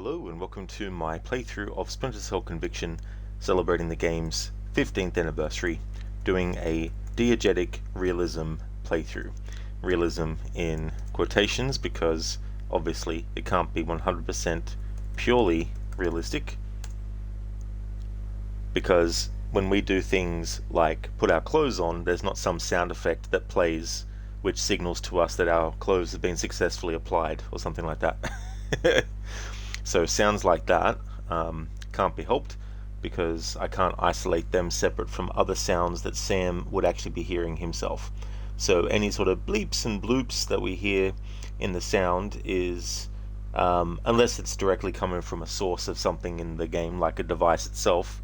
Hello and welcome to my playthrough of Splinter Cell Conviction, celebrating the game's 15th anniversary, doing a Diegetic Realism playthrough. Realism in quotations because obviously it can't be 100% purely realistic, because when we do things like put our clothes on, there's not some sound effect that plays which signals to us that our clothes have been successfully applied or something like that. So sounds like that can't be helped because I can't isolate them separate from other sounds that Sam would actually be hearing himself. So any sort of bleeps and bloops that we hear in the sound is, unless it's directly coming from a source of something in the game like a device itself,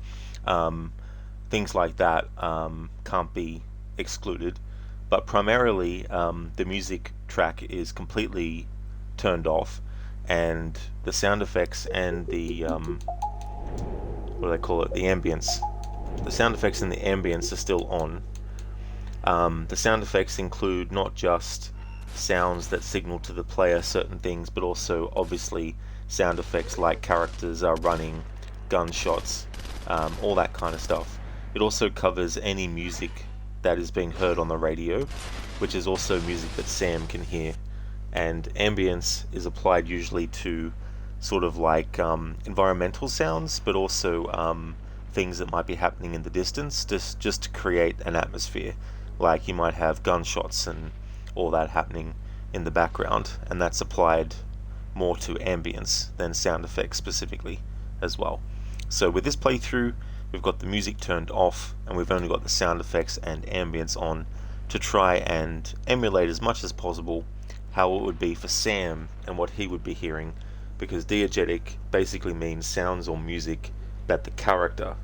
things like that can't be excluded. But primarily the music track is completely turned off, and the sound effects and the what do they call it? The ambience. The sound effects and the ambience are still on. The sound effects include not just sounds that signal to the player certain things, but also obviously sound effects like characters are running, gunshots, all that kind of stuff. It also covers any music that is being heard on the radio, which is also music that Sam can hear. And ambience is applied usually to sort of like environmental sounds, but also things that might be happening in the distance, just to create an atmosphere. Like you might have gunshots and all that happening in the background, and that's applied more to ambience than sound effects specifically as well. So with this playthrough, we've got the music turned off and we've only got the sound effects and ambience on to try and emulate as much as possible how it would be for Sam and what he would be hearing, because diegetic basically means sounds or music that the character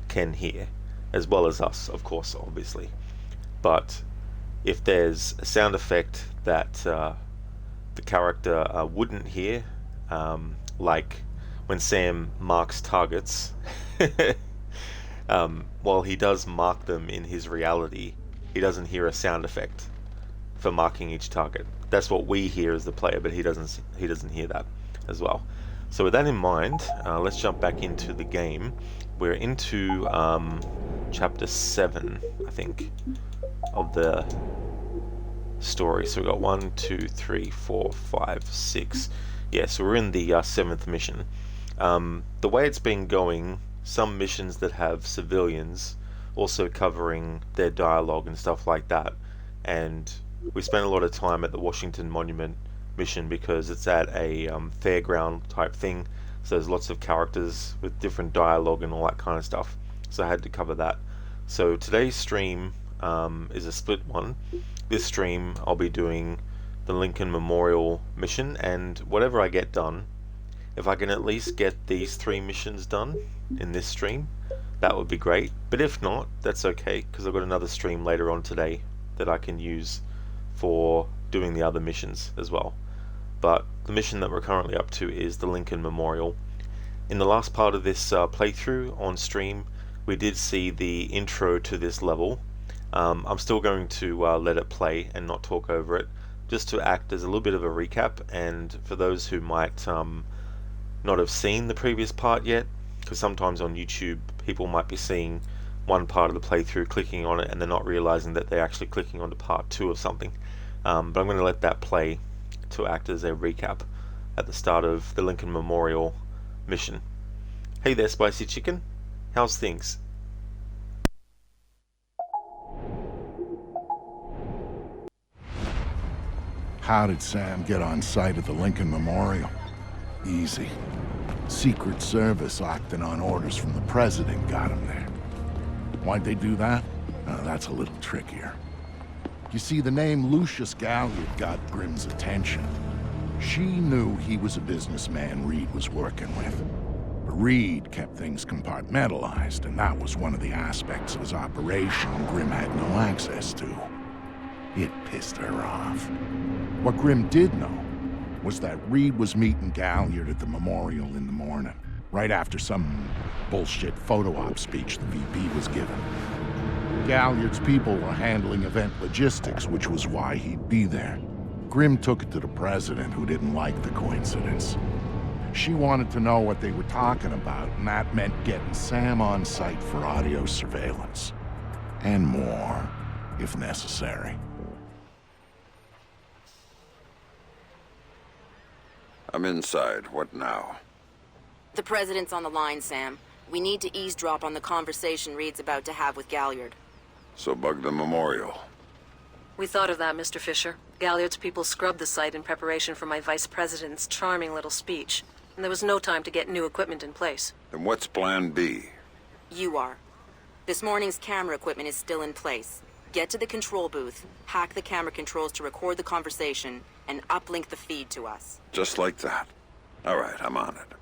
can hear, as well as us, of course, obviously. But if there's a sound effect that the character wouldn't hear, like when Sam marks targets, while he does mark them in his reality, he doesn't hear a sound effect for marking each target. That's what we hear as the player, but he doesn't hear that as well. So with that in mind, let's jump back into the game. We're into chapter 7, I think, of the story. So we've got 1, 2, 3, 4, 5, 6. Yeah, so we're in the 7th mission. The way it's been going, some missions that have civilians also covering their dialogue and stuff like that, and we spent a lot of time at the Washington Monument mission because it's at a fairground type thing, so there's lots of characters with different dialogue and all that kind of stuff, so I had to cover that. So today's stream is a split one. This stream I'll be doing the Lincoln Memorial mission, and whatever I get done, if I can at least get these 3 missions done in this stream, that would be great. But if not, that's okay, because I've got another stream later on today that I can use for doing the other missions as well. But the mission that we're currently up to is the Lincoln Memorial. In the last part of this playthrough on stream, we did see the intro to this level. I'm still going to let it play and not talk over it, just to act as a little bit of a recap, and for those who might not have seen the previous part yet, because sometimes on YouTube people might be seeing one part of the playthrough, clicking on it, and they're not realizing that they're actually clicking on to part 2 of something. But I'm going to let that play to act as a recap at the start of the Lincoln Memorial mission. Hey there, Spicy Chicken. How's things? How did Sam get on site at the Lincoln Memorial? Easy. Secret Service acting on orders from the president got him there. Why'd they do that? That's a little trickier. You see, the name Lucius Galliard got Grimm's attention. She knew he was a businessman Reed was working with. But Reed kept things compartmentalized, and that was one of the aspects of his operation Grimm had no access to. It pissed her off. What Grimm did know was that Reed was meeting Galliard at the memorial in the morning, right after some bullshit photo op speech the VP was giving. Galliard's people were handling event logistics, which was why he'd be there. Grimm took it to the president, who didn't like the coincidence. She wanted to know what they were talking about, and that meant getting Sam on site for audio surveillance. And more, if necessary. I'm inside. What now? The president's on the line, Sam. We need to eavesdrop on the conversation Reed's about to have with Galliard. So bug the memorial. We thought of that, Mr. Fisher. Galliard's people scrubbed the site in preparation for my vice president's charming little speech, and there was no time to get new equipment in place. Then what's plan B? You are. This morning's camera equipment is still in place. Get to the control booth, hack the camera controls to record the conversation, and uplink the feed to us. Just like that. All right, I'm on it.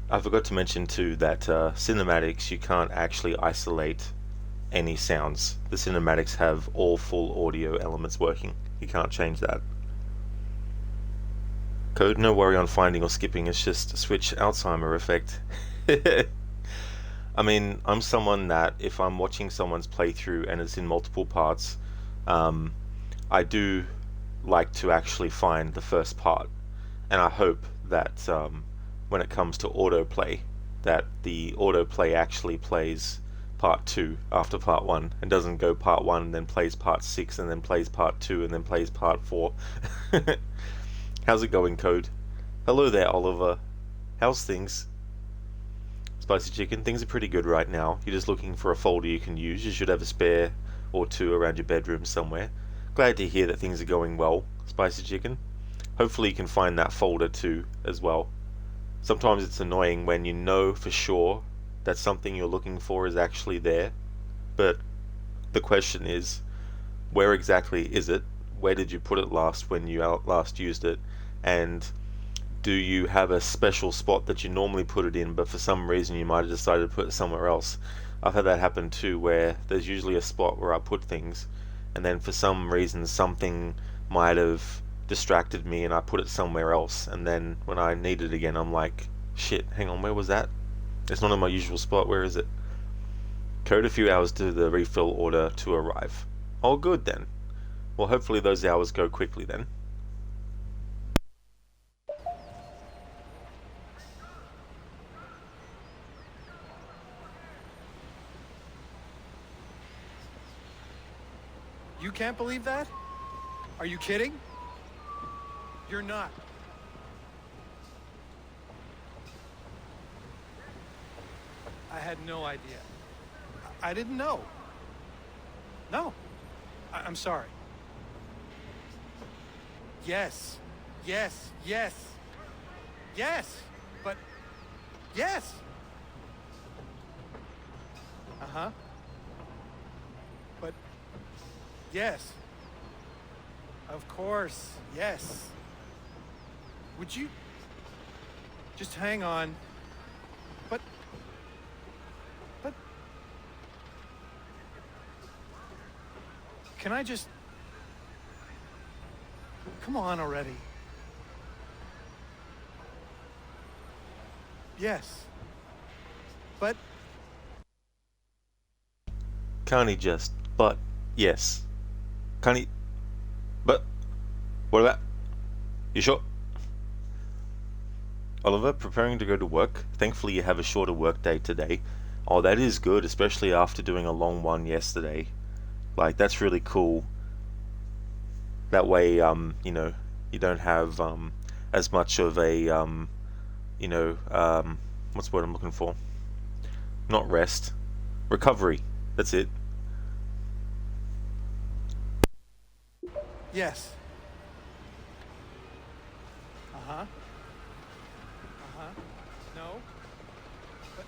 I forgot to mention too that cinematics, you can't actually isolate any sounds. The cinematics have all full audio elements working. You can't change that. Code, no worry on finding or skipping, it's just switch Alzheimer effect. I mean, I'm someone that if I'm watching someone's playthrough and it's in multiple parts, I do like to actually find the first part. And I hope that when it comes to autoplay, that the autoplay actually plays part 2 after part 1 and doesn't go part 1 and then plays part 6 and then plays part 2 and then plays part 4. How's it going, Code? Hello there, Oliver. How's things? Spicy Chicken, things are pretty good right now. You're just looking for a folder you can use. You should have a spare or two around your bedroom somewhere. Glad to hear that things are going well, Spicy Chicken. Hopefully you can find that folder too, as well. Sometimes it's annoying when you know for sure that something you're looking for is actually there, but the question is, where exactly is it? Where did you put it last when you last used it? And do you have a special spot that you normally put it in, but for some reason you might have decided to put it somewhere else? I've had that happen too, where there's usually a spot where I put things, and then for some reason something might have distracted me and I put it somewhere else, and then when I need it again I'm like, shit, hang on, where was that? It's not in my usual spot, where is it? Code a few hours to the refill order to arrive. Oh good then. Well, hopefully those hours go quickly then. You can't believe that? Are you kidding? You're not. I had no idea. I didn't know. No. I'm sorry. Yes. Yes. Yes. Yes. But... yes! Uh-huh. But... yes. Of course. Yes. Would you... just hang on. But... can I just... come on already. Yes. But... Can't he just, but, yes. Can't he, but, what about, you sure? Oliver, preparing to go to work. Thankfully you have a shorter work day today. Oh, that is good, especially after doing a long one yesterday. Like, that's really cool. That way, you know, you don't have, as much of a, you know, what's the word I'm looking for? Not rest. Recovery. That's it. Yes. Uh-huh. Uh-huh. No. But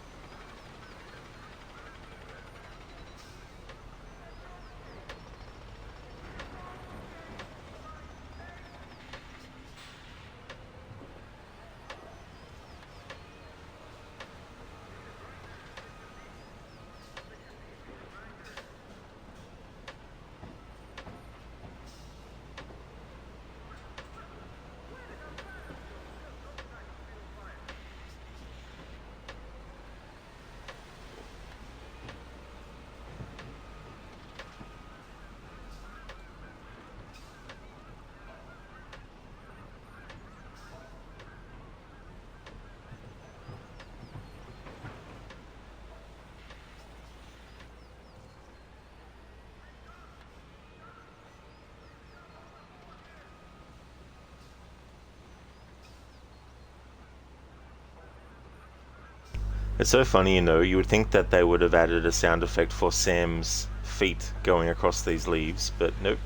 It's so funny, you know, you would think that they would have added a sound effect for Sam's feet going across these leaves, but nope.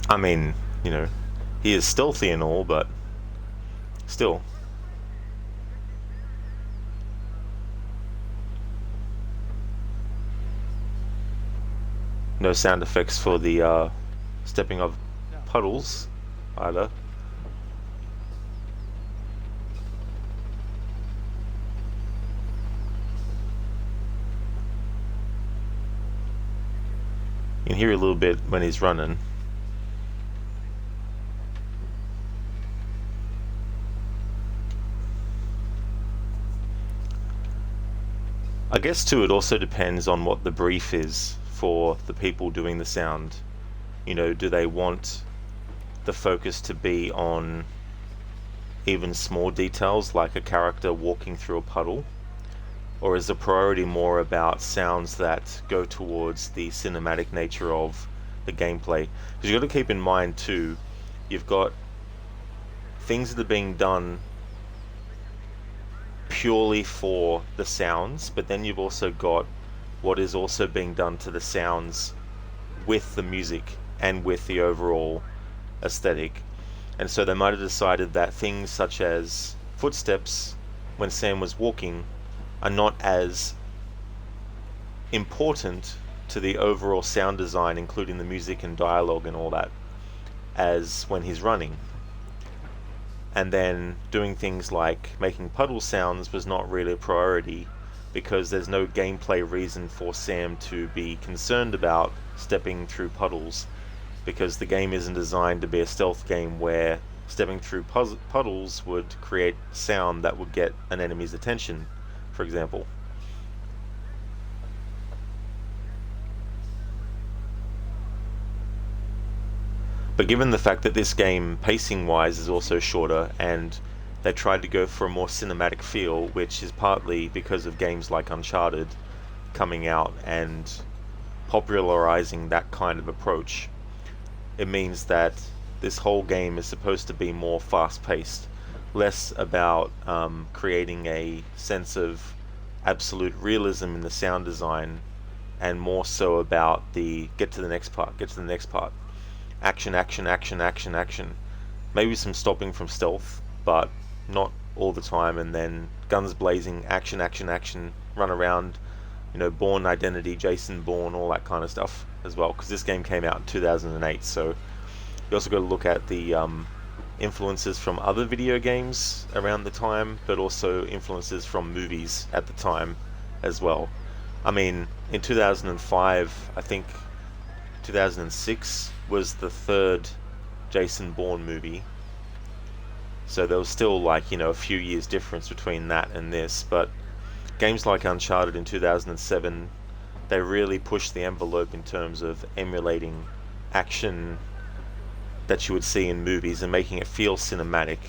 I mean, you know, he is stealthy and all, but still. No sound effects for the stepping of puddles either. You can hear a little bit when he's running. I guess too, it also depends on what the brief is for the people doing the sound. You know, do they want the focus to be on even small details like a character walking through a puddle? Or is the priority more about sounds that go towards the cinematic nature of the gameplay? Because you've got to keep in mind too, you've got things that are being done purely for the sounds, but then you've also got what is also being done to the sounds with the music and with the overall aesthetic. And so they might have decided that things such as footsteps when Sam was walking are not as important to the overall sound design, including the music and dialogue and all that, as when he's running. And then doing things like making puddle sounds was not really a priority because there's no gameplay reason for Sam to be concerned about stepping through puddles, because the game isn't designed to be a stealth game where stepping through puddles would create sound that would get an enemy's attention, for example. But given the fact that this game, pacing-wise, is also shorter, and they tried to go for a more cinematic feel, which is partly because of games like Uncharted coming out and popularizing that kind of approach, it means that this whole game is supposed to be more fast-paced, less about creating a sense of absolute realism in the sound design, and more so about the get to the next part, get to the next part. Action, action, action, action, action. Maybe some stopping from stealth, but not all the time, and then guns blazing, action, action, action, run around, you know, Bourne Identity, Jason Bourne, all that kind of stuff as well, because this game came out in 2008, so you also got to look at the influences from other video games around the time, but also influences from movies at the time as well. I mean, in 2005, I think 2006 was the third Jason Bourne movie, so there was still, like, you know, a few years difference between that and this. But games like Uncharted in 2007, they really pushed the envelope in terms of emulating action that you would see in movies and making it feel cinematic,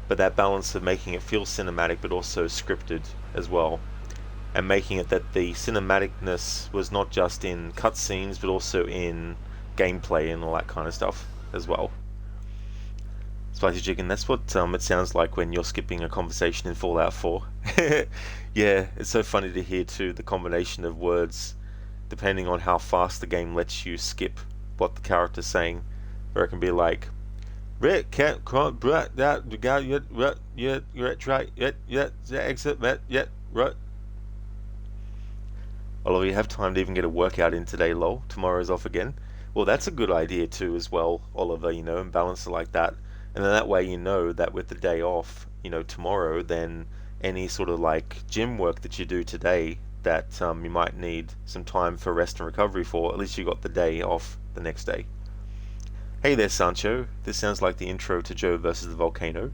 but that balance of making it feel cinematic but also scripted as well, and making it that the cinematicness was not just in cutscenes but also in gameplay and all that kind of stuff. as well. Spicy chicken, that's what it sounds like when you're skipping a conversation in Fallout 4. Yeah, it's so funny to hear too the combination of words depending on how fast the game lets you skip what the character's saying. Where it can be like, Rick can't that you got you're right yet exit yet right. Although you have time to even get a workout in today, lol. Tomorrow's off again. Well, that's a good idea too as well, Oliver, and balance it like that. And then that way you know that with the day off, tomorrow, then any sort of like gym work that you do today that you might need some time for rest and recovery for, at least you got the day off the next day. Hey there, Sancho. This sounds like the intro to Joe versus the Volcano.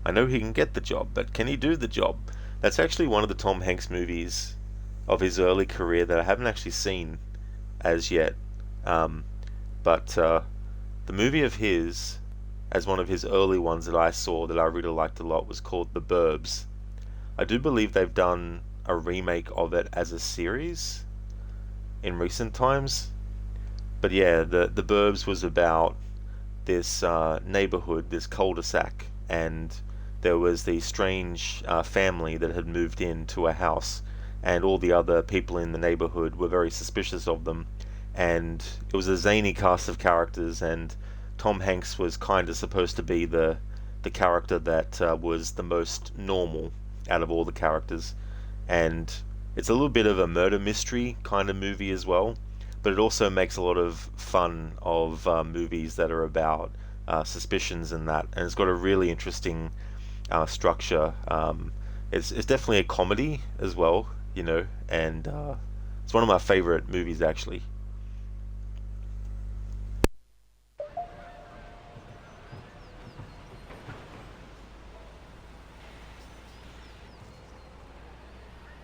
I know he can get the job, but can he do the job? That's actually one of the Tom Hanks movies of his early career that I haven't actually seen as yet. But the movie of his, as one of his early ones that I saw that I really liked a lot, was called The Burbs. I do believe they've done a remake of it as a series in recent times. But yeah, the Burbs was about this neighborhood, this cul-de-sac, and there was the strange family that had moved into a house, and all the other people in the neighborhood were very suspicious of them. And it was a zany cast of characters, and Tom Hanks was kind of supposed to be the character that was the most normal out of all the characters. And it's a little bit of a murder mystery kind of movie as well, but it also makes a lot of fun of movies that are about suspicions and that, and it's got a really interesting structure. It's definitely a comedy as well, and it's one of my favorite movies actually.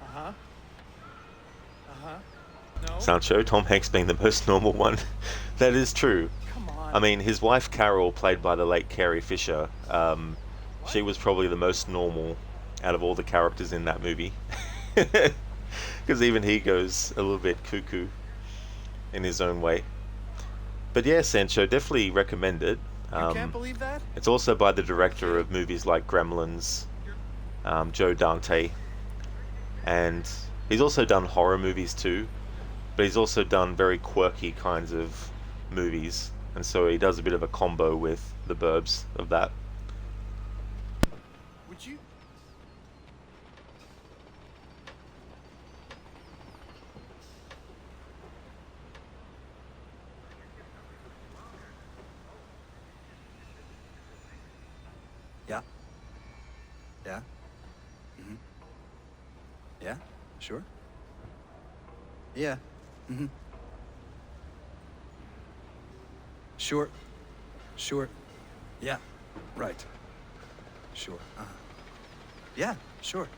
Uh-huh. Uh-huh. No? Sancho, Tom Hanks being the most normal one. That is true. Come on. I mean, his wife Carol, played by the late Carrie Fisher, she was probably the most normal out of all the characters in that movie. Because even he goes a little bit cuckoo in his own way. But yeah, Sancho, definitely recommend it. You can't believe that? It's also by the director of movies like Gremlins, Joe Dante, and he's also done horror movies too, but he's also done very quirky kinds of movies, and so he does a bit of a combo with the Burbs of that. Would you? Yeah. Yeah. Mm-hmm. Yeah, sure. Yeah. Mm-hmm. Sure. Sure. Yeah. Right. Sure. Uh-huh. Yeah, sure.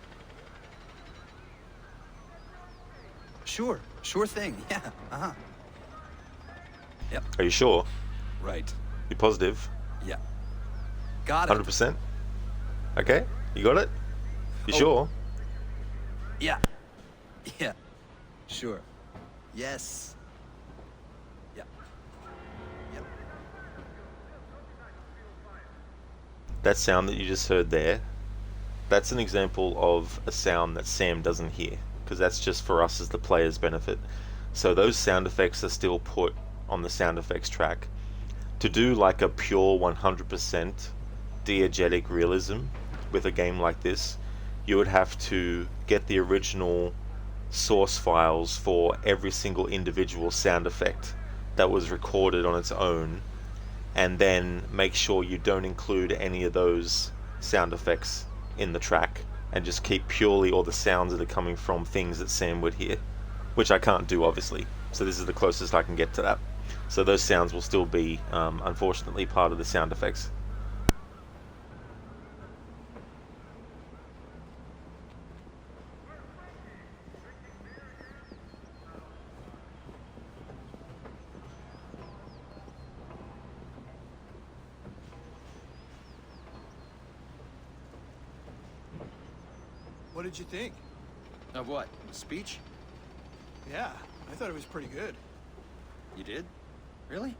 Sure. Sure thing. Yeah. Uh-huh. Yep. Are you sure? Right. You positive? Yeah. Got it. 100%? Okay, you got it? You Oh. sure? Yeah. Yeah. Sure. Yes. Yeah. Yep. That sound that you just heard there, that's an example of a sound that Sam doesn't hear, because that's just for us as the player's benefit. So those sound effects are still put on the sound effects track. To do like a pure 100% diegetic realism with a game like this, you would have to get the original source files for every single individual sound effect that was recorded on its own, and then make sure you don't include any of those sound effects in the track, and just keep purely all the sounds that are coming from things that Sam would hear, which I can't do obviously, so this is the closest I can get to that. So those sounds will still be unfortunately part of the sound effects. What did you think? Of what? Speech? Yeah, I thought it was pretty good. You did? Really?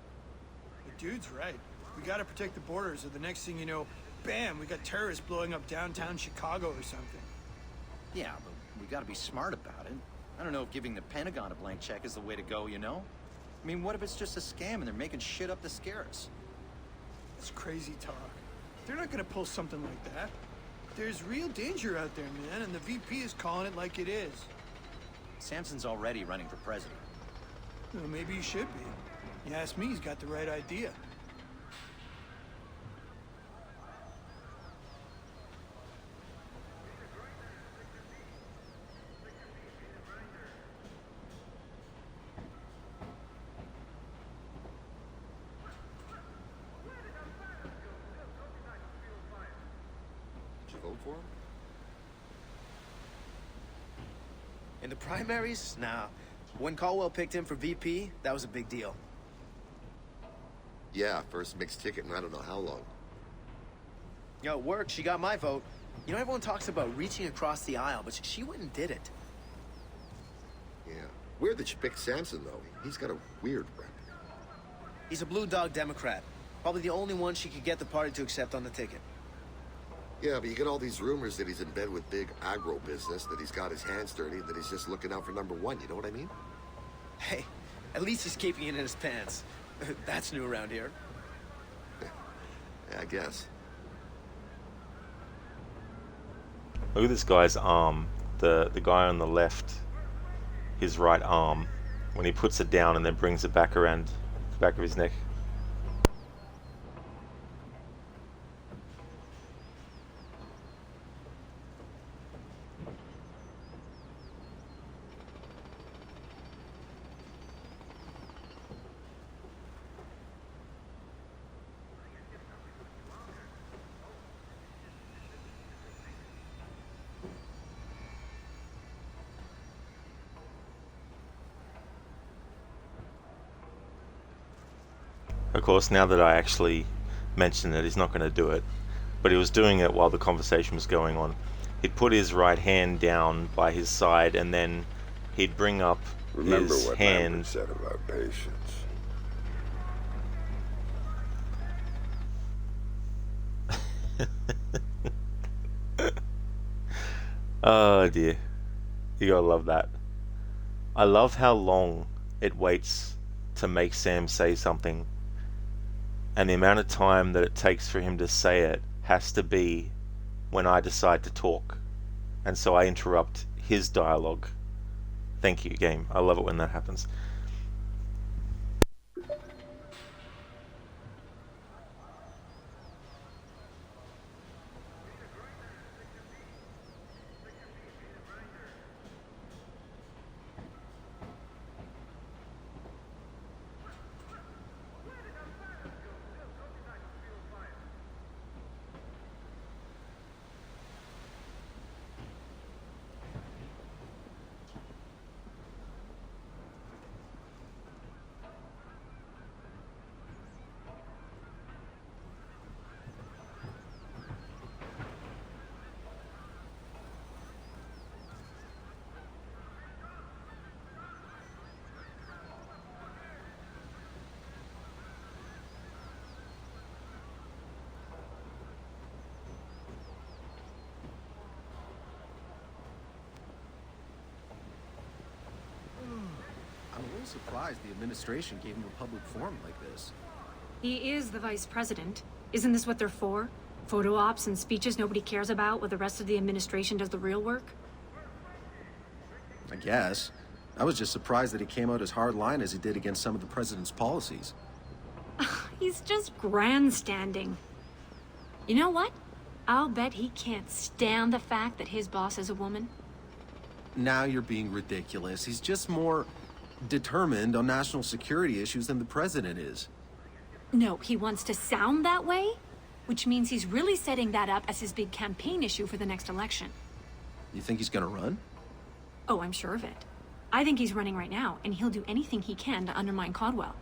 The dude's right. We gotta protect the borders, or the next thing you know, bam, we got terrorists blowing up downtown Chicago or something. Yeah, but we gotta be smart about it. I don't know if giving the Pentagon a blank check is the way to go, you know? I mean, what if it's just a scam and they're making shit up to scare us? It's crazy talk. They're not gonna pull something like that. There's real danger out there, man, and the VP is calling it like it is. Samson's already running for president. Well, maybe he should be. You ask me, he's got the right idea. Did you vote for him? In the primaries? Nah. When Caldwell picked him for VP, that was a big deal. Yeah, first mixed ticket in I don't know how long. You know, it worked. She got my vote. You know, everyone talks about reaching across the aisle, but she went and did it. Yeah. Weird that you picked Samson, though. He's got a weird rep. He's a blue dog Democrat. Probably the only one she could get the party to accept on the ticket. Yeah, but you get all these rumors that he's in bed with big agro business, that he's got his hands dirty, that he's just looking out for number one. You know what I mean? Hey, at least he's keeping it in his pants. That's new around here. Yeah, I guess. Look at this guy's arm. The guy on the left, his right arm, when he puts it down and then brings it back around the back of his neck. Of course, now that I actually mentioned it, he's not going to do it. But he was doing it while the conversation was going on. He'd put his right hand down by his side, and then he'd bring up Remember his what hand. Lambert said about patience. Oh dear. You gotta love that. I love how long it waits to make Sam say something. And the amount of time that it takes for him to say it has to be when I decide to talk. And so I interrupt his dialogue. Thank you, game. I love it when that happens. I'm a little surprised the administration gave him a public forum like this. He is the vice president. Isn't this what they're for? Photo ops and speeches nobody cares about while the rest of the administration does the real work? I guess. I was just surprised that he came out as hardline as he did against some of the president's policies. He's just grandstanding. You know what? I'll bet he can't stand the fact that his boss is a woman. Now you're being ridiculous. He's just more determined on national security issues than the president is. No, he wants to sound that way, which means he's really setting that up as his big campaign issue for the next election. You think he's gonna run? Oh, I'm sure of it. I think he's running right now, and he'll do anything he can to undermine Caldwell.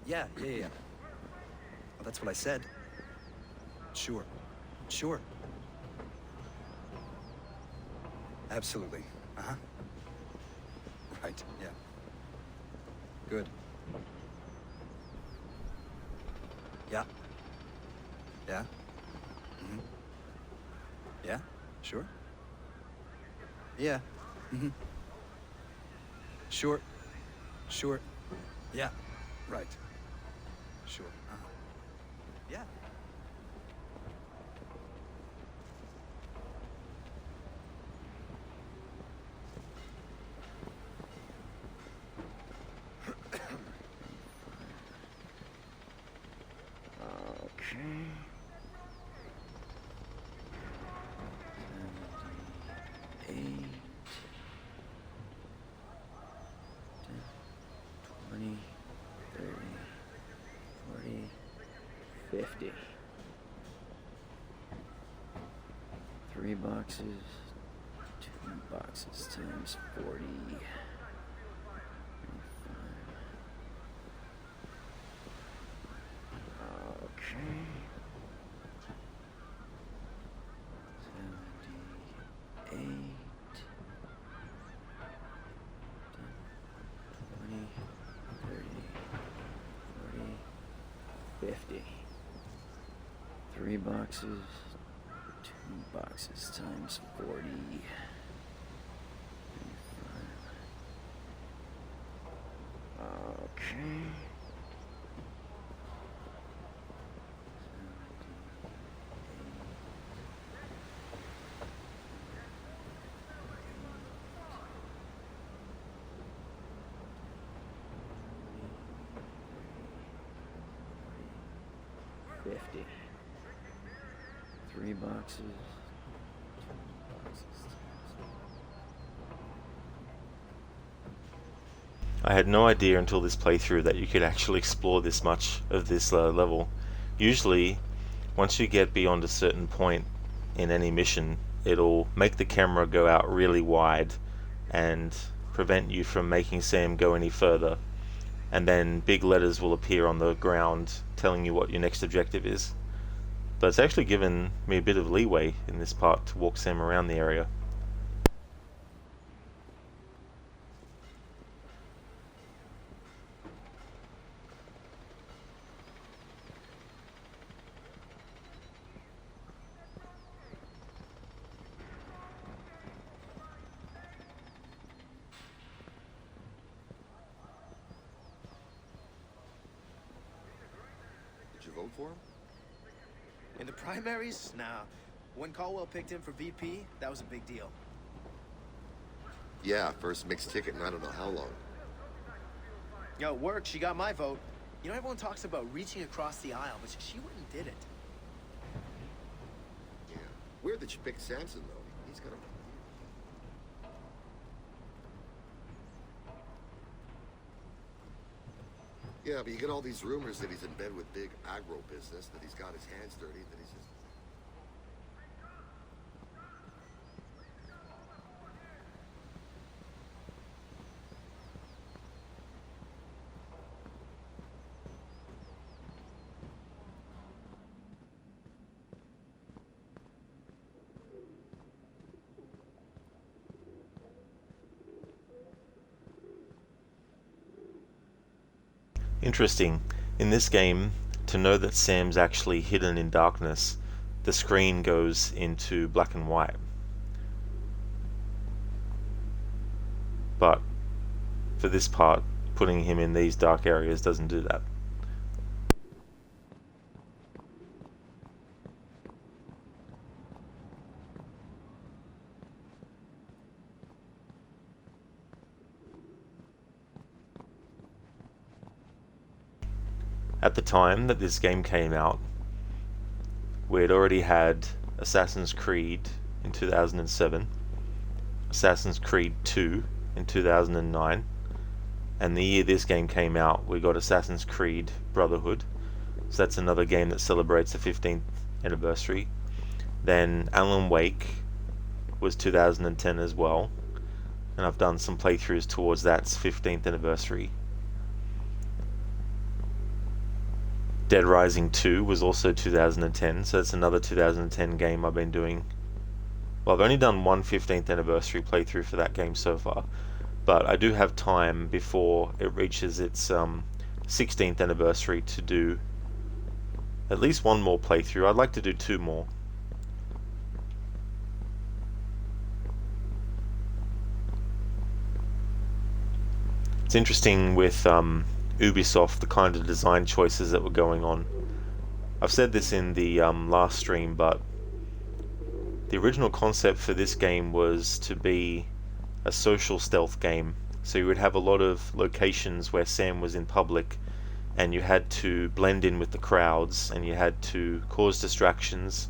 Yeah. Well, that's what I said. Sure. Absolutely. Uh-huh. Right, yeah. Good. Yeah. Mm-hmm. Yeah, sure. Yeah. Mm-hmm. Sure. Yeah, right. Sure. Yeah. Okay. 78, 20, 30, 40, 50. 3 boxes, 2 boxes times 40. 25. Okay. 78. 20, 30, 40, 50. 3 boxes, 2 boxes times 40. 25. Okay. 50. 3 boxes. 2 boxes. I had no idea until this playthrough that you could actually explore this much of this level. Usually, once you get beyond a certain point in any mission, it'll make the camera go out really wide and prevent you from making Sam go any further. And then big letters will appear on the ground telling you what your next objective is. But it's actually given me a bit of leeway in this part to walk Sam around the area. Did you vote for him? In the primaries? Nah. When Caldwell picked him for VP, that was a big deal. Yeah, first mixed ticket in I don't know how long. Yo, it worked. She got my vote. You know, everyone talks about reaching across the aisle, but she went and did it. Yeah. Weird that you picked Samson, though. He's got a... Yeah, but you get all these rumors that he's in bed with big agro business, that he's got his hands dirty, that he's just... Interesting. In this game, to know that Sam's actually hidden in darkness, the screen goes into black and white. But for this part, putting him in these dark areas doesn't do that. at the time that this game came out, we had already had Assassin's Creed in 2007, Assassin's Creed 2 in 2009, and the year this game came out, we got Assassin's Creed Brotherhood. So that's another game that celebrates the 15th anniversary. Then Alan Wake was 2010 as well, and I've done some playthroughs towards that's 15th anniversary. Dead Rising 2 was also 2010, so that's another 2010 game I've been doing. Well, I've only done one 15th anniversary playthrough for that game so far, but I do have time before it reaches its 16th anniversary to do at least one more playthrough. I'd like to do 2 more. It's interesting with Ubisoft, the kind of design choices that were going on. I've said this in the last stream, but the original concept for this game was to be a social stealth game. So you would have a lot of locations where Sam was in public, and you had to blend in with the crowds, and you had to cause distractions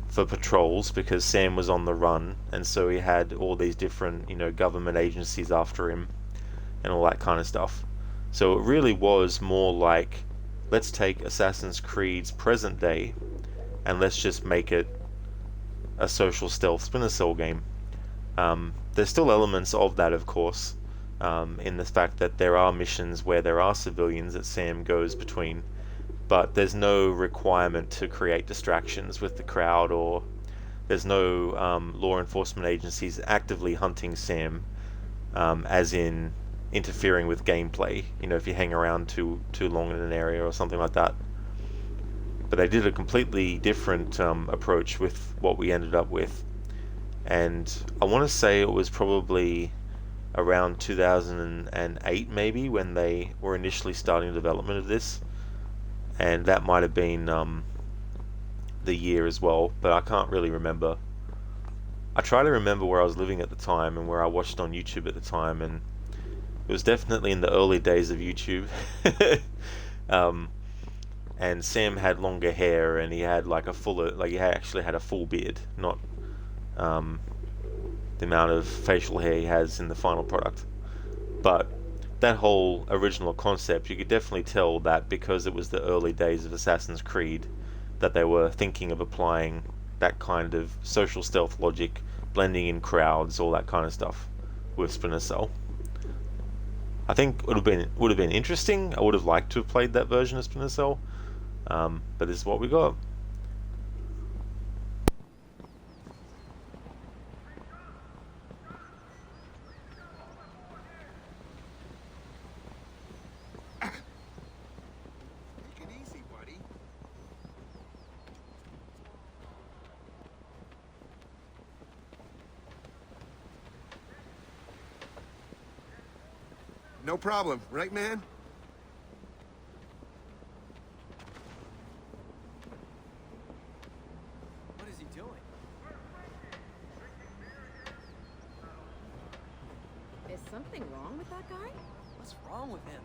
for patrols because Sam was on the run, and so he had all these different, government agencies after him and all that kind of stuff. So it really was more like, let's take Assassin's Creed's present day and let's just make it a social stealth Splinter Cell game. There's still elements of that, of course, in the fact that there are missions where there are civilians that Sam goes between, but there's no requirement to create distractions with the crowd, or there's no law enforcement agencies actively hunting Sam, as in interfering with gameplay, if you hang around too long in an area or something like that. But they did a completely different approach with what we ended up with, and I want to say it was probably around 2008 maybe when they were initially starting development of this, and that might have been the year as well, but I can't really remember. I try to remember where I was living at the time and where I watched on YouTube at the time, and it was definitely in the early days of YouTube. And Sam had longer hair, and he had he actually had a full beard, not the amount of facial hair he has in the final product. But that whole original concept, you could definitely tell that because it was the early days of Assassin's Creed, that they were thinking of applying that kind of social stealth logic, blending in crowds, all that kind of stuff with Splinter Cell. I think it would have been interesting. I would have liked to have played that version of Splinter Cell, but this is what we got. Take it easy, buddy. No problem, right, man? What is he doing? Is something wrong with that guy? What's wrong with him?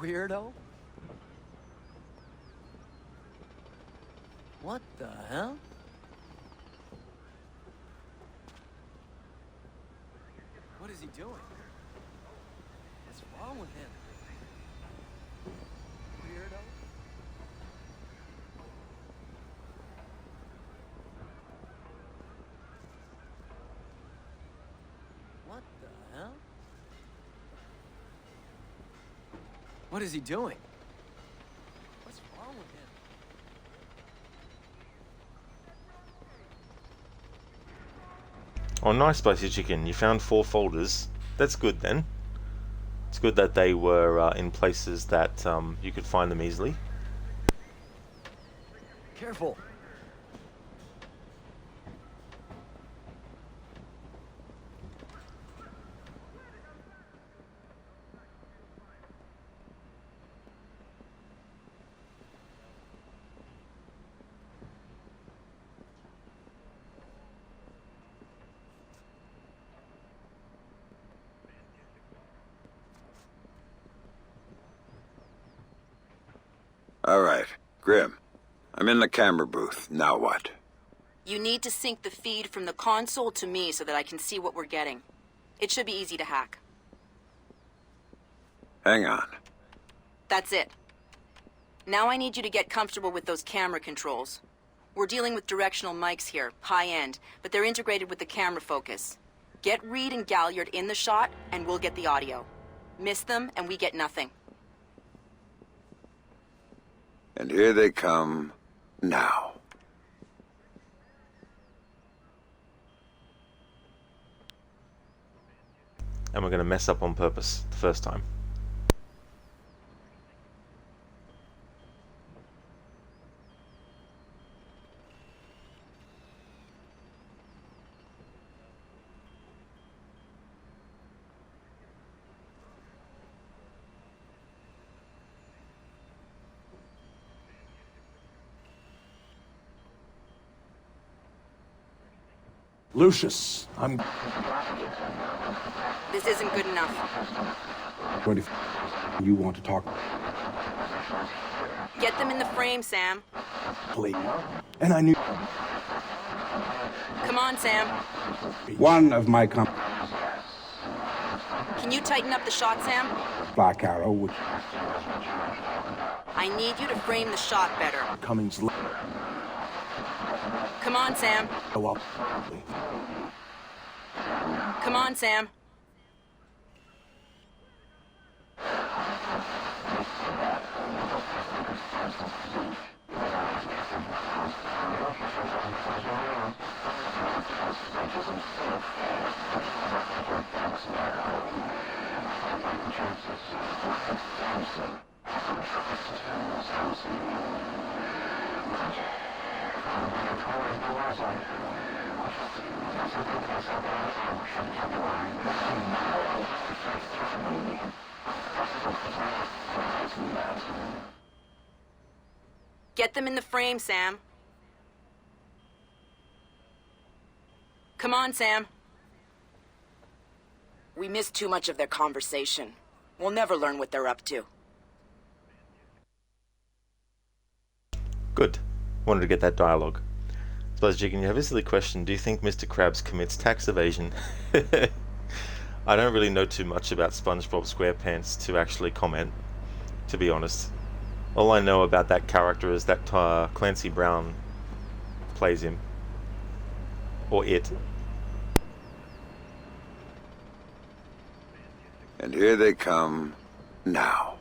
Weirdo? What the hell? What is he doing? What's wrong with him? Weirdo? What the hell? What is he doing? What's wrong with him? Oh, nice, Spicy Chicken. You found 4 folders. That's good then. It's good that they were in places that you could find them easily. Careful. All right. Grim, I'm in the camera booth. Now what? You need to sync the feed from the console to me so that I can see what we're getting. It should be easy to hack. Hang on. That's it. Now I need you to get comfortable with those camera controls. We're dealing with directional mics here, high-end, but they're integrated with the camera focus. Get Reed and Galliard in the shot, and we'll get the audio. Miss them, and we get nothing. And here they come now. And we're going to mess up on purpose the first time. Lucius, I'm... This isn't good enough. What if you want to talk? Get them in the frame, Sam. Please. And I knew... Come on, Sam. One of my Can you tighten up the shot, Sam? Black Arrow, which... I need you to frame the shot better. Cummings... Come on, Sam. Go up. Come on, Sam. Get them in the frame, Sam. Come on, Sam. We missed too much of their conversation. We'll never learn what they're up to. Good. Wanted to get that dialogue. Suppose, Jiggin, you have a silly question. Do you think Mr. Krabs commits tax evasion? I don't really know too much about SpongeBob SquarePants to actually comment, to be honest. All I know about that character is that Clancy Brown plays him. Or it. And here they come now.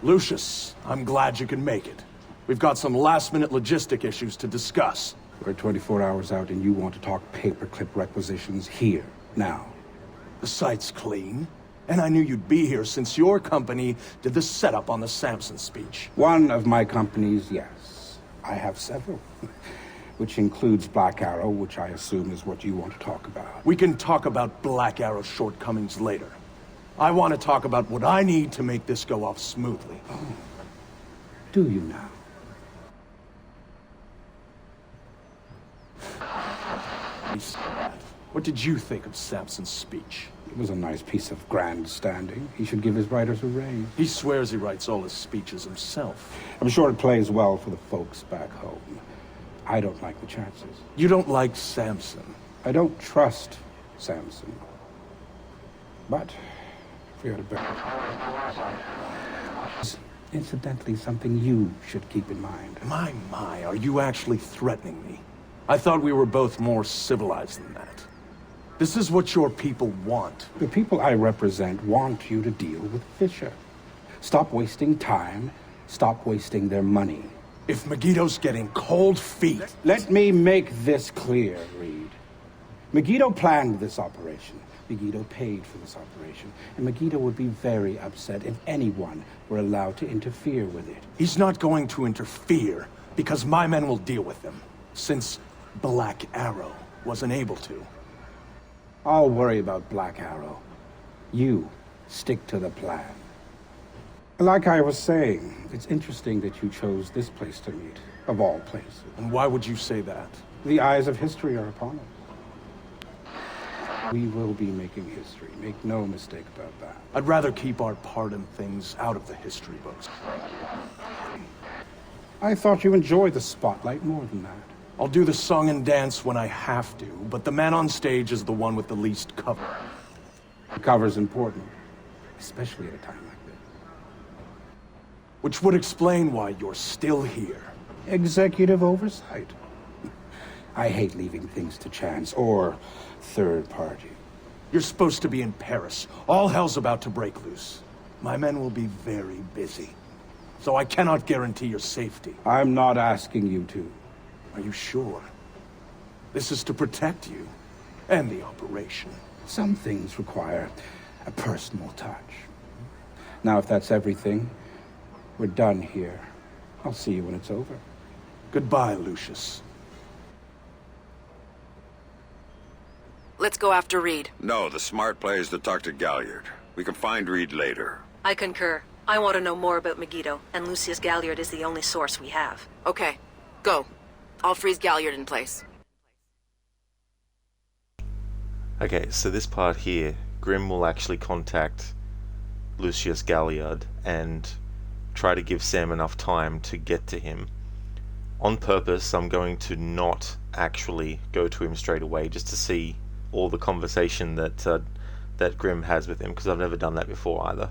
Lucius, I'm glad you can make it. We've got some last-minute logistic issues to discuss. We're 24 hours out and you want to talk paperclip requisitions here, now. The site's clean, and I knew you'd be here since your company did the setup on the Samson speech. One of my companies, yes. I have several. Which includes Black Arrow, which I assume is what you want to talk about. We can talk about Black Arrow's shortcomings later. I want to talk about what I need to make this go off smoothly. Oh. Do you now? What did you think of Samson's speech? It was a nice piece of grandstanding. He should give his writers a raise. He swears he writes all his speeches himself. I'm sure it plays well for the folks back home. I don't like the chances. You don't like Samson? I don't trust Samson. But... Incidentally, something you should keep in mind. My, are you actually threatening me? I thought we were both more civilized than that. This is what your people want. The people I represent want you to deal with Fisher. Stop wasting time. Stop wasting their money. If Megiddo's getting cold feet... Let me make this clear, Reed. Megiddo planned this operation. Megiddo paid for this operation, and Megiddo would be very upset if anyone were allowed to interfere with it. He's not going to interfere, because my men will deal with him, since Black Arrow wasn't able to. I'll worry about Black Arrow. You stick to the plan. Like I was saying, it's interesting that you chose this place to meet, of all places. And why would you say that? The eyes of history are upon us. We will be making history. Make no mistake about that. I'd rather keep our part in things out of the history books. I thought you enjoyed the spotlight more than that. I'll do the song and dance when I have to, but the man on stage is the one with the least cover. The cover's important, especially at a time like this. Which would explain why you're still here. Executive oversight. I hate leaving things to chance or third party. You're supposed to be in Paris. All hell's about to break loose. My men will be very busy, so I cannot guarantee your safety. I'm not asking you to. Are you sure? This is to protect you and the operation. Some things require a personal touch. Now, if that's everything, we're done here. I'll see you when it's over. Goodbye, Lucius. Let's go after Reed. No, the smart play is to talk to Galliard. We can find Reed later. I concur. I want to know more about Megiddo, and Lucius Galliard is the only source we have. Okay, go. I'll freeze Galliard in place. Okay, so this part here, Grimm will actually contact Lucius Galliard and try to give Sam enough time to get to him. On purpose, I'm going to not actually go to him straight away just to see all the conversation that that Grimm has with him, because I've never done that before either.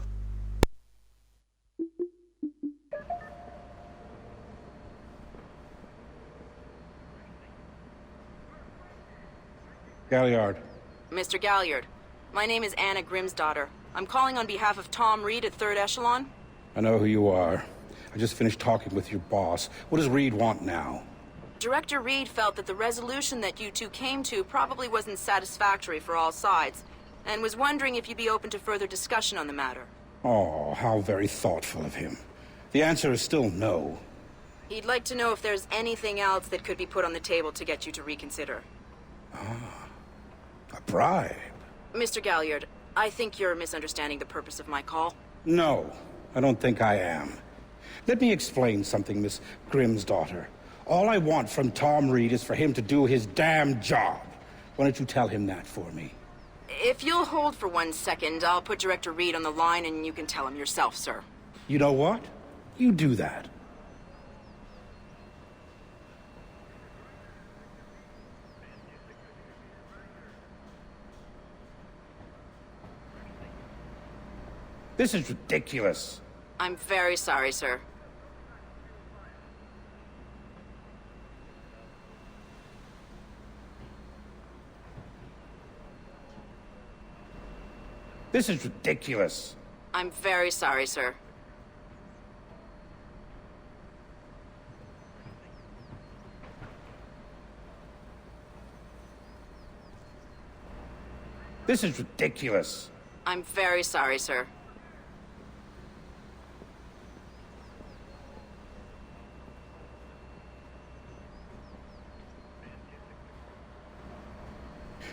Galliard. Mr. Galliard, my name is Anna Grimm's daughter. I'm calling on behalf of Tom Reed at 3rd Echelon. I know who you are. I just finished talking with your boss. What does Reed want now? Director Reed felt that the resolution that you two came to probably wasn't satisfactory for all sides, and was wondering if you'd be open to further discussion on the matter. Oh, how very thoughtful of him. The answer is still no. He'd like to know if there's anything else that could be put on the table to get you to reconsider. A bribe? Mr. Galliard, I think you're misunderstanding the purpose of my call. No, I don't think I am. Let me explain something, Miss Grimm's daughter. All I want from Tom Reed is for him to do his damn job. Why don't you tell him that for me? If you'll hold for 1 second, I'll put Director Reed on the line and you can tell him yourself, sir. You know what? You do that. This is ridiculous. I'm very sorry, sir. This is ridiculous. I'm very sorry, sir. This is ridiculous. I'm very sorry, sir.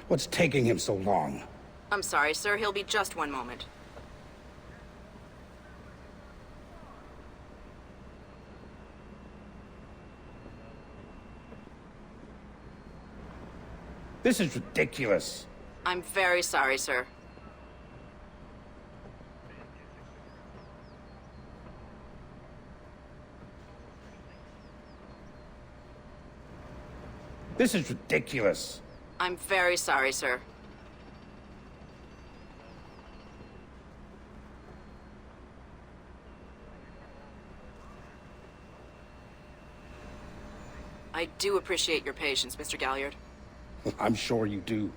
What's taking him so long? I'm sorry, sir. He'll be just 1 moment. This is ridiculous. I'm very sorry, sir. This is ridiculous. I'm very sorry, sir. I do appreciate your patience, Mr. Galliard. I'm sure you do.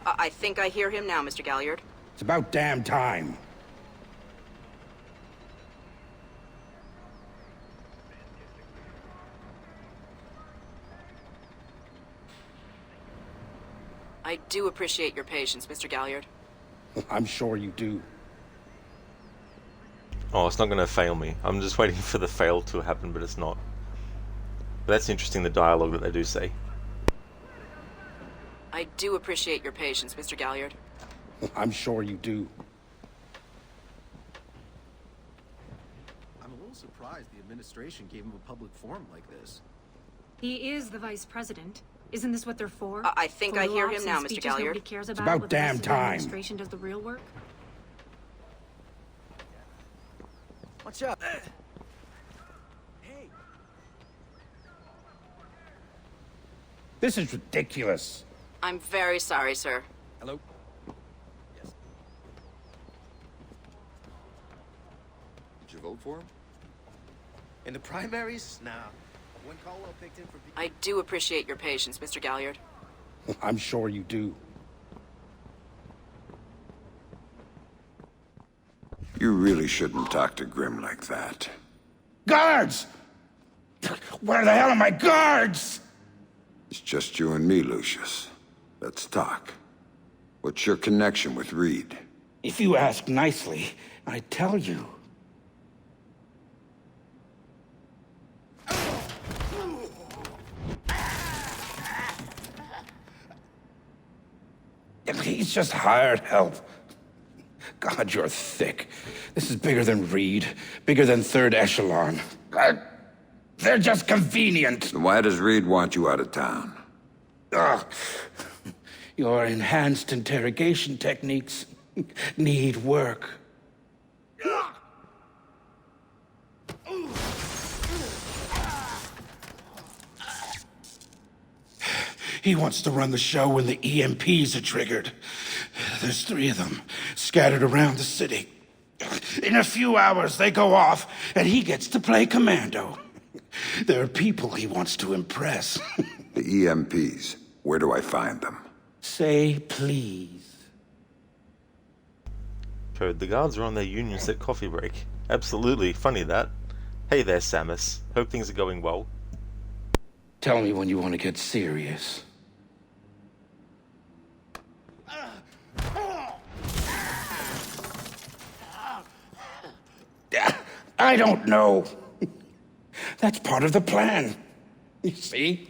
I think I hear him now, Mr. Galliard. It's about damn time. do appreciate your patience, Mr. Galliard. I'm sure you do. Oh, it's not going to fail me. I'm just waiting for the fail to happen, but it's not. But that's interesting, the dialogue that they do say. I do appreciate your patience, Mr. Galliard. I'm sure you do. I'm a little surprised the administration gave him a public forum like this. He is the vice president. Isn't this what they're for? I think I hear him now, Mr. Galliard. Nobody cares It's about about damn the time. administration does the real work. Watch out. This is ridiculous. I'm very sorry, sir. Hello? Did you vote for him? In the primaries? Nah. When Caldwell picked him for... I do appreciate your patience, Mr. Galliard. I'm sure you do. You really shouldn't talk to Grim like that. Guards! Where the hell are my guards? It's just you and me, Lucius. Let's talk. What's your connection with Reed? If you ask nicely, I tell you. He's just hired help. God, you're thick. This is bigger than Reed, bigger than Third Echelon. They're just convenient. Then why does Reed want you out of town? Your enhanced interrogation techniques need work. He wants to run the show when the EMPs are triggered. There's 3 of them scattered around the city. In a few hours, they go off, and he gets to play commando. There are people he wants to impress. The EMPs. Where do I find them? Say please. Code, the guards are on their union set coffee break. Absolutely, funny that. Hey there, Samus. Hope things are going well. Tell me when you want to get serious. I don't know. That's part of the plan. You see?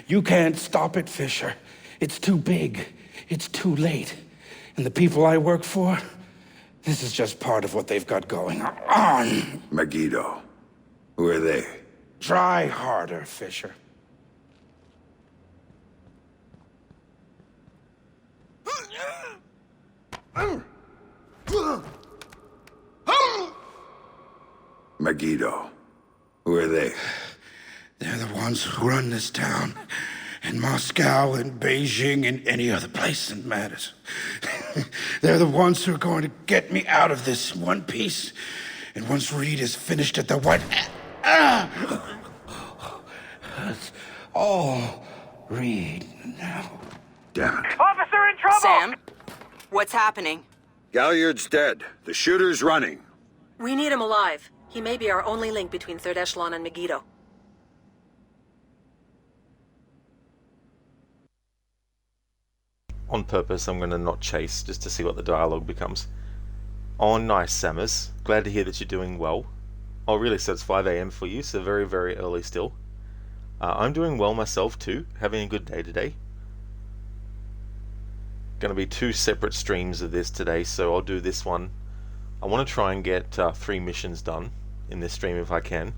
You can't stop it, Fisher. It's too big. It's too late. And the people I work for, this is just part of what they've got going on. Megiddo. Who are they? Try harder, Fisher. Megiddo. Who are they? They're the ones who run this town. In Moscow, in Beijing, in any other place that matters. They're the ones who are going to get me out of this in one piece. And once Reed is finished at the White... It's all Reed now. Damn it. Officer in trouble! Sam, what's happening? Galliard's dead. The shooter's running. We need him alive. He may be our only link between Third Echelon and Megiddo. On purpose, I'm going to not chase, just to see what the dialogue becomes. Oh, nice, Samus. Glad to hear that you're doing well. Oh, really? So it's 5 AM for you, so very, very early still. I'm doing well myself, too. Having a good day today. Going to be 2 separate streams of this today, so I'll do this one. I want to try and get 3 missions done in this stream if I can.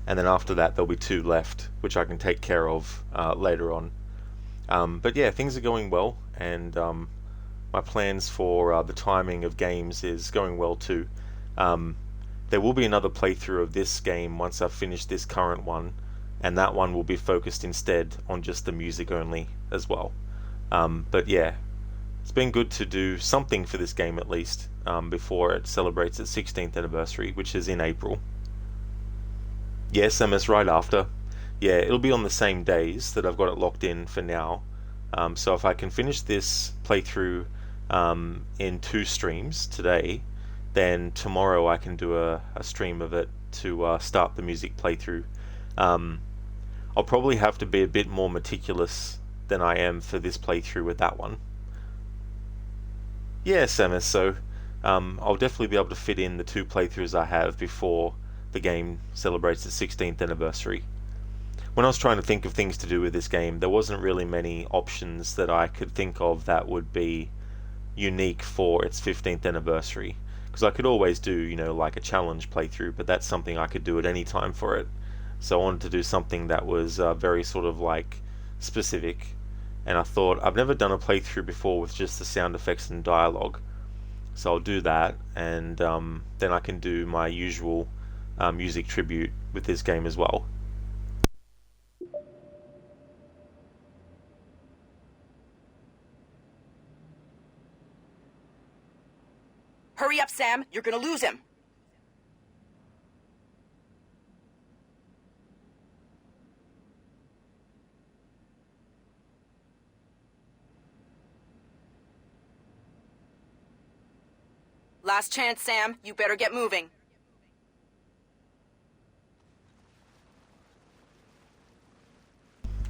And then after that, there'll be 2 left, which I can take care of later on. But yeah, things are going well, and my plans for the timing of games is going well too. There will be another playthrough of this game once I've finished this current one, and that one will be focused instead on just the music only as well. But yeah, it's been good to do something for this game at least before it celebrates its 16th anniversary, which is in April. Yes, MS right after. Yeah, it'll be on the same days that I've got it locked in for now. So if I can finish this playthrough in 2 streams today, then tomorrow I can do a stream of it to start the music playthrough. I'll probably have to be a bit more meticulous than I am for this playthrough with that one, Yeah, Samus, so I'll definitely be able to fit in the 2 playthroughs I have before the game celebrates its 16th anniversary. When I was trying to think of things to do with this game, there wasn't really many options that I could think of that would be unique for its 15th anniversary. Because I could always do, like a challenge playthrough, but that's something I could do at any time for it. So I wanted to do something that was very sort of like specific. And I thought, I've never done a playthrough before with just the sound effects and dialogue. So I'll do that, and then I can do my usual music tribute with this game as well. Hurry up, Sam. You're gonna lose him. Last chance, Sam. You better get moving.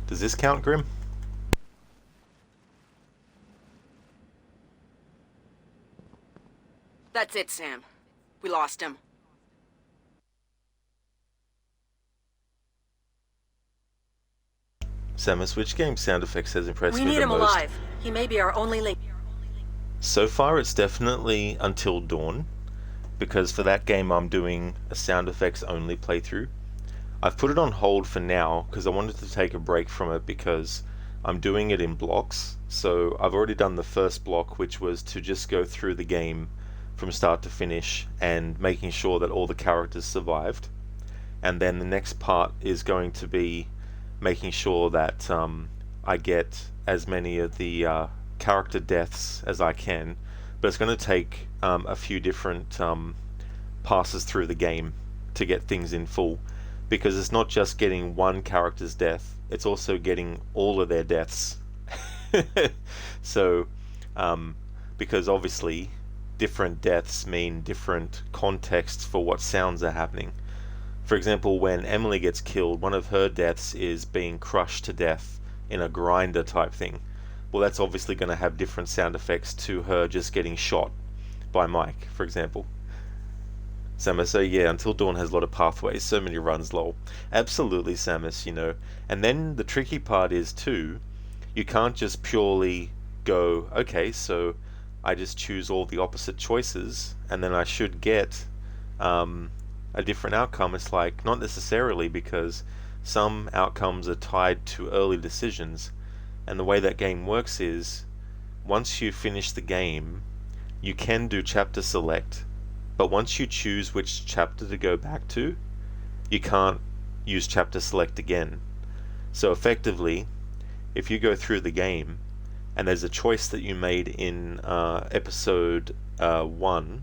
Does this count, Grim? That's it, Sam. We lost him. Samus, which game sound effects has impressed We you need the him most? alive. He may be our only link. So far, it's definitely Until Dawn, because for that game I'm doing a sound effects only playthrough. I've put it on hold for now because I wanted to take a break from it because I'm doing it in blocks. So I've already done the first block, which was to just go through the game from start to finish and making sure that all the characters survived. And then the next part is going to be making sure that I get as many of the character deaths as I can, but it's going to take a few different passes through the game to get things in full, because it's not just getting one character's death, it's also getting all of their deaths. So because obviously different deaths mean different contexts for what sounds are happening. For example, when Emily gets killed, one of her deaths is being crushed to death in a grinder type thing. Well, that's obviously going to have different sound effects to her just getting shot by Mike, for example. Samus, so yeah, Until Dawn has a lot of pathways, so many runs, lol. Absolutely, Samus, And then the tricky part is too, you can't just purely go, okay, so I just choose all the opposite choices, and then I should get a different outcome. It's like, not necessarily, because some outcomes are tied to early decisions. And the way that game works is, once you finish the game, you can do chapter select, but once you choose which chapter to go back to, you can't use chapter select again. So effectively, if you go through the game, and there's a choice that you made in episode 1,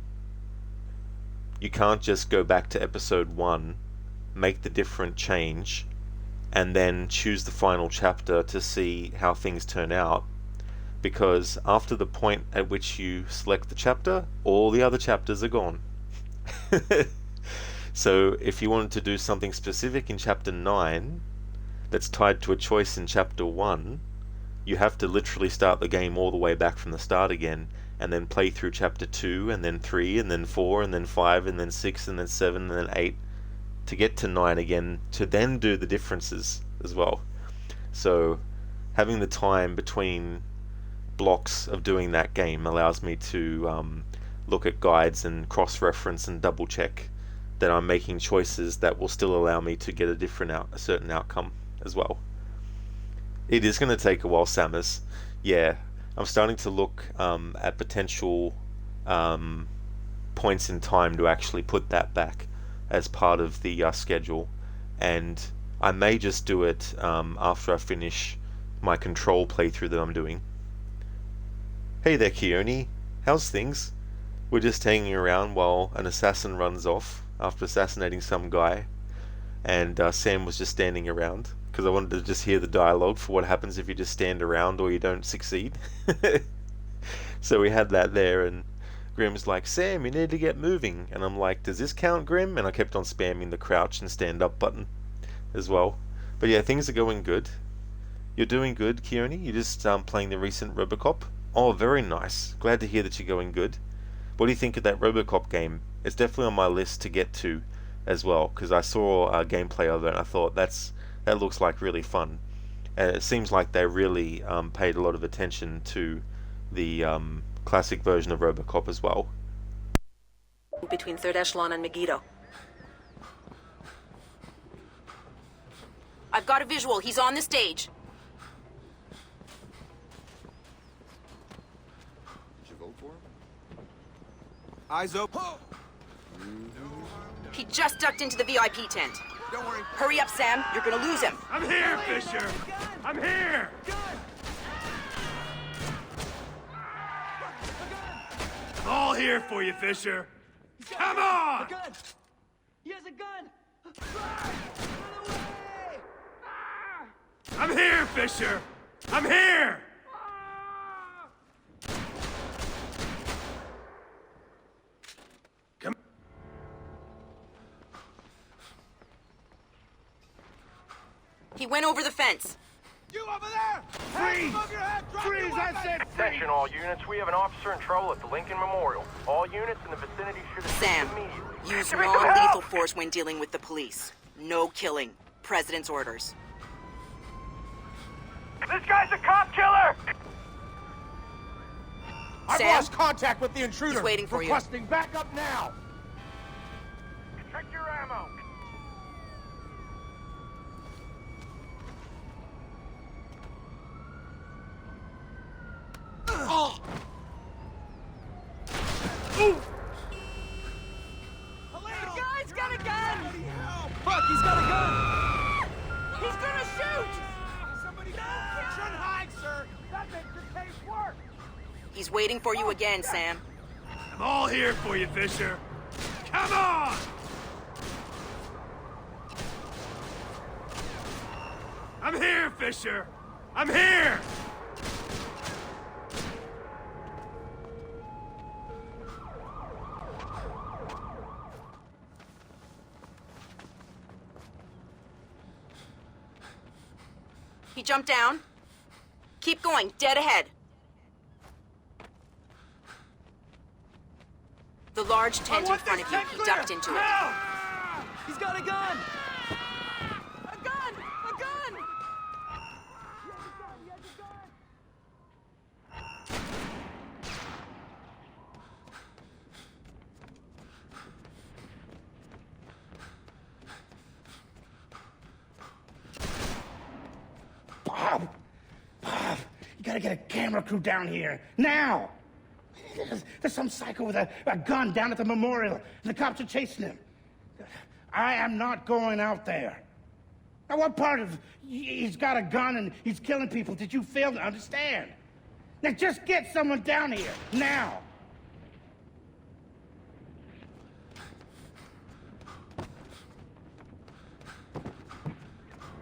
you can't just go back to episode 1, make the different change, and then choose the final chapter to see how things turn out, because after the point at which you select the chapter, all the other chapters are gone. So if you wanted to do something specific in chapter 9 that's tied to a choice in chapter 1, you have to literally start the game all the way back from the start again, and then play through chapter 2, and then 3, and then 4, and then 5, and then 6, and then 7, and then 8, to get to 9 again, to then do the differences as well. So having the time between blocks of doing that game allows me to look at guides and cross-reference and double-check that I'm making choices that will still allow me to get a certain outcome as well. It is going to take a while, Samus. Yeah, I'm starting to look at potential points in time to actually put that back as part of the schedule, and I may just do it after I finish my Control playthrough that I'm doing. Hey there, Keone. How's things? We're just hanging around while an assassin runs off after assassinating some guy, and Sam was just standing around because I wanted to just hear the dialogue for what happens if you just stand around or you don't succeed. So we had that there, and Grim's like, Sam, you need to get moving. And I'm like, does this count, Grim? And I kept on spamming the crouch and stand up button as well. But yeah, things are going good. You're doing good, Keone. You're just playing the recent Robocop. Oh, very nice. Glad to hear that you're going good. What do you think of that RoboCop game? It's definitely on my list to get to as well, because I saw gameplay of it and I thought that looks like really fun. And it seems like they really paid a lot of attention to the classic version of RoboCop as well. Between 3rd Echelon and Megiddo. I've got a visual. He's on the stage. Did you vote for him? Eyes open. He just ducked into the VIP tent. Don't worry. Hurry up, Sam. You're gonna lose him. I'm here, Fisher! I'm here! I'm all here for you, Fisher. Come on! A gun! He has a gun! I'm here, Fisher! I'm here! Come. He went over the fence. You over there! Freeze! Freeze! I said freeze! Attention all units, we have an officer in trouble at the Lincoln Memorial. All units in the vicinity should Sam, immediately. use non-lethal force when dealing with the police. No killing. President's orders. This guy's a cop killer! I've Sam? lost contact with the intruder. He's waiting for you. Requesting backup now. Check your ammo. The guy's got a gun! Fuck, he's got a gun! He's gonna shoot! Somebody shouldn't hide, sir. That makes your case work. He's waiting for you again, Sam. I'm all here for you, Fisher. Come on! I'm here, Fisher! I'm here! He jumped down. Keep going, dead ahead. The large tent in front of you, he ducked into it. He's got a gun! A gun! A gun! Bob! Bob! You gotta get a camera crew down here. Now! There's some psycho with a gun down at the memorial. And the cops are chasing him. I am not going out there. Now, what part of he's got a gun and he's killing people did you fail to understand? Now, just get someone down here. Now!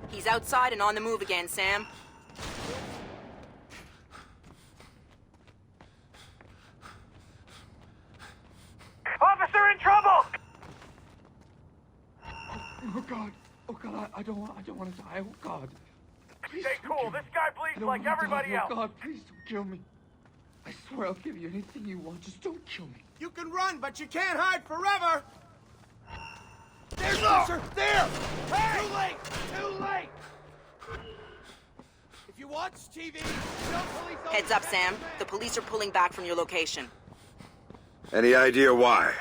He's outside and on the move again, Sam. Officer in trouble! Oh God! Oh God! I don't want to die. Oh God! Please Stay don't cool. kill me. This guy I bleeds don't like wanna everybody die. else. Oh God! Please don't kill me. I swear I'll give you anything you want. Just don't kill me. You can run, but you can't hide forever. There's officer. There. Hey! Too late. Too late. If you watch TV, no police. Heads up, Sam. The police are pulling back from your location. Any idea why?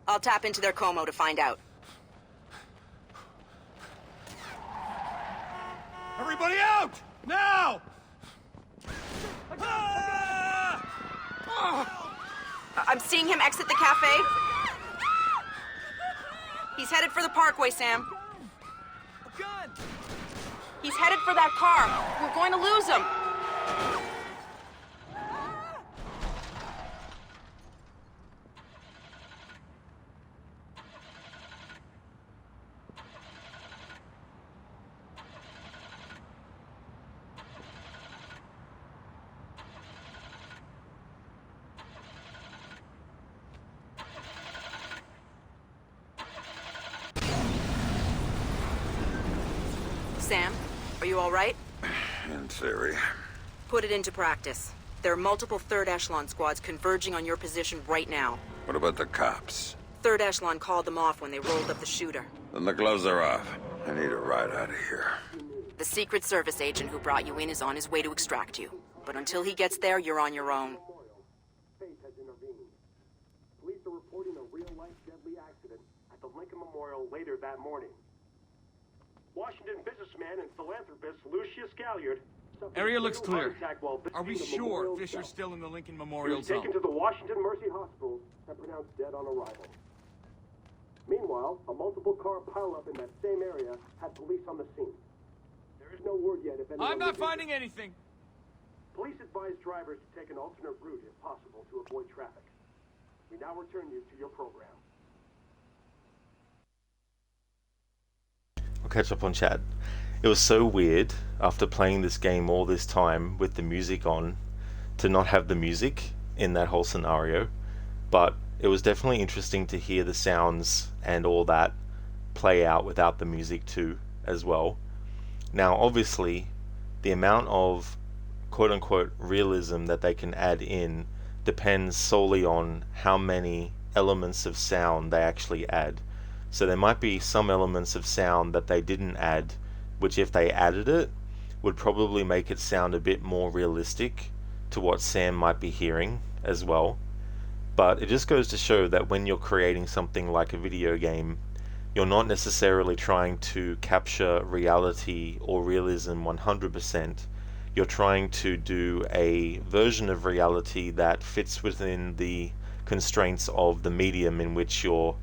I'll tap into their Como to find out. Everybody out! Now! I'm seeing him exit the cafe. He's headed for the parkway, Sam. He's headed for that car. We're going to lose him. Sam, are you all right? In theory. Put it into practice. There are multiple 3rd Echelon squads converging on your position right now. What about the cops? 3rd Echelon called them off when they rolled up the shooter. Then the gloves are off. I need a ride out of here. The Secret Service agent who brought you in is on his way to extract you. But until he gets there, you're on your own. Police are reporting a real-life deadly accident at the Lincoln Memorial later that morning. Washington businessman and philanthropist Lucius Galliard. Area looks clear. Are we sure Fisher's still in the Lincoln Memorial He was taken Zone? to the Washington Mercy Hospital and pronounced dead on arrival. Meanwhile, a multiple car pileup in that same area had police on the scene. There is no word yet if anyone... I'm not finding anything. Police advise drivers to take an alternate route if possible to avoid traffic. We now return you to your program. I'll catch up on chat. It was so weird after playing this game all this time with the music on to not have the music in that whole scenario, but it was definitely interesting to hear the sounds and all that play out without the music too as well. Now obviously the amount of quote-unquote realism that they can add in depends solely on how many elements of sound they actually add. So there might be some elements of sound that they didn't add, which if they added it would probably make it sound a bit more realistic to what Sam might be hearing as well. But it just goes to show that when you're creating something like a video game, you're not necessarily trying to capture reality or realism 100%. You're trying to do a version of reality that fits within the constraints of the medium in which you're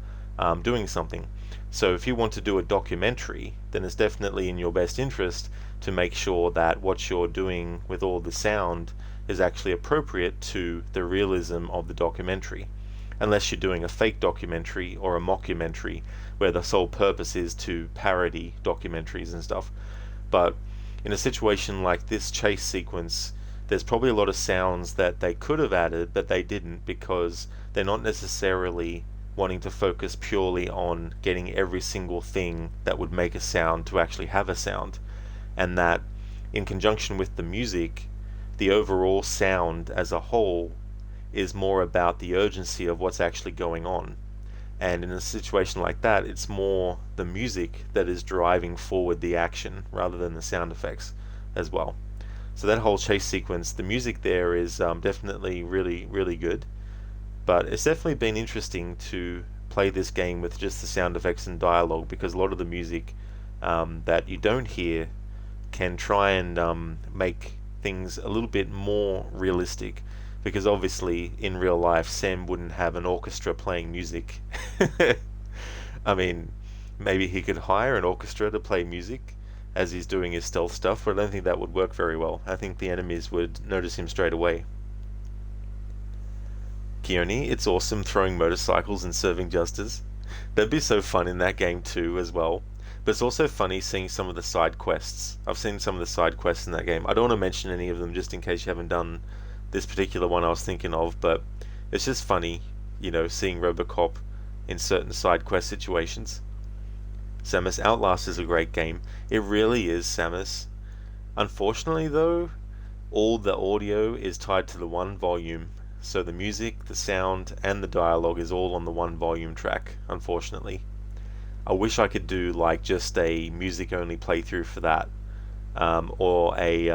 doing something. So if you want to do a documentary, then it's definitely in your best interest to make sure that what you're doing with all the sound is actually appropriate to the realism of the documentary. Unless you're doing a fake documentary or a mockumentary where the sole purpose is to parody documentaries and stuff. But in a situation like this chase sequence, there's probably a lot of sounds that they could have added but they didn't, because they're not necessarily wanting to focus purely on getting every single thing that would make a sound to actually have a sound, and that in conjunction with the music, the overall sound as a whole is more about the urgency of what's actually going on. And in a situation like that, it's more the music that is driving forward the action rather than the sound effects as well. So that whole chase sequence, the music there is definitely really, really good. But it's definitely been interesting to play this game with just the sound effects and dialogue, because a lot of the music that you don't hear can try and make things a little bit more realistic, because obviously in real life Sam wouldn't have an orchestra playing music. I mean, maybe he could hire an orchestra to play music as he's doing his stealth stuff, but I don't think that would work very well. I think the enemies would notice him straight away. Keone, it's awesome throwing motorcycles and serving justice. That'd be so fun in that game too as well. But it's also funny seeing some of the side quests. I've seen some of the side quests in that game. I don't want to mention any of them just in case you haven't done this particular one I was thinking of, but it's just funny, you know, seeing RoboCop in certain side quest situations. Samus, Outlast is a great game. It really is, Samus. Unfortunately though, all the audio is tied to the one volume. So the music, the sound, and the dialogue is all on the one volume track, unfortunately. I wish I could do like just a music only playthrough for that, or a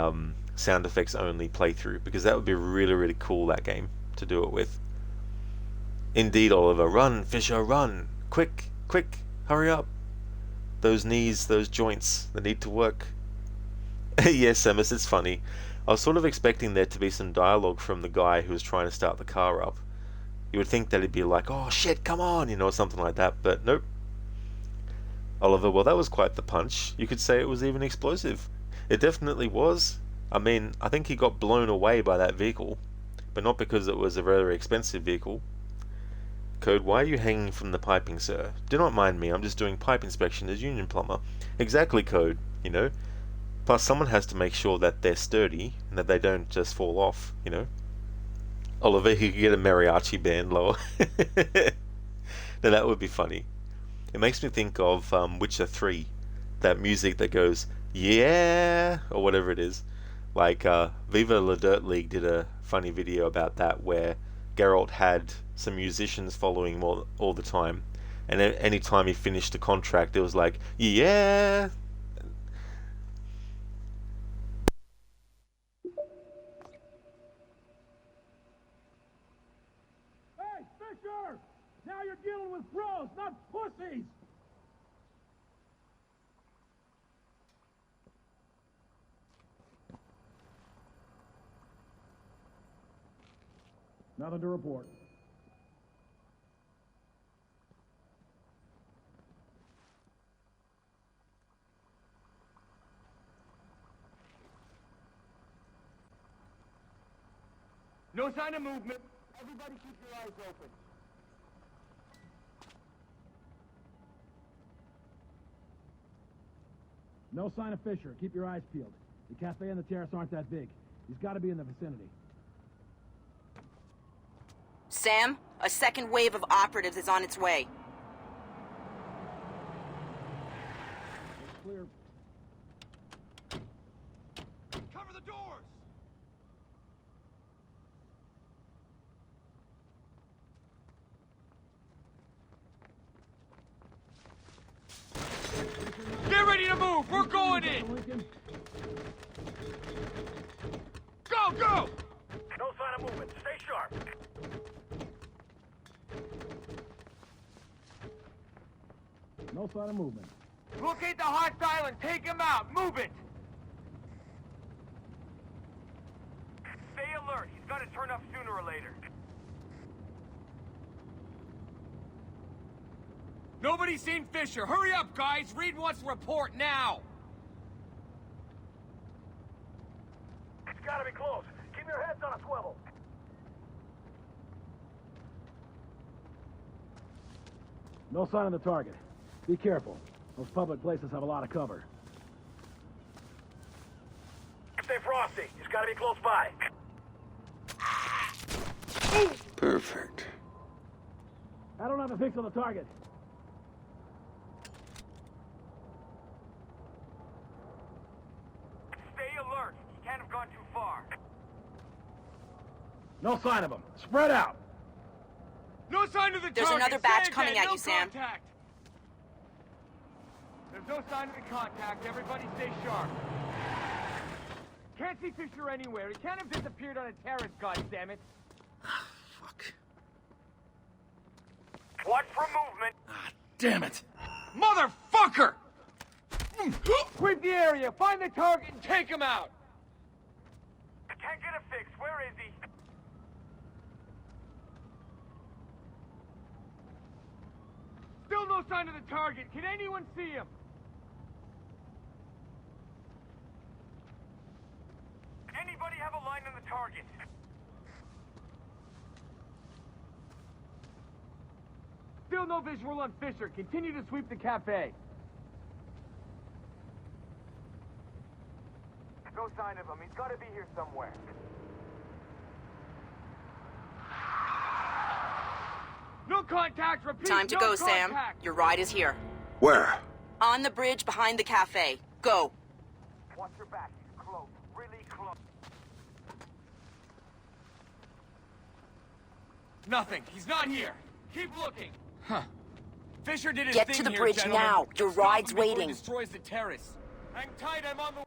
sound effects only playthrough, because that would be really, really cool, that game, to do it with. Indeed, Oliver, run, Fisher, run! Quick, quick, hurry up! Those knees, those joints, they need to work. Yes, Samus, it's funny. I was sort of expecting there to be some dialogue from the guy who was trying to start the car up. You would think that he'd be like, oh shit, come on, you know, something like that, but nope. Oliver, well, that was quite the punch. You could say it was even explosive. It definitely was. I mean, I think he got blown away by that vehicle, but not because it was a very expensive vehicle. Code, why are you hanging from the piping, sir? Do not mind me, I'm just doing pipe inspection as union plumber. Exactly, Code, you know. Plus, someone has to make sure that they're sturdy and that they don't just fall off, you know. Oliver, he could get a mariachi band lower. Now that would be funny. It makes me think of Witcher 3, that music that goes, yeah, or whatever it is. Like, Viva La Dirt League did a funny video about that where Geralt had some musicians following him all the time, and any time he finished a contract, it was like, yeah. Hey, Fisher! Now you're dealing with pros, not pussies! Nothing to report. No sign of movement. Everybody keep your eyes open. No sign of Fisher. Keep your eyes peeled. The cafe and the terrace aren't that big. He's got to be in the vicinity. Sam, a second wave of operatives is on its way. Clear. Cover the doors! Get ready to move! We're going in! Go, go! No sign of movement. Stay sharp. No sign of movement. Locate the hostile and take him out! Move it! Stay alert. He's gonna turn up sooner or later. Nobody's seen Fisher. Hurry up, guys! Reed wants to report now! It's gotta be close. Keep your heads on a swivel. No sign of the target. Be careful. Those public places have a lot of cover. Stay frosty. He's gotta be close by. Perfect. I don't have a fix on the target. Stay alert. He can't have gone too far. No sign of him. Spread out. No sign of the There's target. another batch Stay coming dead. at No you, Sam. Contact. There's no sign of the contact. Everybody stay sharp. Can't see Fisher anywhere. He can't have disappeared on a terrace, goddammit. Fuck. Watch for movement. Damn it. Motherfucker! Sweep the area, find the target, and take him out! Can't get a fix. Where is he? Still no sign of the target. Can anyone see him? Anybody have a line on the target? Still no visual on Fisher. Continue to sweep the cafe. No sign of him. He's got to be here somewhere. No contact, repeat. Time to no go, contact. Sam. Your ride is here. Where? On the bridge behind the cafe. Go. Watch your back. He's close. Really close. Nothing. He's not here. Keep looking. Huh. Fisher did his Get thing to the here, bridge gentlemen. now. Your Stop ride's him before he waiting. destroys the terrace. Hang tight. I'm on the.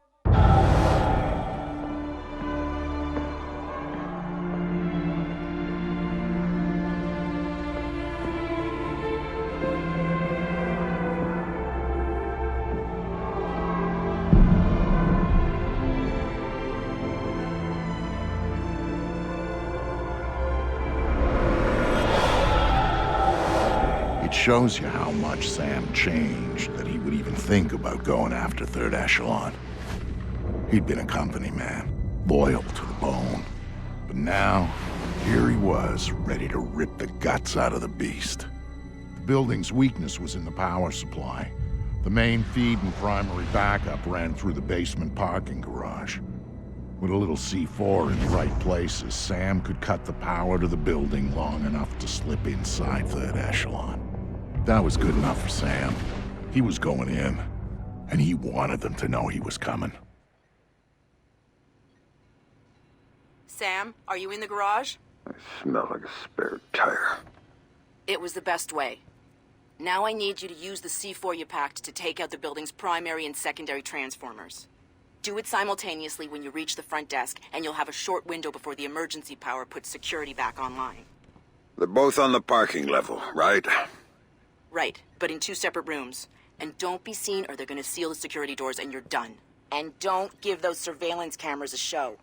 It shows you how much Sam changed that he would even think about going after Third Echelon. He'd been a company man, loyal to the bone. But now, here he was, ready to rip the guts out of the beast. The building's weakness was in the power supply. The main feed and primary backup ran through the basement parking garage. With a little C4 in the right places, Sam could cut the power to the building long enough to slip inside Third Echelon. That was good enough for Sam. He was going in, and he wanted them to know he was coming. Sam, are you in the garage? I smell like a spare tire. It was the best way. Now I need you to use the C4 you packed to take out the building's primary and secondary transformers. Do it simultaneously when you reach the front desk, and you'll have a short window before the emergency power puts security back online. They're both on the parking level, right? Right, but in 2 separate rooms. And don't be seen or they're gonna seal the security doors and you're done. And don't give those surveillance cameras a show.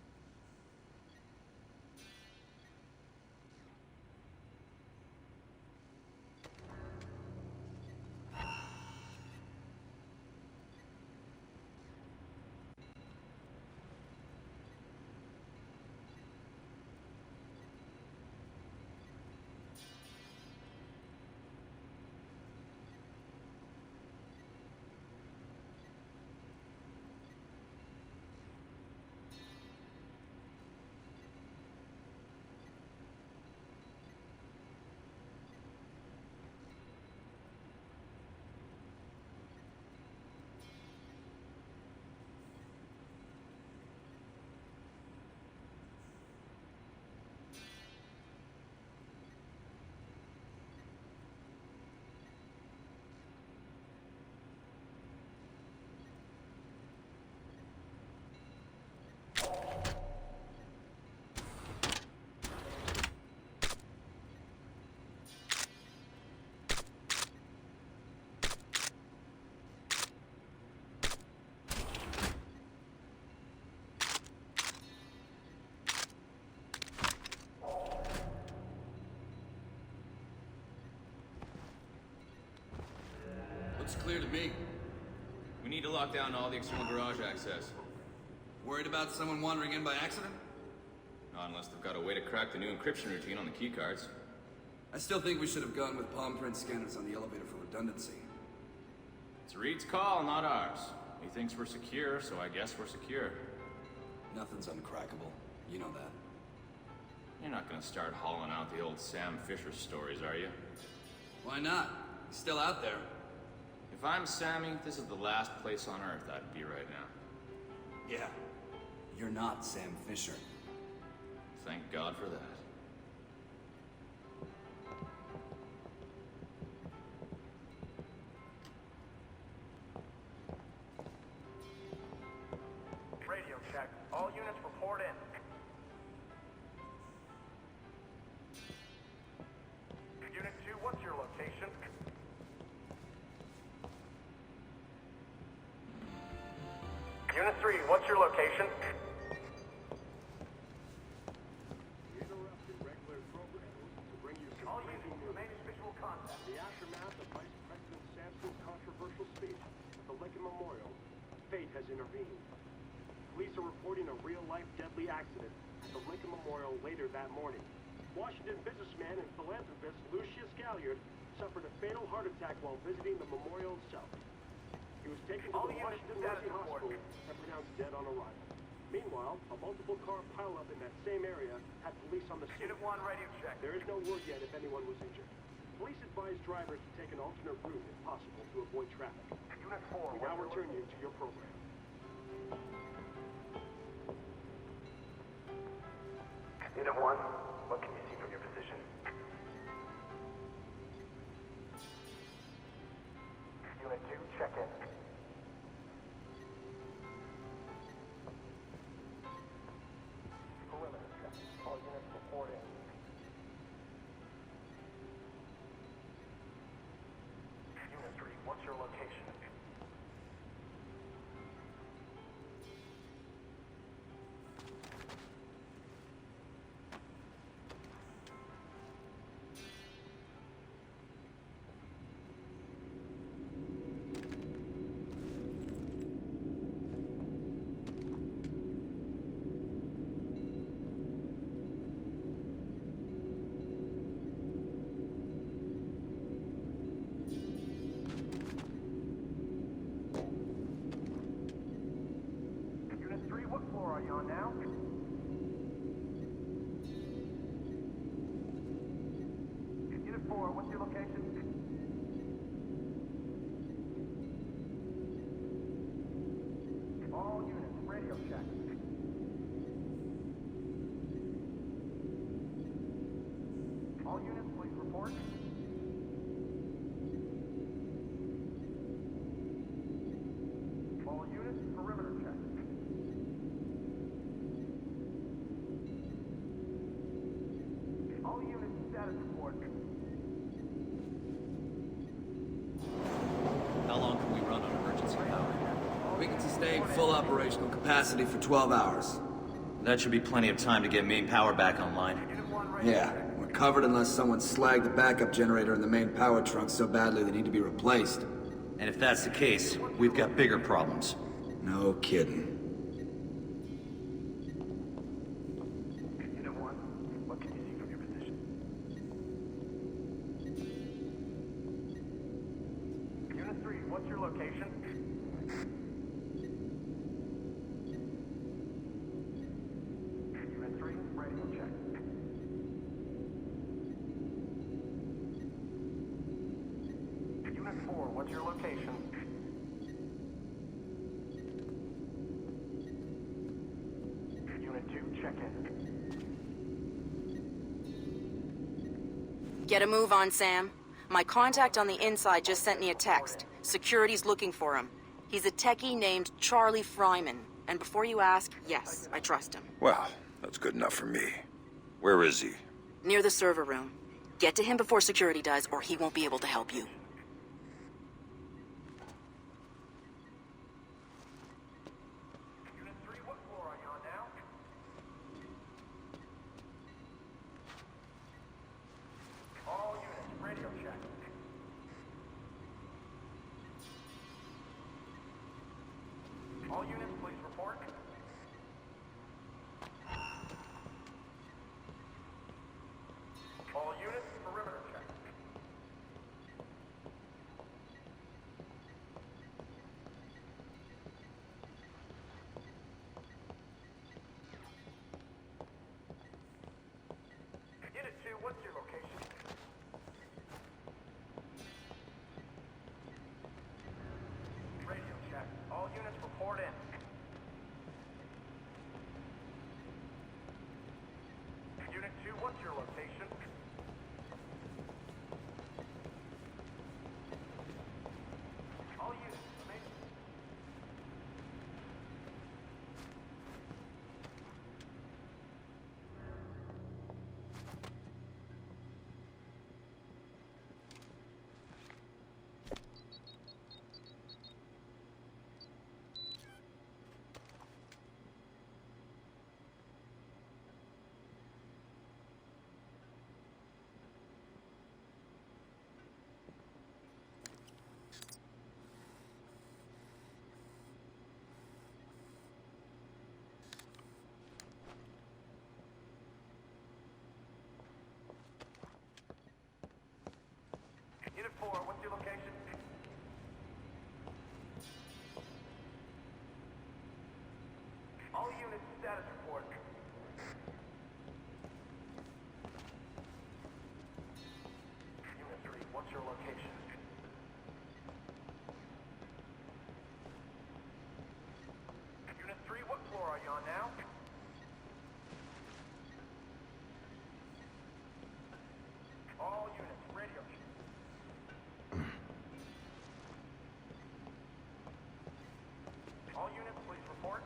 Looks clear to me. We need to lock down all the external garage access. Worried about someone wandering in by accident? Not unless they've got a way to crack the new encryption routine on the keycards. I still think we should have gone with palm print scanners on the elevator for redundancy. It's Reed's call, not ours. He thinks we're secure, so I guess we're secure. Nothing's uncrackable. You know that. You're not gonna start hauling out the old Sam Fisher stories, are you? Why not? He's still out there. If I'm Sammy, this is the last place on Earth I'd be right now. Yeah. You're not Sam Fisher. Thank God for that. Radio check. All units report in. Unit 2, what's your location? Unit 3, what's your location? All units remain in visual contact. The aftermath of Vice President Sampson's controversial speech at the Lincoln Memorial, fate has intervened. Police are reporting a real-life deadly accident at the Lincoln Memorial later that morning. Washington businessman and philanthropist Lucius Galliard suffered a fatal heart attack while visiting the memorial itself. He was taken to the Washington Mercy Hospital and pronounced dead on arrival. Meanwhile, a multiple-car pileup in that same area had police on the scene. Unit 1, radio check. There is no word yet if anyone was injured. Police advise drivers to take an alternate route if possible to avoid traffic. Unit 4, we now return you to your program. Unit 1, what can you see from your position? Unit 2, check in. Perimeter check. All units report in. Unit 3, what's your location? Unit 3, what floor are you on now? Unit 4, what's your location? All units, radio check. All units, please report. All units, perimeter check. All units, status report. How long can we run on emergency power? We can sustain full operational capacity for 12 hours. That should be plenty of time to get main power back online. Yeah, we're covered unless someone slagged the backup generator in the main power trunk so badly they need to be replaced. And if that's the case, we've got bigger problems. No kidding. Unit 1, what can you see from your position? Unit 3, what's your location? Unit 3, radio check. Unit 4, what's your location? Unit 2, check in. Get a move on, Sam. My contact on the inside just sent me a text. Security's looking for him. He's a techie named Charlie Fryman. And before you ask, yes, I trust him. Well, that's good enough for me. Where is he? Near the server room. Get to him before security does, or he won't be able to help you. Unit 3, what floor are you on now? All units, radio check. All units, please report. All units, perimeter check. Unit 2, what's your location? Radio check. All units report in. Unit 2, what's your location? All units, remain. Unit 4, what's your location? All units, status report. Unit 3, what's your location? Unit 3, what floor are you on now? All units, radio check. All units, please report.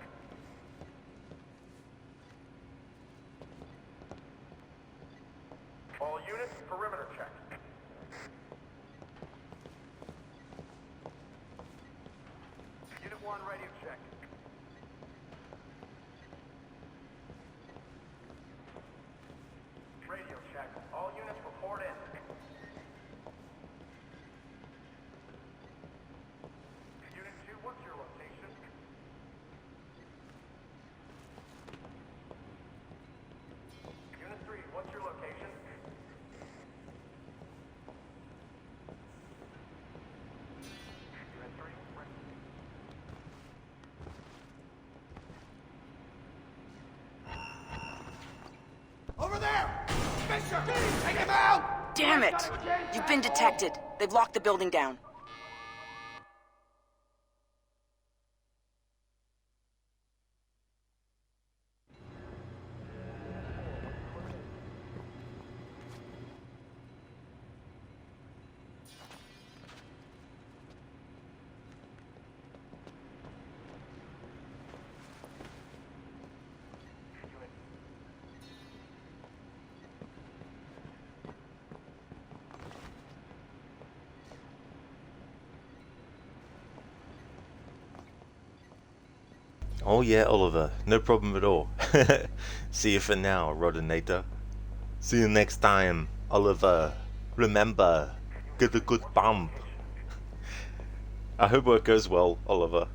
All units, perimeter check. Unit 1, radio check. Radio check. All units report in. Unit 2, what's your location? Unit 3, what's your location? Unit 3, Over there! Fisher! Take him out! Damn it! You've been detected. They've locked the building down. Oh yeah, Oliver. No problem at all. See you for now, Rodinator. See you next time, Oliver. Remember, get a good bump. I hope work goes well, Oliver.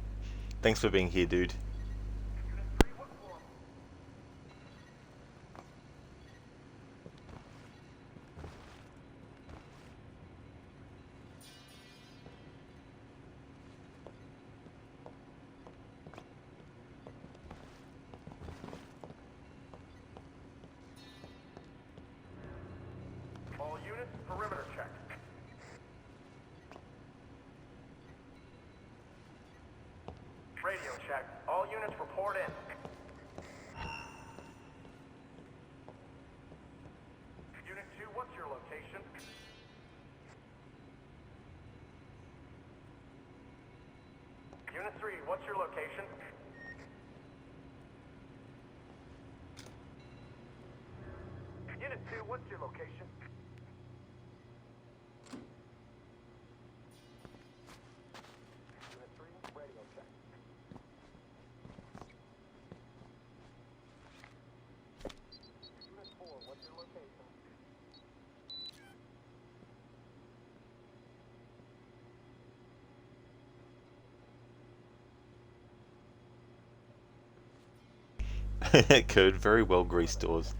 Thanks for being here, dude. All units, perimeter check. Radio check. All units report in. Unit 2, what's your location? Unit 3, what's your location? Unit 2, what's your location? Unit 3, radio check. Unit 4, what's your location? Code, very well greased doors.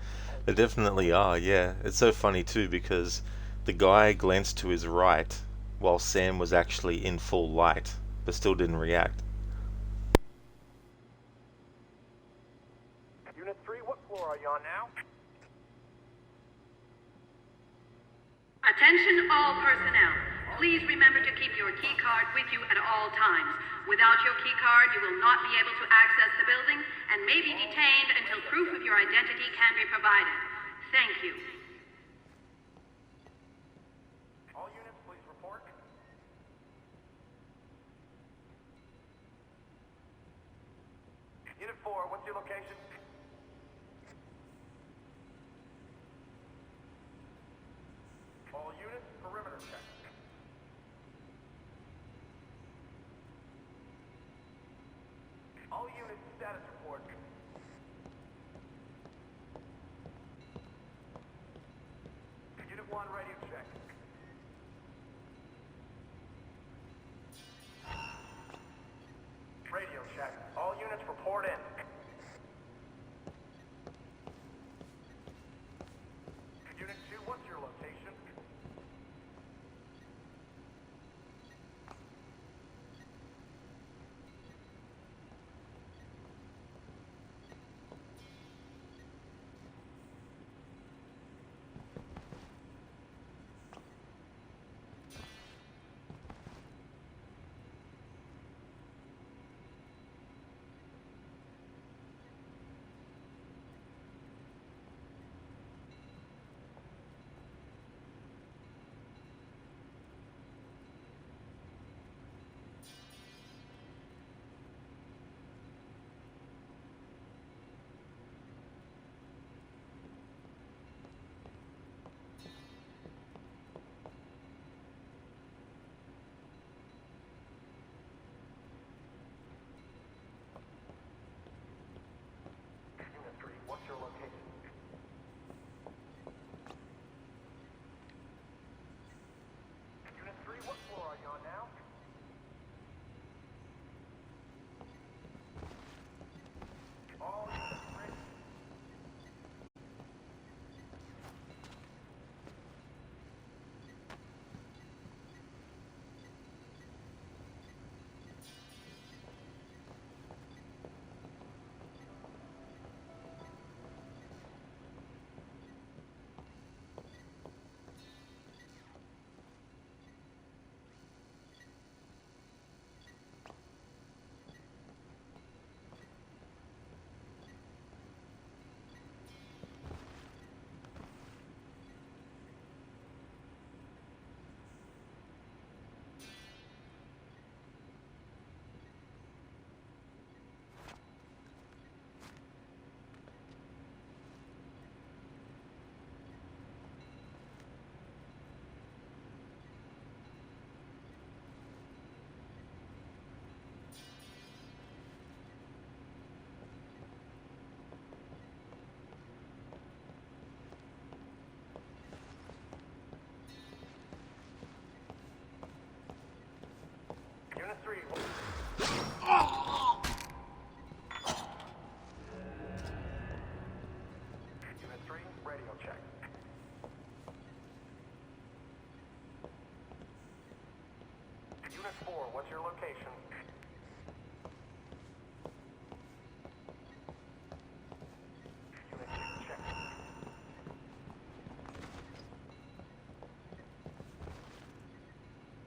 They definitely are, yeah. It's so funny too because the guy glanced to his right while Sam was actually in full light, but still didn't react. Unit 3, what floor are you on now? Attention all personnel. Please remember to keep your key card with you at all times. Without your key card, you will not be able to access the building and may be detained until proof of your identity can be provided. Thank you. All units, please report. Unit 4, what's your location? All units, perimeter check. All units, status report. Unit 1, radio check. Radio check. All units report in. Unit 2, what's your location? 4, what's your location? Unit 6, check.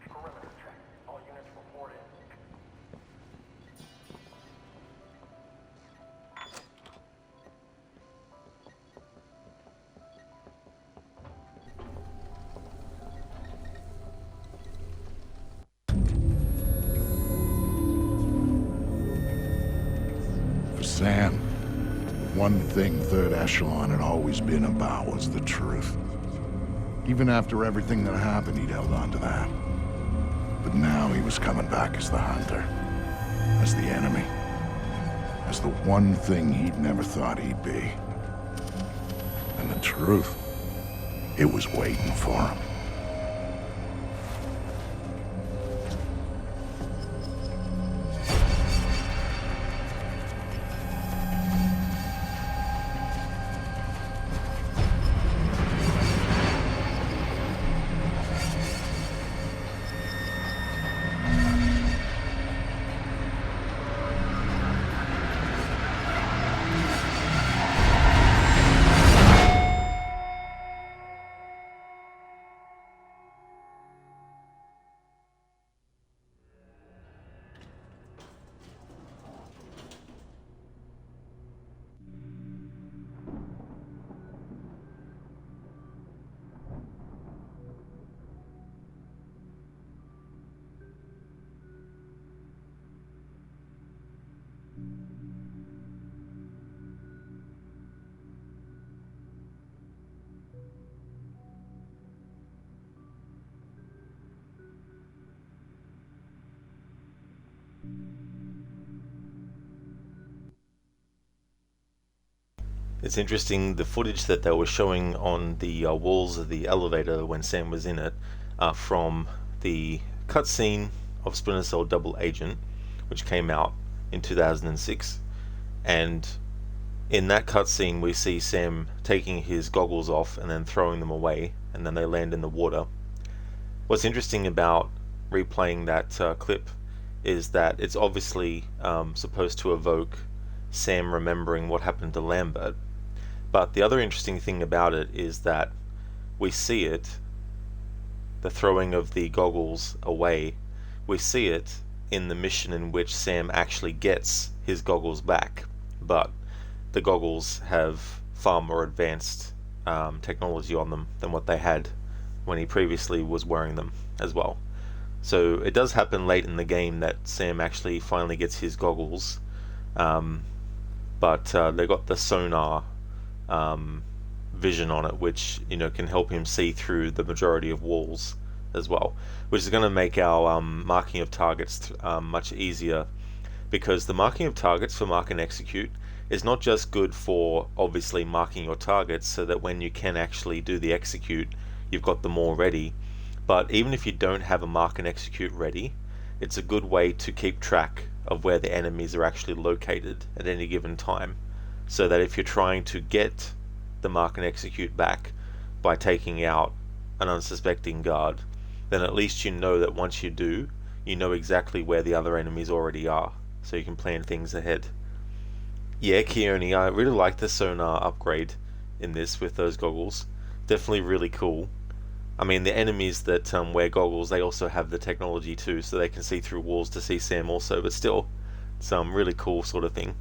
Perimeter check. All units report in. For Sam, one thing Third Echelon had always been about was the truth. Even after everything that happened, he'd held on to that. But now he was coming back as the hunter, as the enemy, as the one thing he'd never thought he'd be. And the truth, it was waiting for him. It's interesting, the footage that they were showing on the walls of the elevator when Sam was in it from the cutscene of Splinter Cell Double Agent, which came out in 2006. And in that cutscene we see Sam taking his goggles off and then throwing them away, and then they land in the water. What's interesting about replaying that clip is that it's obviously supposed to evoke Sam remembering what happened to Lambert. But the other interesting thing about it is that we see it, the throwing of the goggles away, we see it in the mission in which Sam actually gets his goggles back. But the goggles have far more advanced technology on them than what they had when he previously was wearing them as well. So it does happen late in the game that Sam actually finally gets his goggles, but they got the sonar vision on it, which can help him see through the majority of walls as well, which is going to make our marking of targets much easier, because the marking of targets for mark and execute is not just good for obviously marking your targets so that when you can actually do the execute you've got them all ready, but even if you don't have a mark and execute ready, it's a good way to keep track of where the enemies are actually located at any given time, so that if you're trying to get the mark and execute back by taking out an unsuspecting guard, then at least you know that once you do, you know exactly where the other enemies already are, so you can plan things ahead. Yeah, Keone, I really like the sonar upgrade in this with those goggles. Definitely really cool. I mean, the enemies that wear goggles, they also have the technology too, so they can see through walls to see Sam also, but still, it's really cool sort of thing.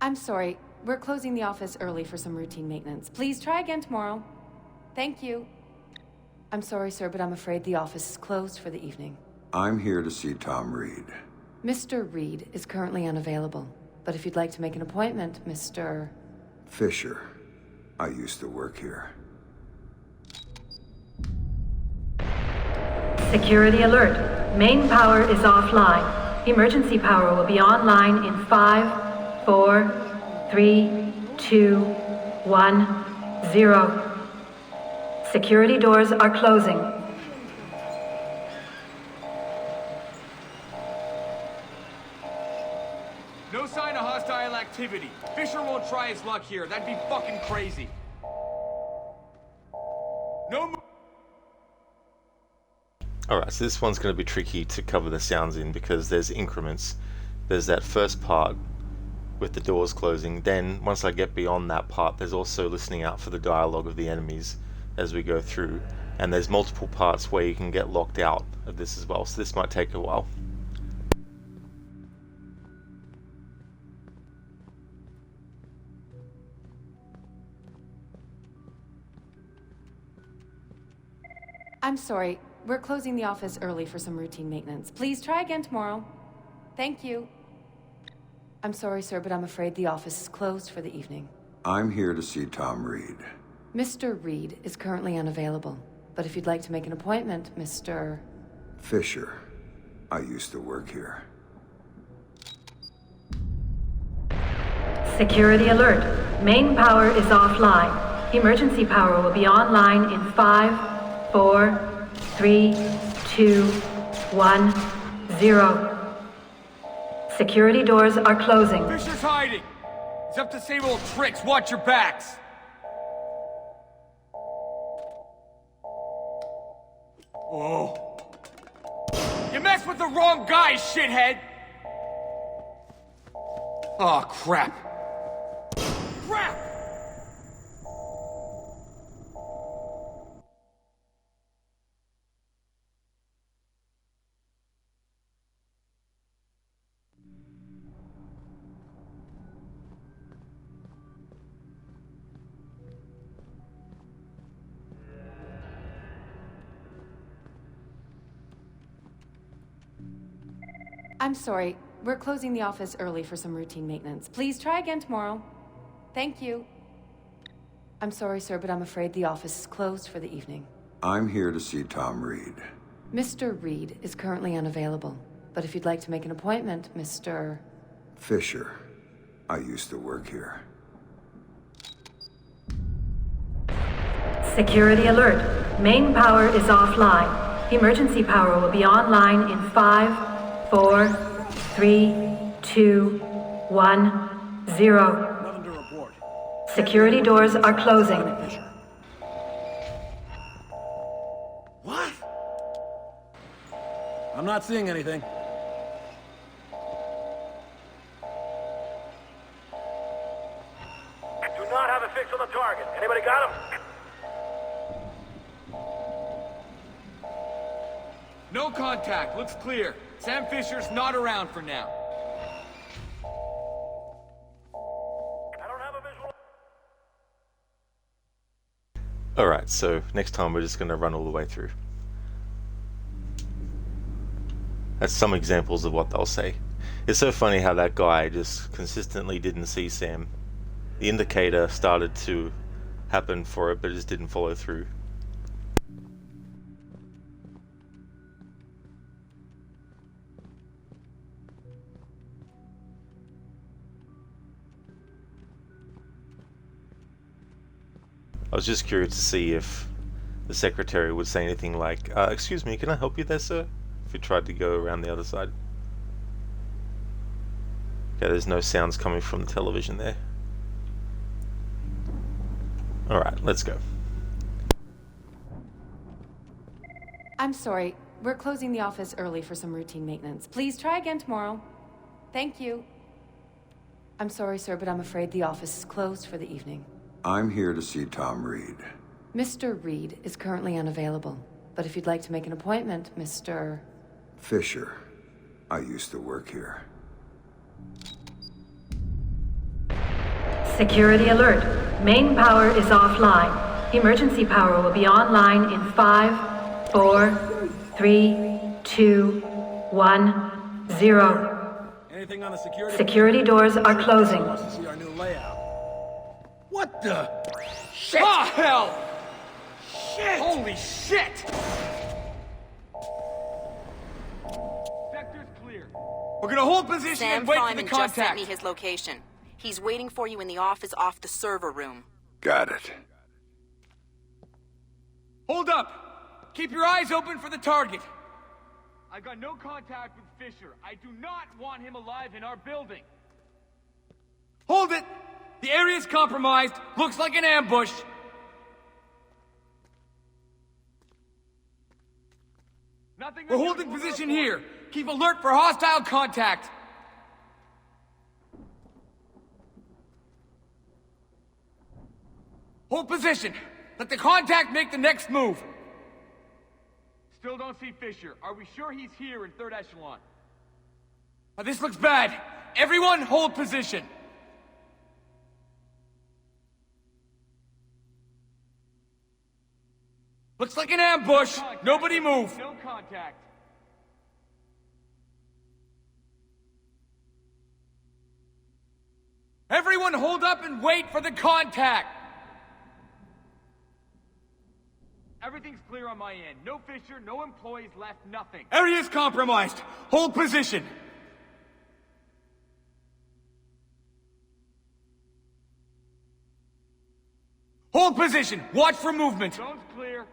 I'm sorry. We're closing the office early for some routine maintenance. Please try again tomorrow. Thank you. I'm sorry, sir, but I'm afraid the office is closed for the evening. I'm here to see Tom Reed. Mr. Reed is currently unavailable. But if you'd like to make an appointment, Mr. Fisher. I used to work here. Security alert. Main power is offline. Emergency power will be online in 5, 4, 3, 2, 1, 0. Security doors are closing. No sign of hostile activity. Fisher won't try his luck here. That'd be fucking crazy. No. Alright, so this one's going to be tricky to cover the sounds in because there's increments. There's that first part with the doors closing, then once I get beyond that part there's also listening out for the dialogue of the enemies as we go through, and there's multiple parts where you can get locked out of this as well, so this might take a while. I'm sorry. We're closing the office early for some routine maintenance. Please try again tomorrow. Thank you. I'm sorry, sir, but I'm afraid the office is closed for the evening. I'm here to see Tom Reed. Mr. Reed is currently unavailable. But if you'd like to make an appointment, Mr. Fisher. I used to work here. Security alert. Main power is offline. Emergency power will be online in 5, 4, 3, 2, 1, 0. Security doors are closing. Fisher's hiding! He's up to the same old tricks. Watch your backs! Oh. You messed with the wrong guy, shithead! Oh, crap. Crap! I'm sorry. We're closing the office early for some routine maintenance. Please try again tomorrow. Thank you. I'm sorry, sir, but I'm afraid the office is closed for the evening. I'm here to see Tom Reed. Mr. Reed is currently unavailable. But if you'd like to make an appointment, Mr. Fisher. I used to work here. Security alert. Main power is offline. Emergency power will be online in 5, 4, 3, 2, 1, 0. Nothing to report. Security doors are closing. What? I'm not seeing anything. Do not have a fix on the target. Anybody got him? No contact. Looks clear. Sam Fisher's not around for now. Alright, so next time we're just going to run all the way through. That's some examples of what they'll say. It's so funny how that guy just consistently didn't see Sam. The indicator started to happen for it, but it just didn't follow through. I was just curious to see if the secretary would say anything like, excuse me, can I help you there, sir? If he tried to go around the other side. Okay, there's no sounds coming from the television there. Alright, let's go. I'm sorry. We're closing the office early for some routine maintenance. Please try again tomorrow. Thank you. I'm sorry, sir, but I'm afraid the office is closed for the evening. I'm here to see Tom Reed. Mr. Reed is currently unavailable. But if you'd like to make an appointment, Mr. Fisher. I used to work here. Security alert. Main power is offline. Emergency power will be online in 5, 4, 3, 2, 1, 0. Anything on the security? Security doors are closing. Wants to see our new layout. What the? Shit! Oh, hell! Shit! Holy shit! Sector's clear. We're gonna hold position Sam and wait for the Fryman just sent contact. me his location. He's waiting for you in the office off the server room. Got it. Hold up! Keep your eyes open for the target. I got no contact with Fisher. I do not want him alive in our building. Hold it! The area's compromised. Looks like an ambush. Nothing. We're holding position here. Keep alert for hostile contact. Hold position. Let the contact make the next move. Still don't see Fisher. Are we sure he's here in third echelon? This looks bad. Everyone hold position. Looks like an ambush. Nobody move. No contact. Everyone hold up and wait for the contact. Everything's clear on my end. No Fisher, no employees left, nothing. Area's compromised. Hold position. Hold position. Watch for movement. Zone's clear.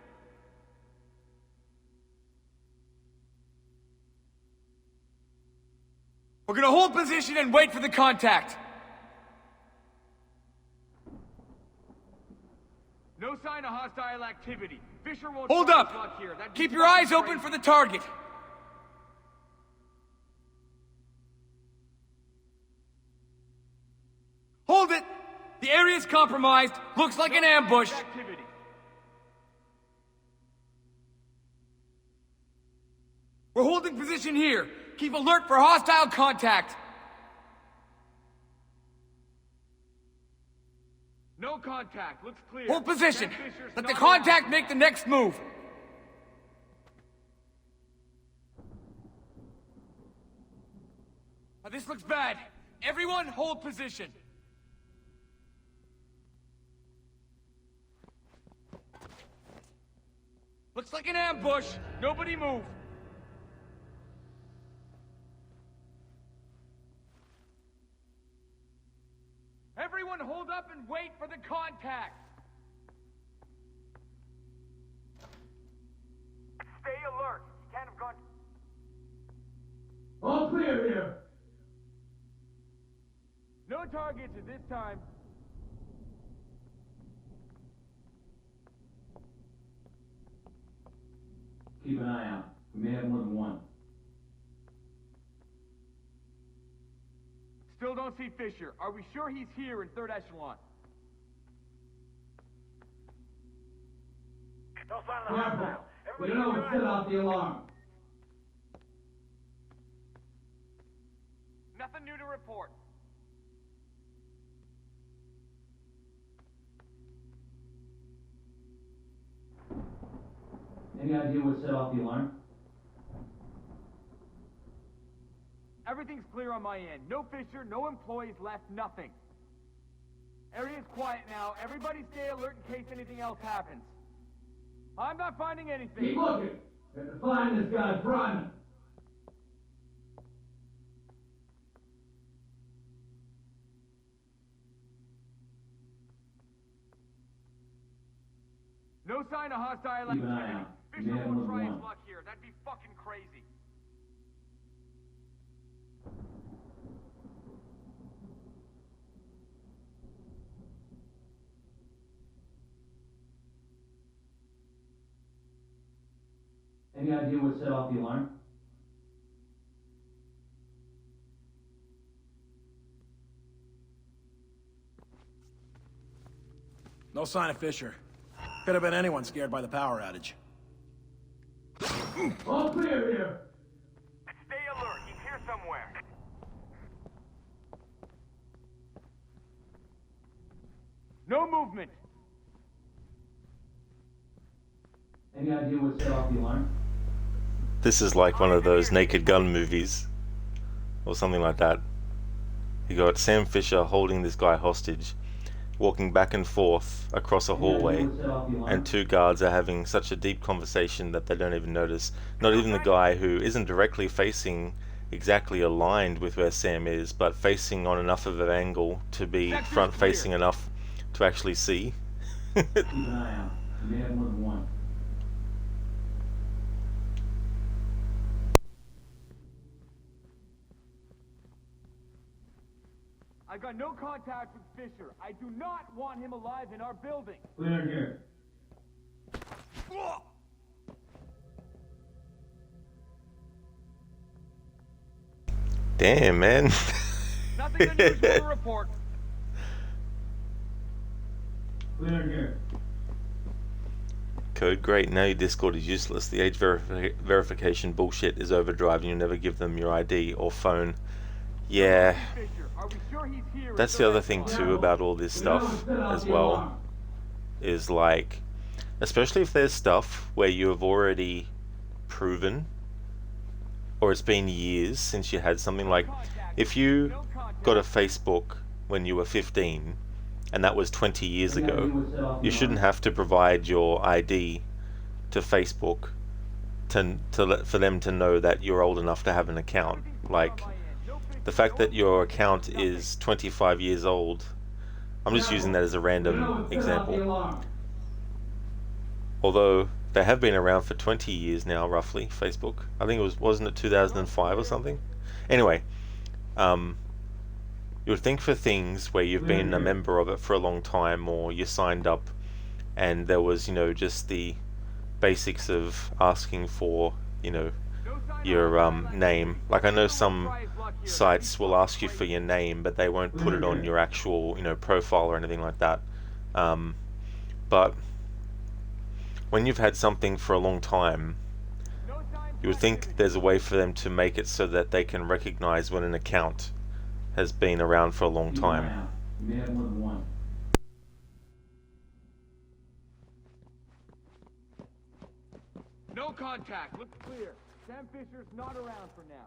We're gonna hold position and wait for the contact. No sign of hostile activity. Fisher won't hold up. Here. Keep your eyes open for the target. Hold it. The area's compromised. Looks like an ambush. Activity. We're holding position here. Keep alert for hostile contact. No contact. Looks clear. Hold position. Let the contact make the next move. This looks bad. Everyone hold position. Looks like an ambush. Nobody move. Everyone hold up and wait for the contact. Stay alert. You can't have gone... All clear here. No targets at this time. Keep an eye out. We may have more than one. Still don't see Fisher. Are we sure he's here in third echelon? No sign of the hostile. We don't know what set off the alarm. Nothing new to report. Any idea what set off the alarm? Everything's clear on my end. No Fisher, no employees left, nothing. Area's quiet now. Everybody stay alert in case anything else happens. I'm not finding anything. Keep looking. We have to find this guy, Fryman. No sign of hostile Keep an eye activity. out. We Fisher may have won't more try than his one. luck here. That'd be fucking crazy. Any idea what set off the alarm? No sign of Fisher. Could have been anyone scared by the power outage. All clear here. Stay alert. He's here somewhere. No movement. Any idea what set off the alarm? This is like one of those Naked Gun movies, or something like that. You got Sam Fisher holding this guy hostage, walking back and forth across a hallway, and two guards are having such a deep conversation that they don't even notice. Not even the guy who isn't directly facing exactly aligned with where Sam is, but facing on enough of an angle to be front facing enough to actually see. Keep an eye out. You may have more than one. I got no contact with Fisher. I do not want him alive in our building. Clear in here. Damn, man. Nothing unusual to report. Clear in here. Code great. Now your Discord is useless. The age verification bullshit is overdrive, and you never give them your ID or phone. Yeah. That's the other thing too about all this stuff as well, is like, especially if there's stuff where you have already proven, or it's been years since you had something, like if you got a Facebook when you were 15 and that was 20 years ago, you shouldn't have to provide your ID to Facebook for them to know that you're old enough to have an account. Like, the fact that your account is 25 years old, I'm just using that as a random example. Although they have been around for 20 years now, roughly, Facebook. I think wasn't it 2005 or something? Anyway, you would think for things where you've been a member of it for a long time, or you signed up and there was, just the basics of asking for, your name. Like, I know some sites will ask you for your name, but they won't put it on your actual, profile or anything like that. But when you've had something for a long time, you would think there's a way for them to make it so that they can recognize when an account has been around for a long time. You may have more than one. No contact. Looks clear. Sam Fisher's not around for now.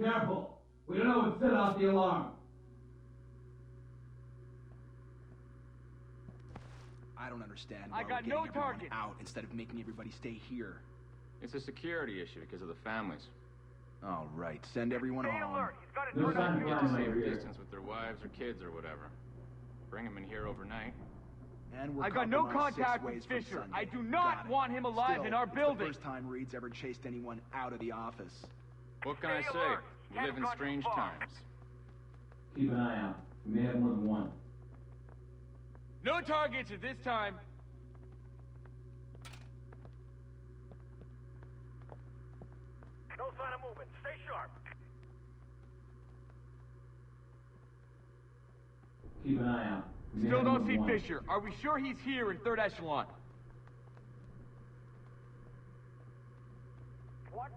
Careful. We don't know what set off the alarm. I don't understand I why got we're no getting everyone target. out instead of making everybody stay here. It's a security issue because of the families. All right, send everyone home. No sign of Get crime to over safe here. distance with their wives or kids or whatever. Bring them in here overnight. And we're I got no compromised 6 contact with ways from Fisher. Sunday. I do not Got it. want him alive Still, in our it's building. the first time Reed's ever chased anyone out of the office. What can I say? We live in strange times. Keep an eye out. You may have more than one. No targets at this time. No sign of movement. Stay sharp. Keep an eye out. You may Still have more don't than see one. Fisher. Are we sure he's here in third echelon? What?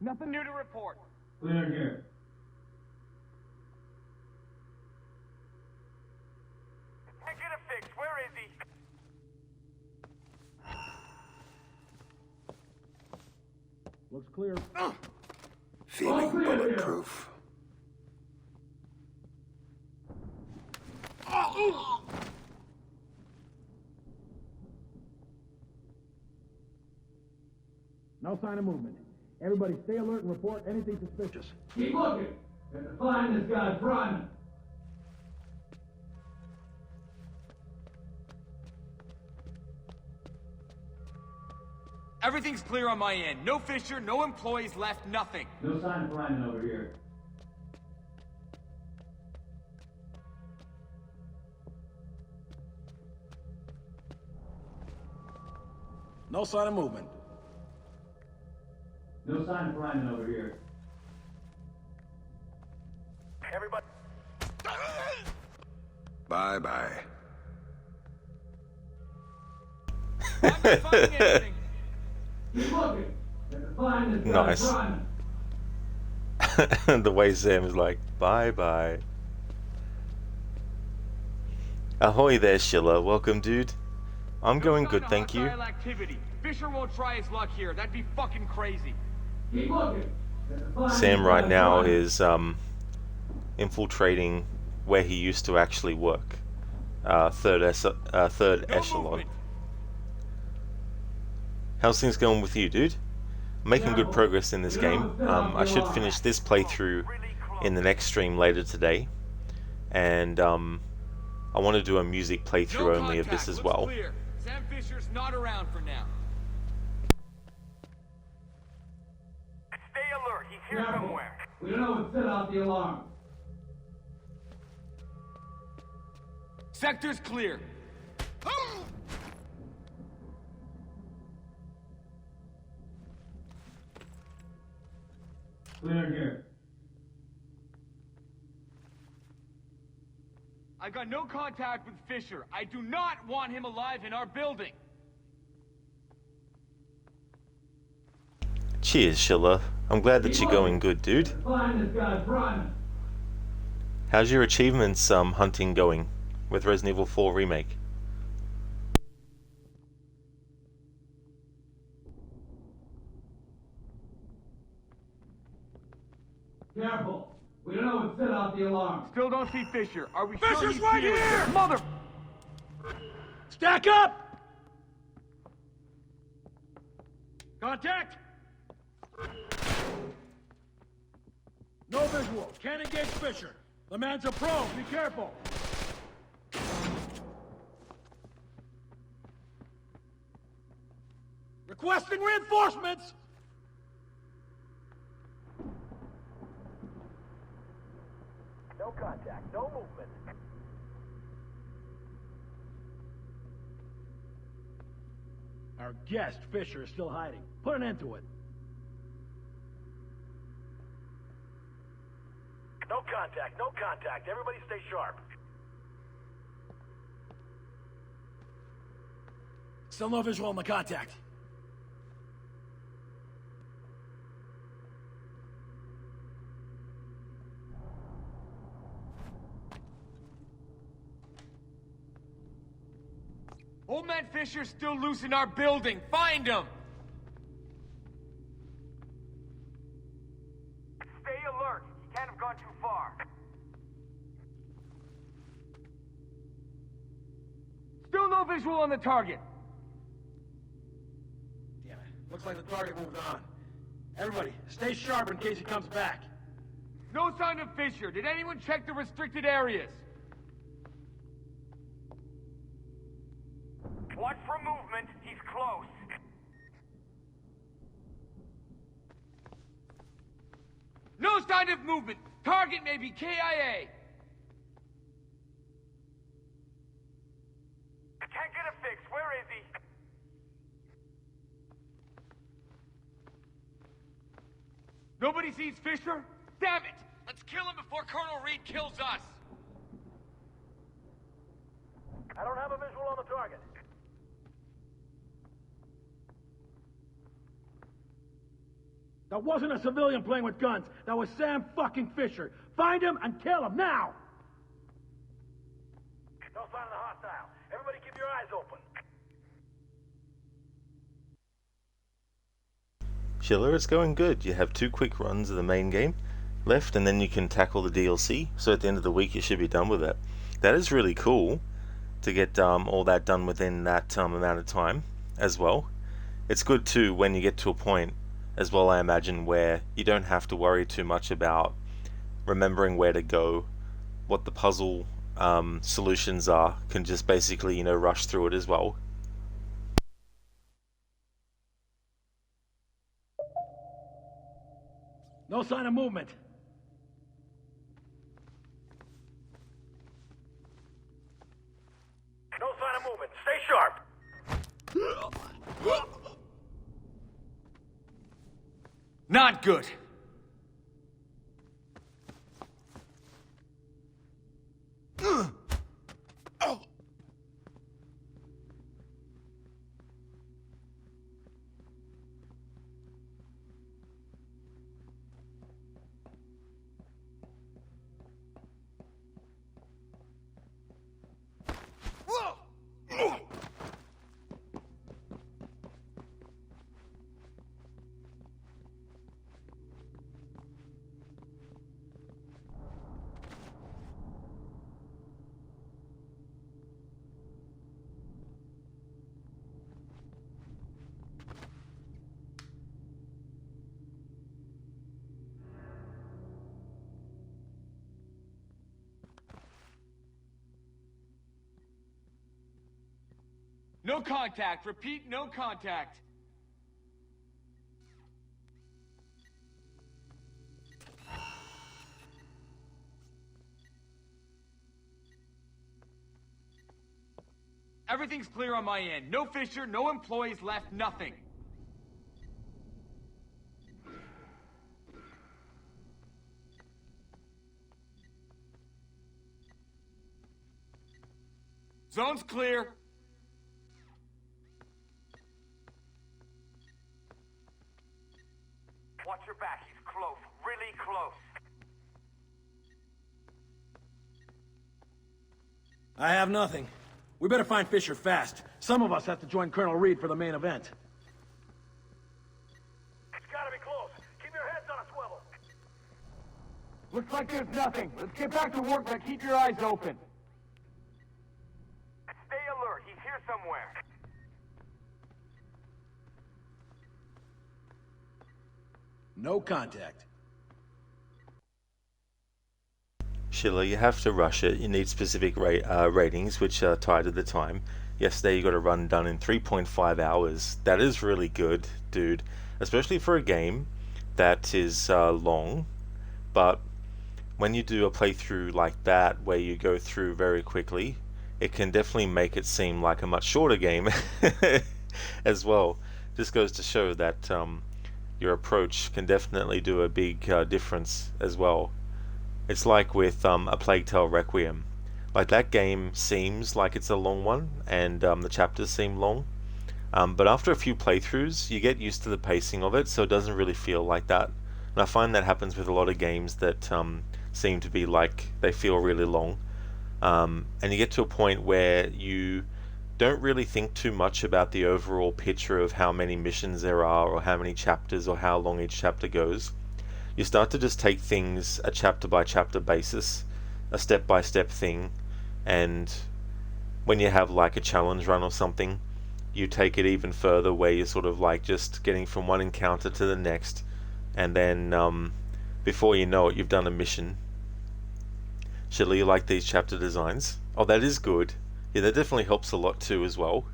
Nothing new to report. Clear in here. Can't get it fixed. Where is he? Looks clear. Feeling bulletproof. No sign of movement. Everybody stay alert and report anything suspicious. Keep looking. We have to find this guy, Fryman. Everything's clear on my end. No Fisher, no employees left, nothing. No sign of Fryman over here. No sign of movement. No sign of Fryman over here. Everybody. Bye-bye. I'm not finding anything. Keep looking. Find this guy, Nice. run! The way Sam is like, bye bye. Ahoy there, Schiller. Welcome, dude. I'm going good, thank you. Activity. Fisher won't try his luck here. That'd be fucking crazy. Keep looking! Sam right now is infiltrating where he used to actually work. Third echelon. How's things going with you, dude? I'm making good progress in this game. I should finish this playthrough in the next stream later today. And I want to do a music playthrough only of this as well. Sam Fisher's not around for now. Stay alert. He's here somewhere. We don't know what set off the alarm. Sector's clear. Clear here. I got no contact with Fisher. I do not want him alive in our building. Cheers, Schiller. I'm glad that you're going good, dude. Find this guy, run! How's your achievements hunting going with Resident Evil 4 Remake? Careful! We don't know what set off the alarm. Still don't see Fisher. Are we sure Fisher's he's right here! Mother... Stack up! Contact! No visual. Can't engage Fisher. The man's a pro. Be careful. Requesting reinforcements! No contact, no movement. Our guest, Fisher, is still hiding. Put an end to it. No contact, no contact. Everybody stay sharp. Still no visual on the contact. Old man Fisher's still loose in our building. Find him! Stay alert. He can't have gone too far. Still no visual on the target. Damn it. Looks like the target moved on. Everybody, stay sharp in case he comes back. No sign of Fisher. Did anyone check the restricted areas? Watch for movement. He's close. No sign of movement. Target may be KIA. Can't get a fix. Where is he? Nobody sees Fisher? Damn it! Let's kill him before Colonel Reed kills us! I don't have a visual on the target. That wasn't a civilian playing with guns. That was Sam fucking Fisher. Find him and kill him now! No sign of the hostile. Everybody keep your eyes open. Schiller, it's going good. You have 2 quick runs of the main game left, and then you can tackle the DLC. So at the end of the week, you should be done with it. That is really cool to get all that done within that amount of time as well. It's good too when you get to a point as well, I imagine, where you don't have to worry too much about remembering where to go, what the puzzle solutions are. Can just basically, rush through it as well. No sign of movement. No sign of movement. Stay sharp. Not good. No contact. Repeat, no contact. Everything's clear on my end. No Fisher, no employees left, nothing. Zone's clear. Watch your back. He's close. Really close. I have nothing. We better find Fisher fast. Some of us have to join Colonel Reed for the main event. It's gotta be close. Keep your heads on a swivel. Looks like there's nothing. Let's get back to work, but keep your eyes open. Stay alert. He's here somewhere. No contact. Schiller, you have to rush it. You need specific ratings, which are tied to the time. Yesterday you got a run done in 3.5 hours. That is really good, dude. Especially for a game that is long. But when you do a playthrough like that, where you go through very quickly, it can definitely make it seem like a much shorter game as well. Just goes to show that your approach can definitely do a big difference as well. It's like with A Plague Tale Requiem. Like, that game seems like it's a long one, and the chapters seem long. But after a few playthroughs, you get used to the pacing of it, so it doesn't really feel like that. And I find that happens with a lot of games that seem to be like they feel really long. And you get to a point where you don't really think too much about the overall picture of how many missions there are, or how many chapters, or how long each chapter goes. You start to just take things a chapter by chapter basis, a step by step thing, and when you have like a challenge run or something, you take it even further, where you're sort of like just getting from one encounter to the next, and then before you know it, you've done a mission. Shirley, you like these chapter designs? Oh, that is good. Yeah, that definitely helps a lot too as well.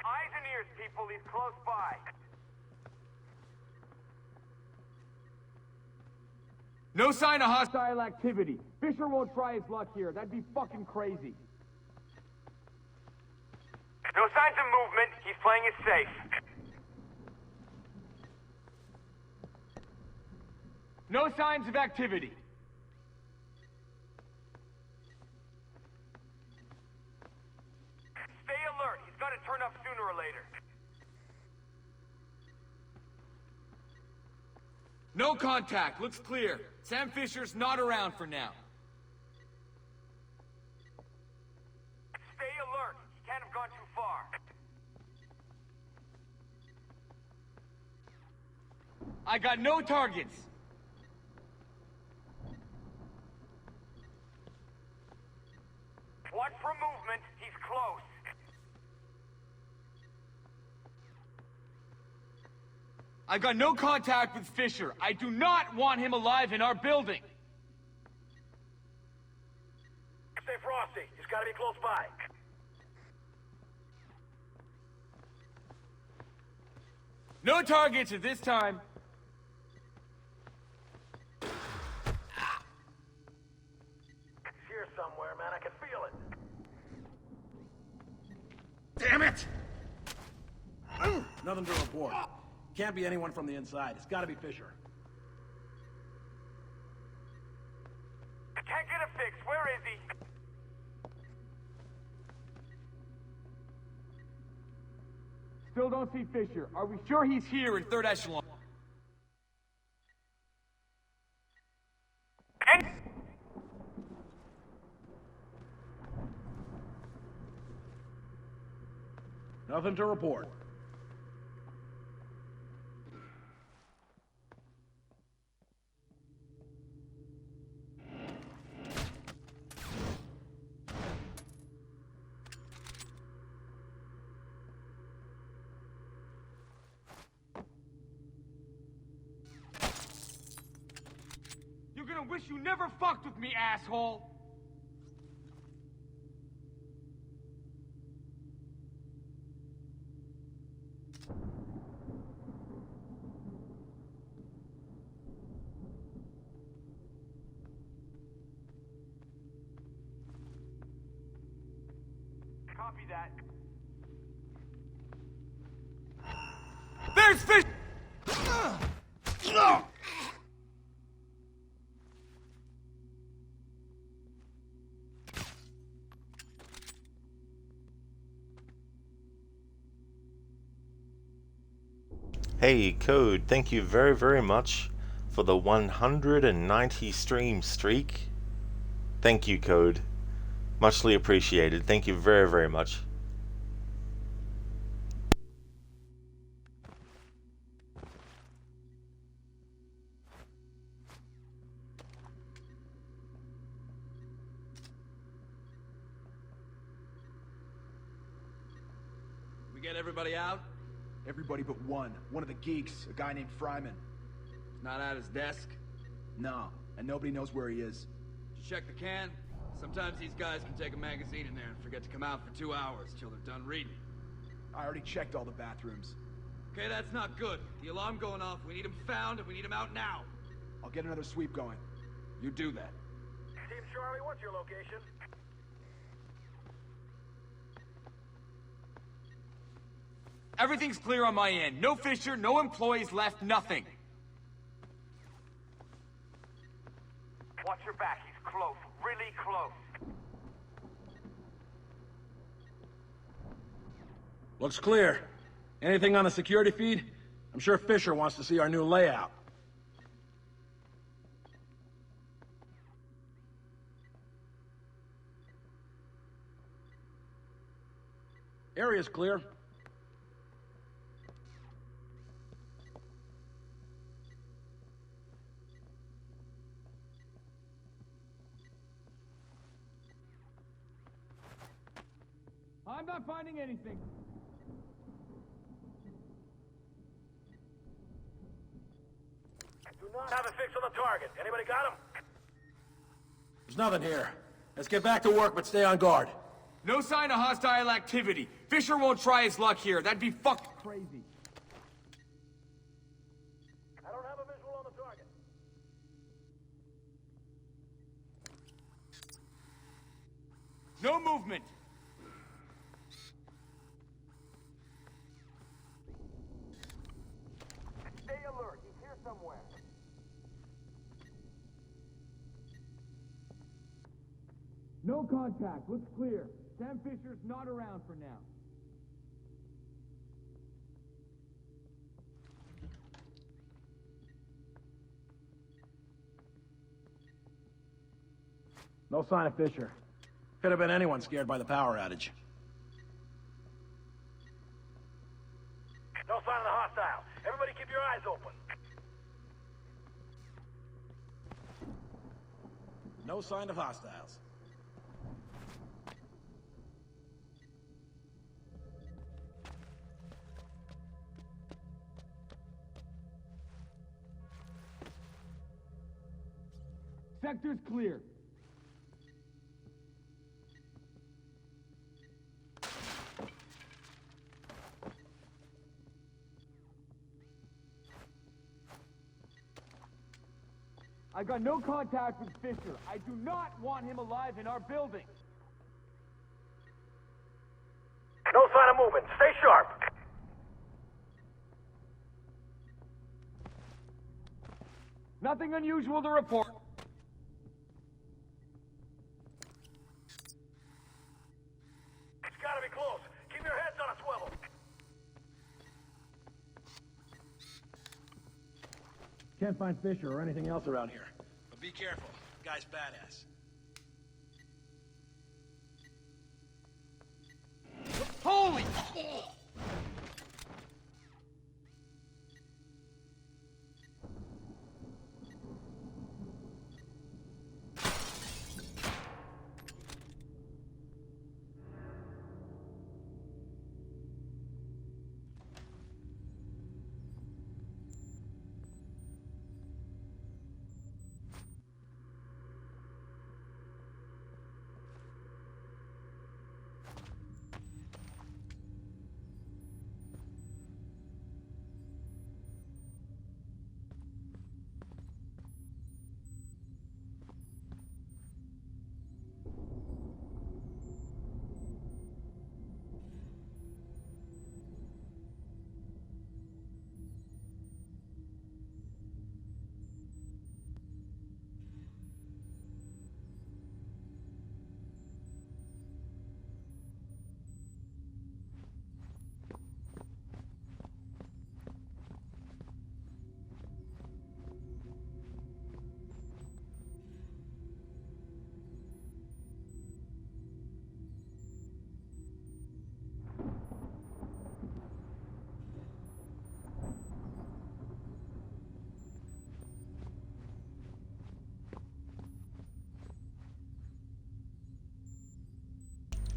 Eyes and ears, people. He's close by. No sign of hostile activity. Fisher won't try his luck here. That'd be fucking crazy. No signs of movement. He's playing it safe. No signs of activity. Stay alert. He's gonna turn up sooner or later. No contact. Looks clear. Sam Fisher's not around for now. Stay alert. He can't have gone too far. I got no targets. Watch for movement. He's close. I got no contact with Fisher. I do not want him alive in our building. Stay frosty. He's gotta be close by. No targets at this time. He's here somewhere, man. I can feel it. Damn it! Nothing to report. Can't be anyone from the inside. It's gotta be Fisher. Can't get a fix. Where is he? Still don't see Fisher. Are we sure he's here in third echelon? Nothing to report. You're gonna wish you never fucked with me, asshole! Copy that. There's fish! Hey, Code, thank you very, very much for the 190 stream streak. Thank you, Code. Muchly appreciated. Thank you very, very much. We get everybody out? Everybody but one. One of the geeks, a guy named Fryman. Not at his desk? No, and nobody knows where he is. Did you check the can? Sometimes these guys can take a magazine in there and forget to come out for 2 hours till they're done reading. I already checked all the bathrooms. Okay, that's not good. The alarm going off. We need him found, and we need him out now. I'll get another sweep going. You do that. Team Charlie, what's your location? Everything's clear on my end. No Fisher, no employees left, nothing. Watch your back. He's close. Really close. Looks clear. Anything on the security feed? I'm sure Fisher wants to see our new layout. Area's clear. I'm not finding anything. Do not have a fix on the target. Anybody got him? There's nothing here. Let's get back to work, but stay on guard. No sign of hostile activity. Fisher won't try his luck here. That'd be fucking crazy. I don't have a visual on the target. No movement. Stay alert. He's here somewhere. No contact. Looks clear. Sam Fisher's not around for now. No sign of Fisher. Could have been anyone scared by the power outage. No sign of the hostile. Everybody keep your eyes open. No sign of hostiles. Sector's clear. I got no contact with Fisher. I do not want him alive in our building. No sign of movement. Stay sharp. Nothing unusual to report. It's gotta be close. Keep your heads on a swivel. Can't find Fisher or anything else around here. But be careful. The guy's badass. Holy!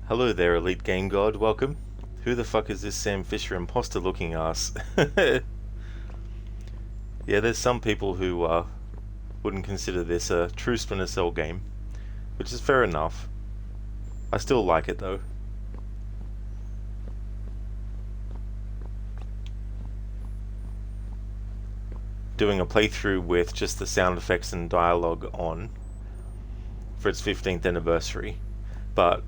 Hello there, Elite Game God, welcome. Who the fuck is this Sam Fisher imposter looking ass? Yeah, there's some people who wouldn't consider this a true Splinter Cell game, which is fair enough. I still like it though. Doing a playthrough with just the sound effects and dialogue on for its 15th anniversary, but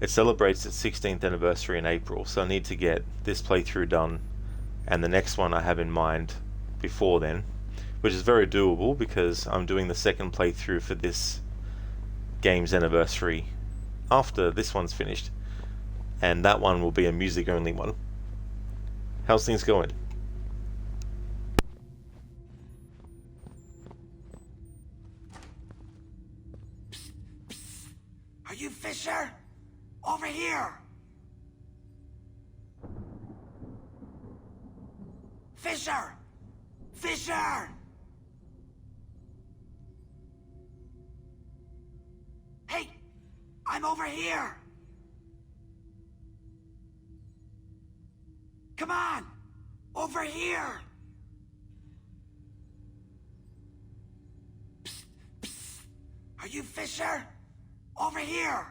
it celebrates its 16th anniversary in April, so I need to get this playthrough done and the next one I have in mind before then, which is very doable because I'm doing the second playthrough for this game's anniversary after this one's finished, and that one will be a music only one. How's things going? Are you Fisher? Over here! Fisher! Fisher! Hey! I'm over here! Come on! Over here! Psst, psst. Are you Fisher? Over here!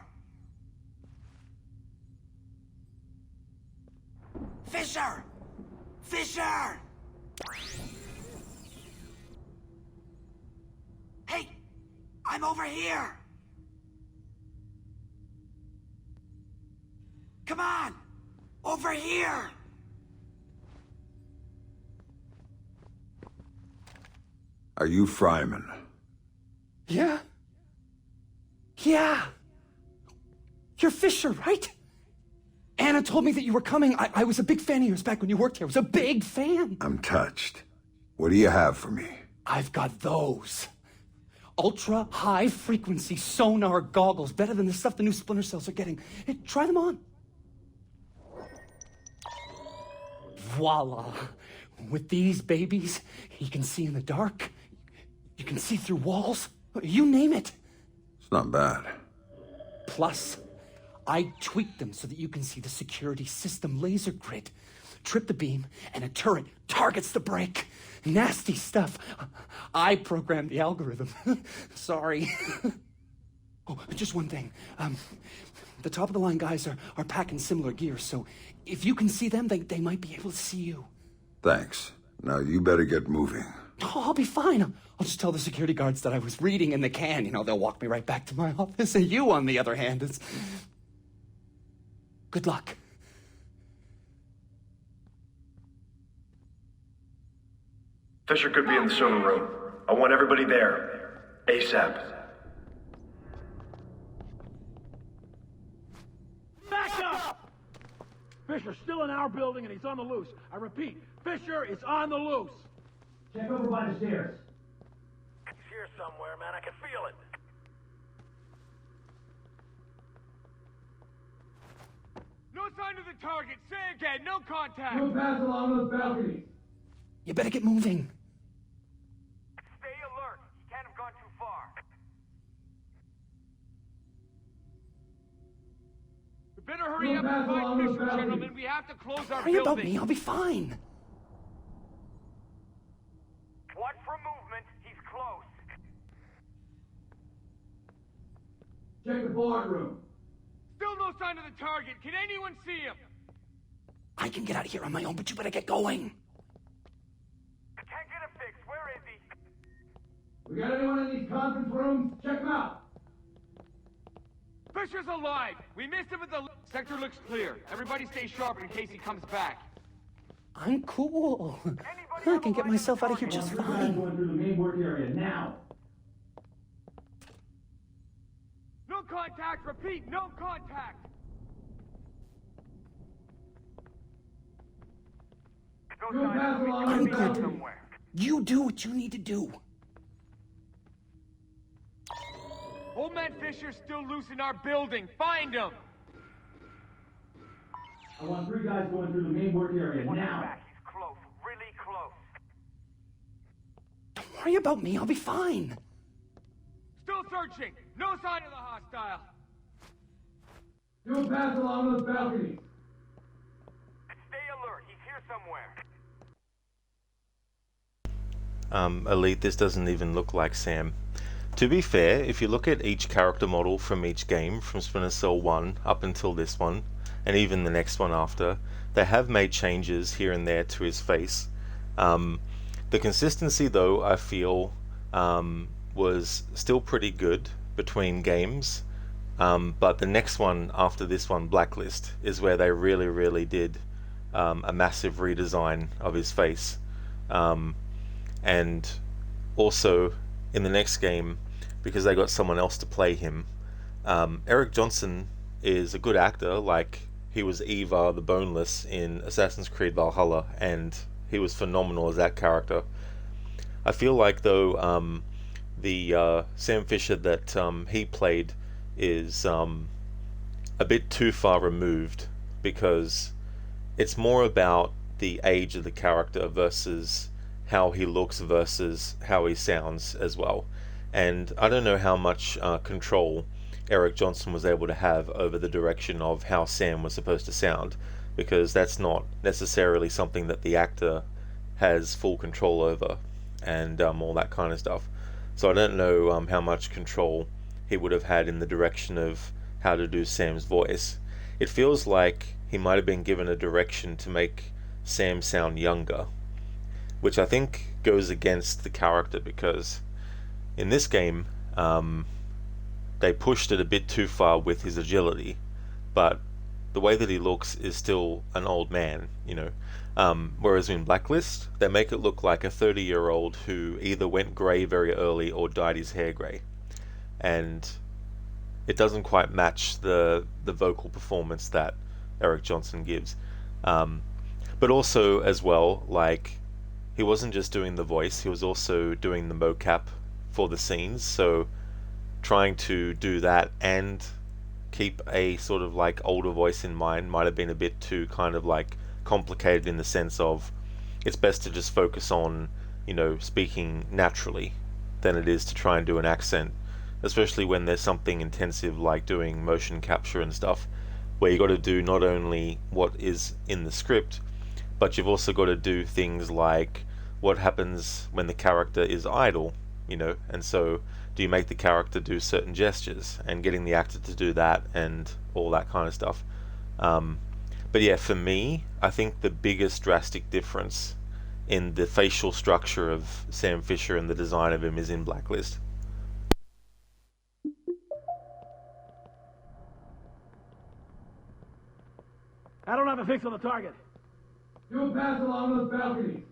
Fisher! Fisher! Hey! I'm over here! Come on! Over here! Are you Fryman? Yeah? Yeah! You're Fisher, right? Anna told me that you were coming. I was a big fan of yours back when you worked here. I was a big fan. I'm touched. What do you have for me? I've got those. Ultra-high frequency sonar goggles. Better than the stuff the new Splinter Cells are getting. Hey, try them on. Voila. With these babies, you can see in the dark. You can see through walls. You name it. It's not bad. Plus, I tweaked them so that you can see the security system laser grid. Trip the beam, and a turret targets the brake. Nasty stuff. I programmed the algorithm. Sorry. Oh, just one thing. The top-of-the-line guys are packing similar gear, so if you can see them, they might be able to see you. Thanks. Now you better get moving. Oh, I'll be fine. I'll just tell the security guards that I was reading in the can. You know, they'll walk me right back to my office. And you, on the other hand, is... Good luck. Fisher could be in the server room. I want everybody there. ASAP. Back up! Fisher's still in our building and he's on the loose. I repeat, Fisher is on the loose. Check over by the stairs. He's here somewhere, man. I can feel it. No sign of the target. Say again. No contact. Move past along those balconies. You better get moving. Stay alert. He can't have gone too far. We better hurry up and find Fisher, gentlemen. We have to close our Worry building. about me. I'll be fine. Watch for movement. He's close. Check the boardroom. Still no sign of the target. Can anyone see him? I can get out of here on my own, but you better get going. Can't get him fixed. Where is he? We got anyone in these conference rooms? Check them out. Fisher's alive. We missed him at the... Sector looks clear. Everybody stay sharp in case he comes back. I'm cool. I can get myself out of here just fine. Going through the main work area now. No contact. Repeat, no contact. I'm good. You do what you need to do. Old man Fisher's still loose in our building. Find him. I want 3 guys going through the main work area now. He's close. Really close. Don't worry about me. I'll be fine. Still searching. No sign of the hostile. Do a pass along those balconies. Stay alert. He's here somewhere. Elite, this doesn't even look like Sam. To be fair, if you look at each character model from each game, from Splinter Cell 1 up until this one, and even the next one after, they have made changes here and there to his face. The consistency, though, I feel, was still pretty good between games, but the next one after this one, Blacklist, is where they really did a massive redesign of his face. And also, in the next game, because they got someone else to play him, Eric Johnson is a good actor. Like, he was Eva the Boneless in Assassin's Creed Valhalla, and he was phenomenal as that character. I feel like, though, the Sam Fisher that he played is a bit too far removed, because it's more about the age of the character versus how he looks versus how he sounds as well. And I don't know how much control Eric Johnson was able to have over the direction of how Sam was supposed to sound, because that's not necessarily something that the actor has full control over, and all that kind of stuff. So I don't know how much control he would have had in the direction of how to do Sam's voice. It feels like he might have been given a direction to make Sam sound younger, which I think goes against the character, because in this game, they pushed it a bit too far with his agility, but the way that he looks is still an old man, you know. Whereas in Blacklist, they make it look like a 30-year-old who either went grey very early or dyed his hair grey. And it doesn't quite match the vocal performance that Eric Johnson gives. But also, as well, like, he wasn't just doing the voice, he was also doing the mocap for the scenes, so trying to do that and keep a sort of like older voice in mind might have been a bit too kind of like complicated, in the sense of it's best to just focus on, you know, speaking naturally than it is to try and do an accent, especially when there's something intensive like doing motion capture and stuff, where you got to do not only what is in the script, but you've also got to do things like what happens when the character is idle, you know, and so do you make the character do certain gestures, and getting the actor to do that and all that kind of stuff. But yeah, for me, I think the biggest drastic difference in the facial structure of Sam Fisher and the design of him is in Blacklist. I don't have a fix on the target. Do a pass along those balconies.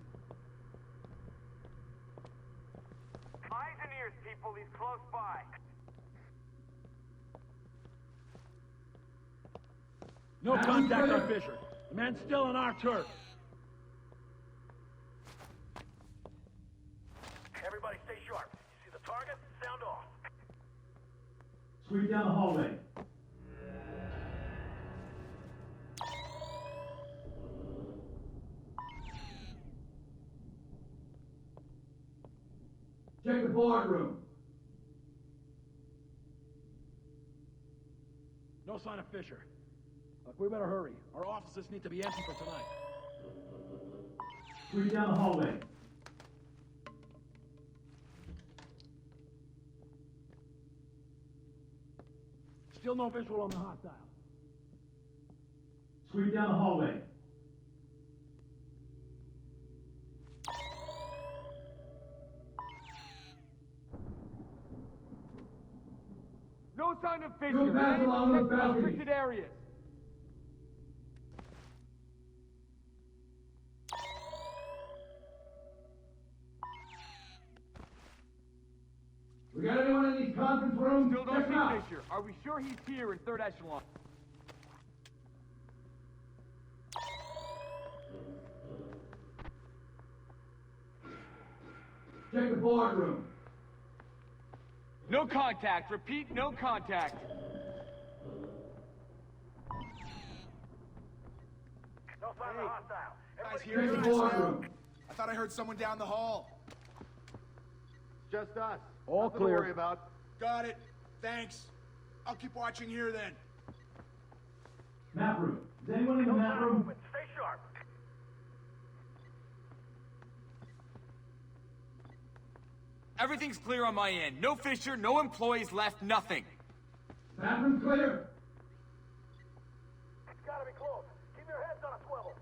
Eyes and ears, people. He's close by. No contact on Fisher. The man's still on our turf. Everybody stay sharp. You see the target? Sound off. Sweep down the hallway. Check the boardroom. No sign of Fisher. Look, we better hurry. Our offices need to be empty for tonight. Sweep down the hallway. Still no visual on the hostile. Sweep down the hallway. No sign of Fisher. Go back along those balconies. Restricted areas. We got anyone in these conference rooms? Still don't Check 'em out. see Fisher. Are we sure he's here in third echelon? Check the boardroom. No contact. Repeat, no contact. No sign of hostile. Guys, Check here the in boardroom. I thought I heard someone down the hall. Just us. All Nothing to clear. worry about. Got it. Thanks. I'll keep watching here then. Map room. Is anyone in the map room? Stay sharp. Everything's clear on my end. No Fisher, no employees left, nothing. Bathroom clear. It's gotta be close. Keep your heads on a swivel.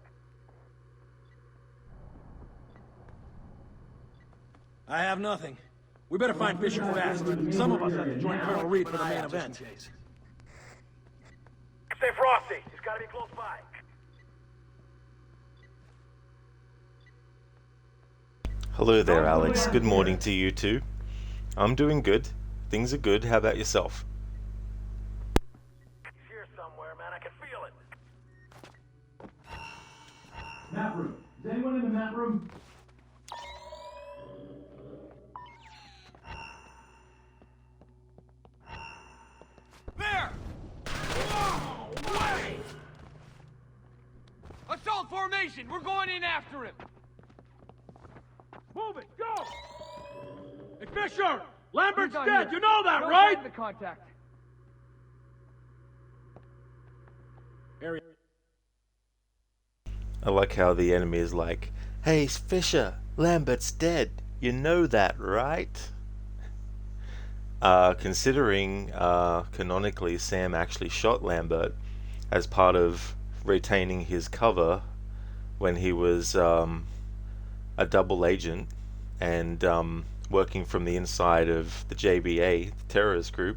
I have nothing. We better find Fisher fast. Some of us have to join Colonel Reed for the main event. Stay frosty. It's gotta be close by. Hello there, Alex. Good morning to you too. I'm doing good. Things are good. How about yourself? He's here somewhere, man. I can feel it. Map room. Is anyone in the map room? There! Whoa! Way! Assault formation! We're going in after him! Move it! Go! Hey, Fisher! Lambert's He's not dead! here. You know that, No right? sign of the contact. Area. I like how the enemy is like, "Hey, Fisher, Lambert's dead. You know that, right?" Considering canonically Sam actually shot Lambert as part of retaining his cover when he was a double agent and working from the inside of the JBA, the terrorist group.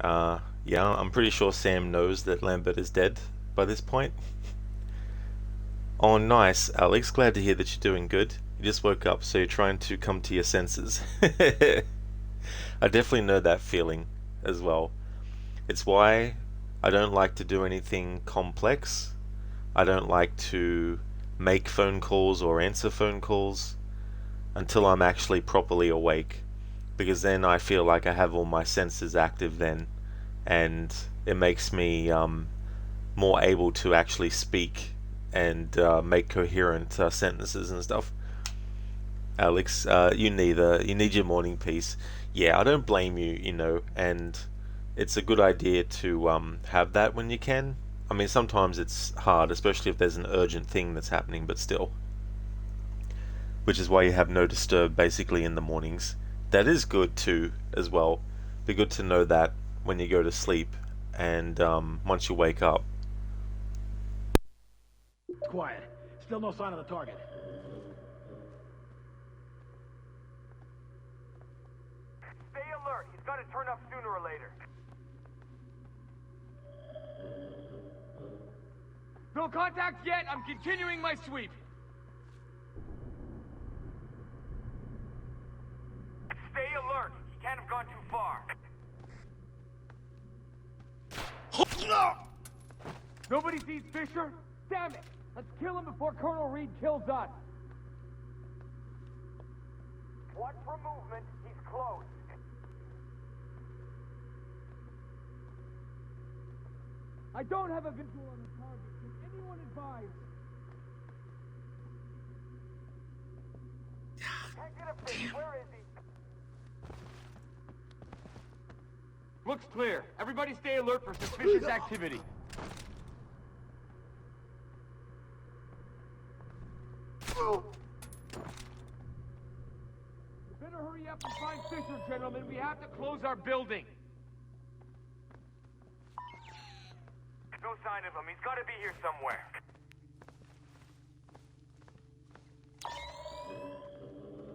Yeah, I'm pretty sure Sam knows that Lambert is dead by this point. Oh, nice, Alex. Glad to hear that you're doing good. You just woke up, so you're trying to come to your senses. I definitely know that feeling as well. It's why I don't like to do anything complex. I don't like to make phone calls or answer phone calls until I'm actually properly awake, because then I feel like I have all my senses active then, and it makes me more able to actually speak and make coherent sentences and stuff. Alex, you need your morning peace. Yeah, I don't blame you, you know, and it's a good idea to have that when you can. I mean, sometimes it's hard, especially if there's an urgent thing that's happening, but still. Which is why you have no disturb basically in the mornings. That is good too, as well. Be good to know that when you go to sleep and once you wake up. Quiet. Still no sign of the target. Stay alert. He's gotta turn up sooner or later. No contact yet. I'm continuing my sweep. Stay alert. He can't have gone too far. Nobody sees Fisher? Damn it! Let's kill him before Colonel Reed kills us. Watch for movement. He's close. I don't have a visual on the target. Can anyone advise? Can't get a fix. Where is he? Looks clear. Everybody stay alert for suspicious activity. You better hurry up and find Fisher, gentlemen. We have to close our building. No sign of him. He's gotta be here somewhere.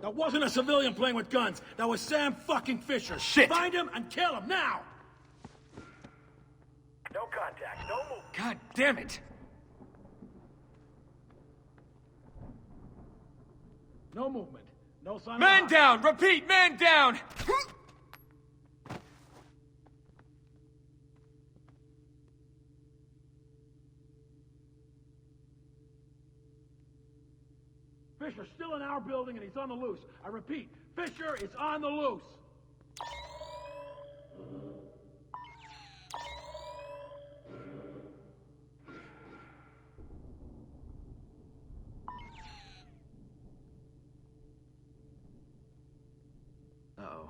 That wasn't a civilian playing with guns. That was Sam fucking Fisher. Shit! Find him and kill him now! No contact. No move. God damn it! No movement. No sign Man of down! Repeat, man down! Fisher's still in our building and he's on the loose. I repeat, Fisher is on the loose. Uh-oh.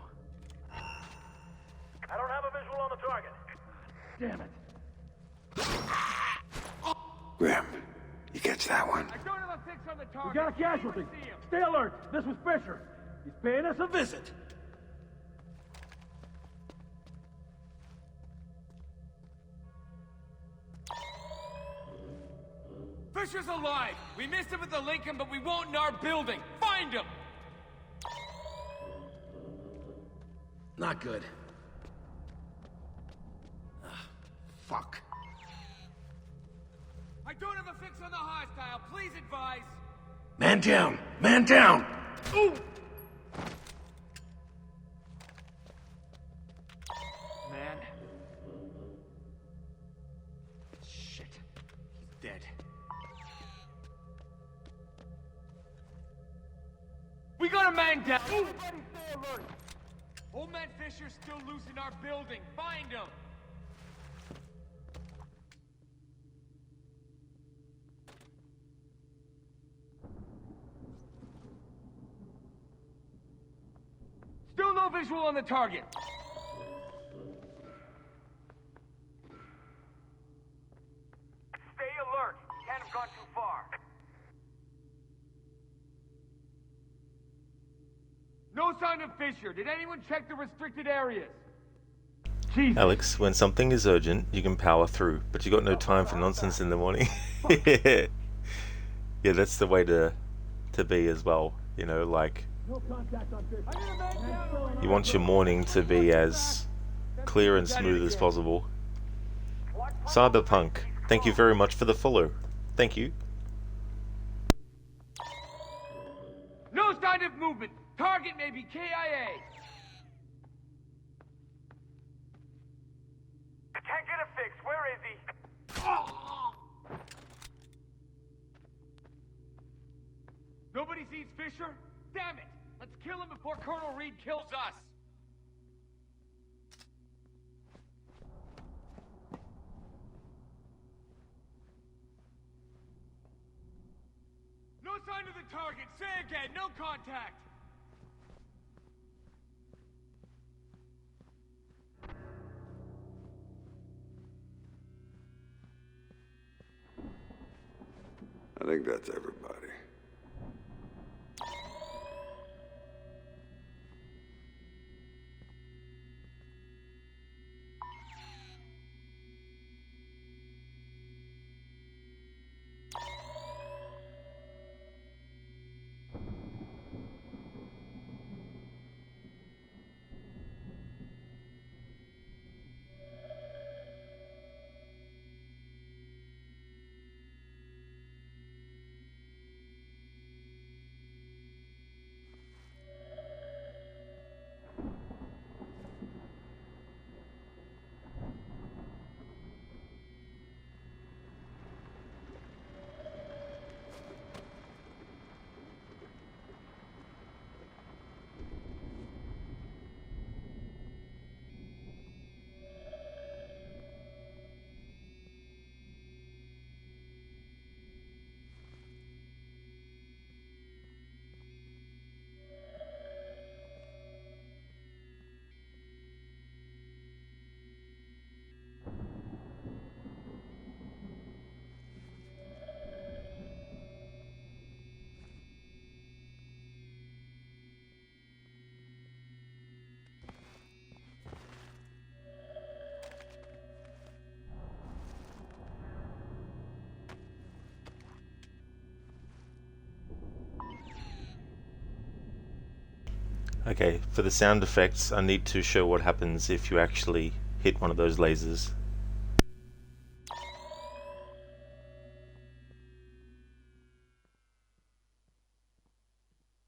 I don't have a visual on the target. Damn it. Grim, you catch that one? I don't have a fix on the target. We got a casualty. Stay alert. This was Fisher. He's paying us a visit. Fisher's alive! We missed him at the Lincoln, but we won't in our building! Find him! Not good. Fuck. I don't have a fix on the hostile. Please advise. Man down! Man down! Ooh! Man. Shit. He's dead. We got a man down! Everybody stay alert! Old man Fisher's still loose in our building. Find him! Still no visual on the target. Stay alert. Can't have gone too far. No sign of Fisher. Did anyone check the restricted areas? Alex, when something is urgent, you can power through, but you got no time for nonsense in the morning. Yeah, that's the way to be as well. You know, like, you want your morning to be as clear and smooth as possible. Cyberpunk, thank you very much for the follow. Thank you. No sign of movement. Target may be KIA. Can't get a fix. Where is he? Nobody sees Fisher? Damn it! Let's kill him before Colonel Reed kills us! No sign of the target! Say again, no contact! I think that's everybody. Okay, for the sound effects, I need to show what happens if you actually hit one of those lasers.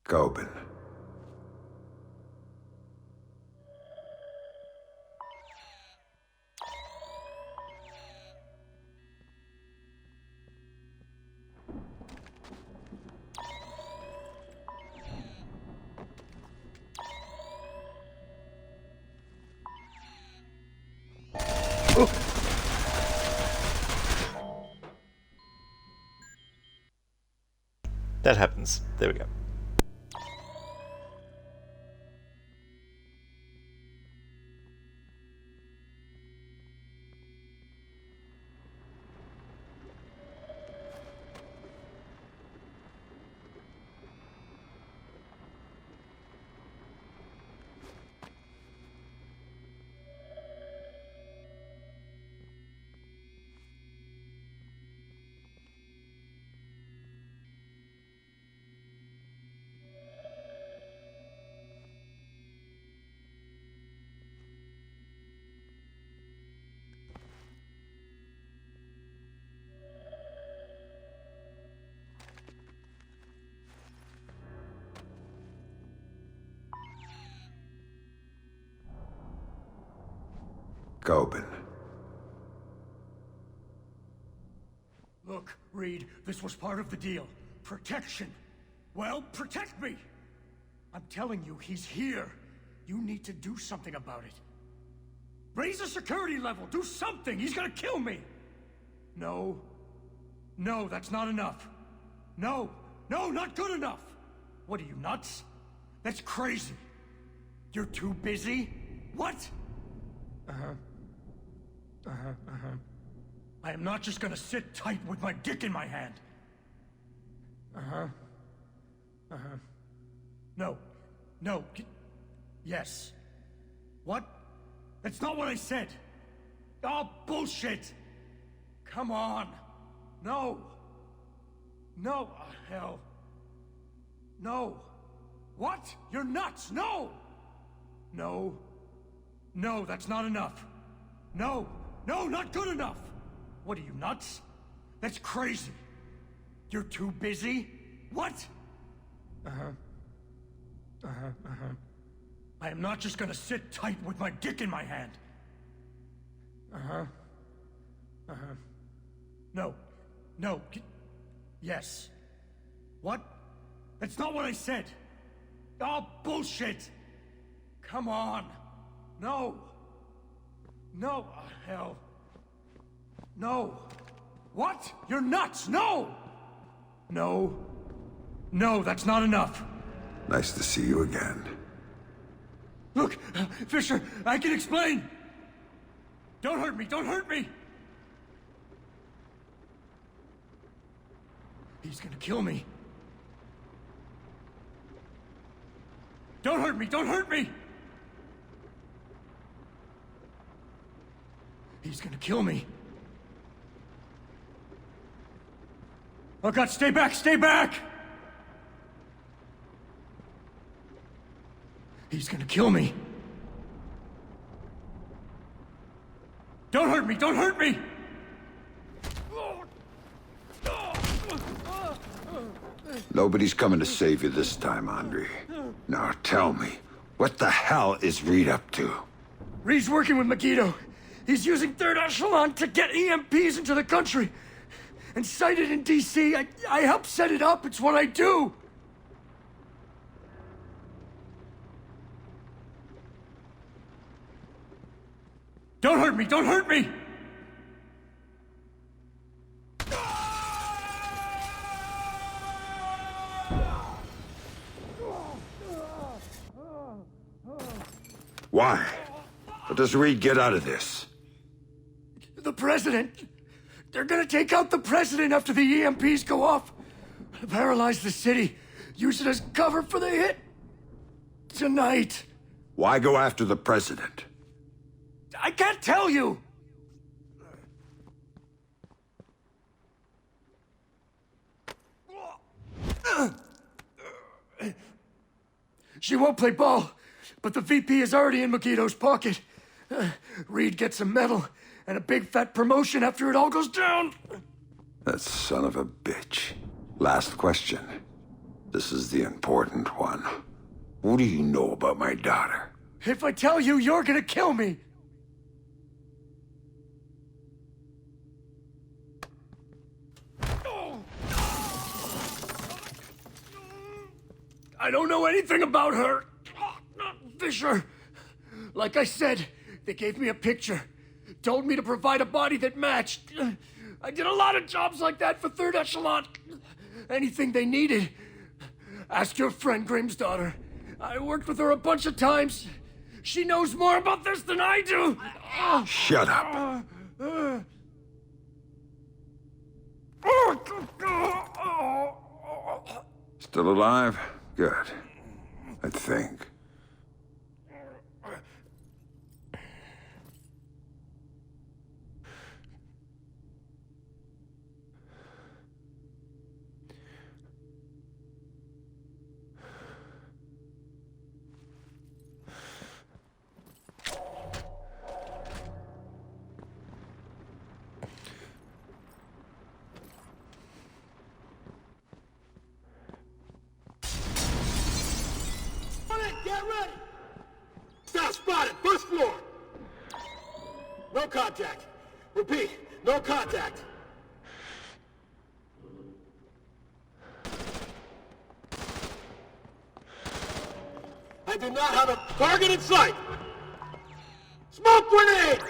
Gobin. That happens. There we go. Gobin. Look, Reed, this was part of the deal. Protection. Well, protect me! I'm telling you, he's here. You need to do something about it. Raise the security level, do something! He's gonna kill me! No. No, that's not enough. No. No, not good enough! What are you, nuts? That's crazy. You're too busy? What? I am not just gonna sit tight with my dick in my hand. No. No. Yes. What? That's not what I said. Oh, bullshit! Come on. No. No. Oh, hell. No. What? You're nuts! No! No. No, that's not enough. No. No, not good enough! What are you, nuts? That's crazy. You're too busy? What? I am not just gonna sit tight with my dick in my hand. No. No. Yes. What? That's not what I said. Oh, bullshit! Come on. No. No. Oh, hell. No. What? You're nuts! No! No. No, that's not enough. Nice to see you again. Look, Fisher, I can explain! Don't hurt me, don't hurt me! He's gonna kill me. Don't hurt me, don't hurt me! He's gonna kill me. Oh God, stay back, stay back! He's gonna kill me. Don't hurt me, don't hurt me! Nobody's coming to save you this time, Andre. Now tell me, what the hell is Reed up to? Reed's working with Megiddo. He's using Third Echelon to get EMPs into the country. And sighted in D.C. I help set it up, it's what I do! Don't hurt me, don't hurt me! Why? What does Reed get out of this? The president! They're gonna take out the president after the EMPs go off. Paralyze the city. Use it as cover for the hit. Tonight. Why go after the president? I can't tell you! She won't play ball, but the VP is already in Megiddo's pocket. Reed gets a medal and a big fat promotion after it all goes down. That son of a bitch. Last question. This is the important one. What do you know about my daughter? If I tell you, you're gonna kill me. I don't know anything about her. Fisher. Like I said, they gave me a picture. Told me to provide a body that matched. I did a lot of jobs like that for Third Echelon. Anything they needed. Ask your friend Grimm's daughter. I worked with her a bunch of times. She knows more about this than I do. Shut up. Still alive? Good. I think. Get ready! Stop spotted! First floor! No contact. Repeat, no contact. I do not have a target in sight. Smoke grenade!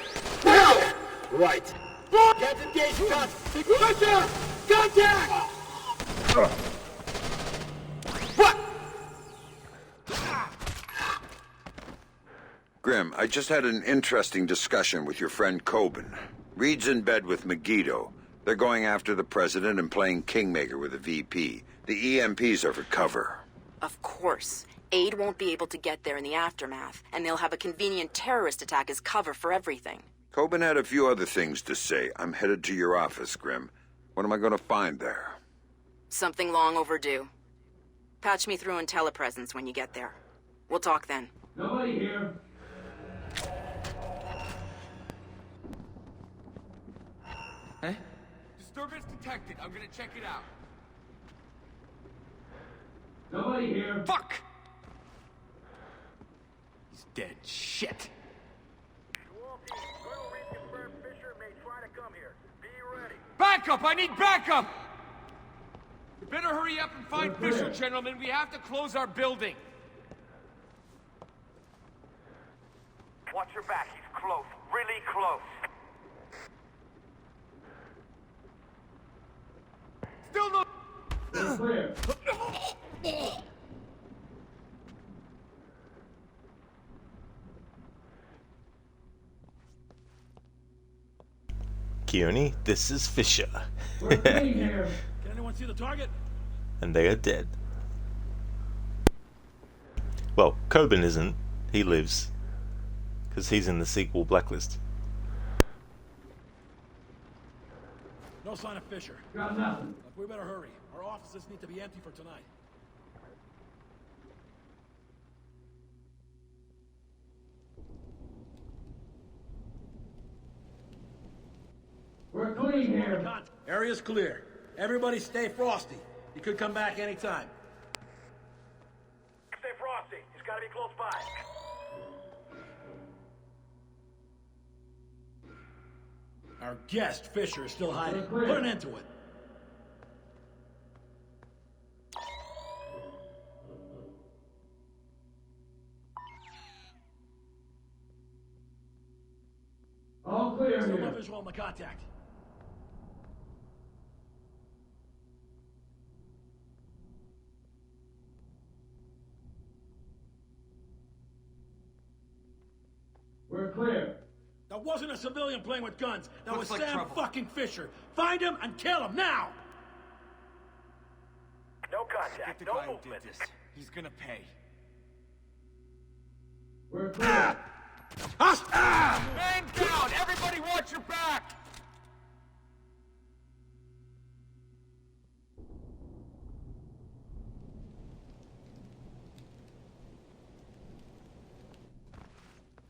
Now! Right. Can't engage contact. Contact! What? Grim, I just had an interesting discussion with your friend Coben. Reed's in bed with Megiddo. They're going after the president and playing Kingmaker with a VP. The EMPs are for cover. Of course. Aid won't be able to get there in the aftermath, and they'll have a convenient terrorist attack as cover for everything. Coben had a few other things to say. I'm headed to your office, Grim. What am I going to find there? Something long overdue. Patch me through in telepresence when you get there. We'll talk then. Nobody here. Hey? Disturbance detected. I'm gonna check it out. Nobody here. Fuck! He's dead. Shit. Backup! I need backup! We better hurry up and find Fisher, gentlemen. We have to close our building. Watch your back. He's close. Really close. Still no... Clear. Keone, this is Fisher. We're clean here. Can anyone see the target? And they are dead. Well, Coben isn't. He lives. Because he's in the sequel Blacklist. No sign of Fisher. Got nothing. Look, we better hurry. Our offices need to be empty for tonight. We're clean here. Area's clear. Everybody stay frosty. He could come back anytime. Stay frosty. He's got to be close by. Our guest, Fisher, is still hiding. We're clear. Put an end to it. All clear Still here. no visual on the contact. We're clear. That wasn't a civilian playing with guns. That Looks was like Sam trouble. fucking Fisher. Find him and kill him now! No Get contact. the No guy who movement. did this. He's gonna pay. We're clear. Man down! Everybody watch your back!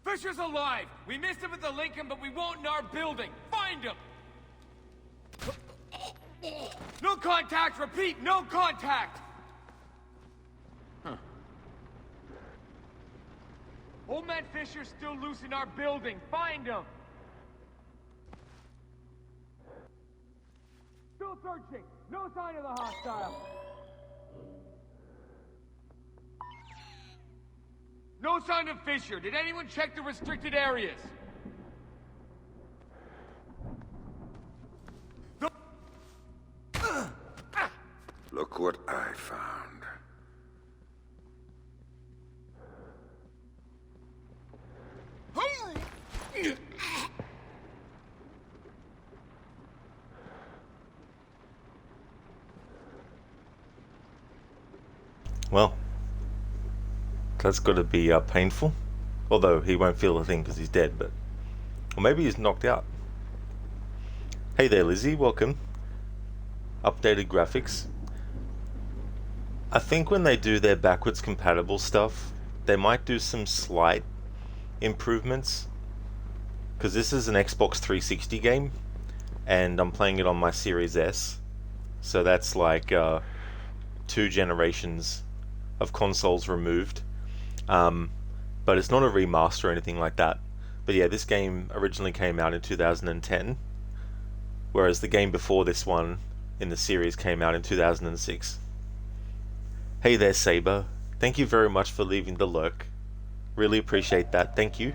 Fisher's alive! We missed him at the Lincoln, but we won't in our building! Find him! No contact! Repeat, no contact! Old man Fisher's still loose in our building. Find him! Still searching! No sign of the hostile! No sign of Fisher. Did anyone check the restricted areas? Look what I found. Well, that's got to be painful. Although he won't feel a thing because he's dead, but... Or maybe he's knocked out. Hey there, Lizzie. Welcome. Updated graphics. I think when they do their backwards compatible stuff, they might do some slight improvements. Because this is an Xbox 360 game, and I'm playing it on my Series S. So that's like 2 generations of consoles removed. But it's not a remaster or anything like that. But yeah, this game originally came out in 2010, whereas the game before this one in the series came out in 2006. Hey there, Saber. Thank you very much for leaving the lurk. Really appreciate that. Thank you.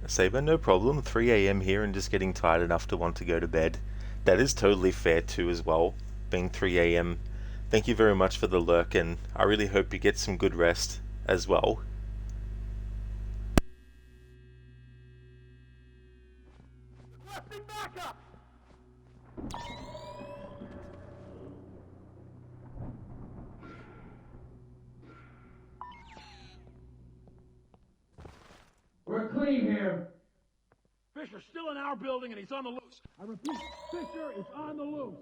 Saber, no problem. 3 a.m. here and just getting tired enough to want to go to bed. That is totally fair too as well, being 3 a.m. Thank you very much for the lurk, and I really hope you get some good rest as well. We're clean here. Fisher's still in our building and he's on the loose. I repeat, Fisher is on the loose.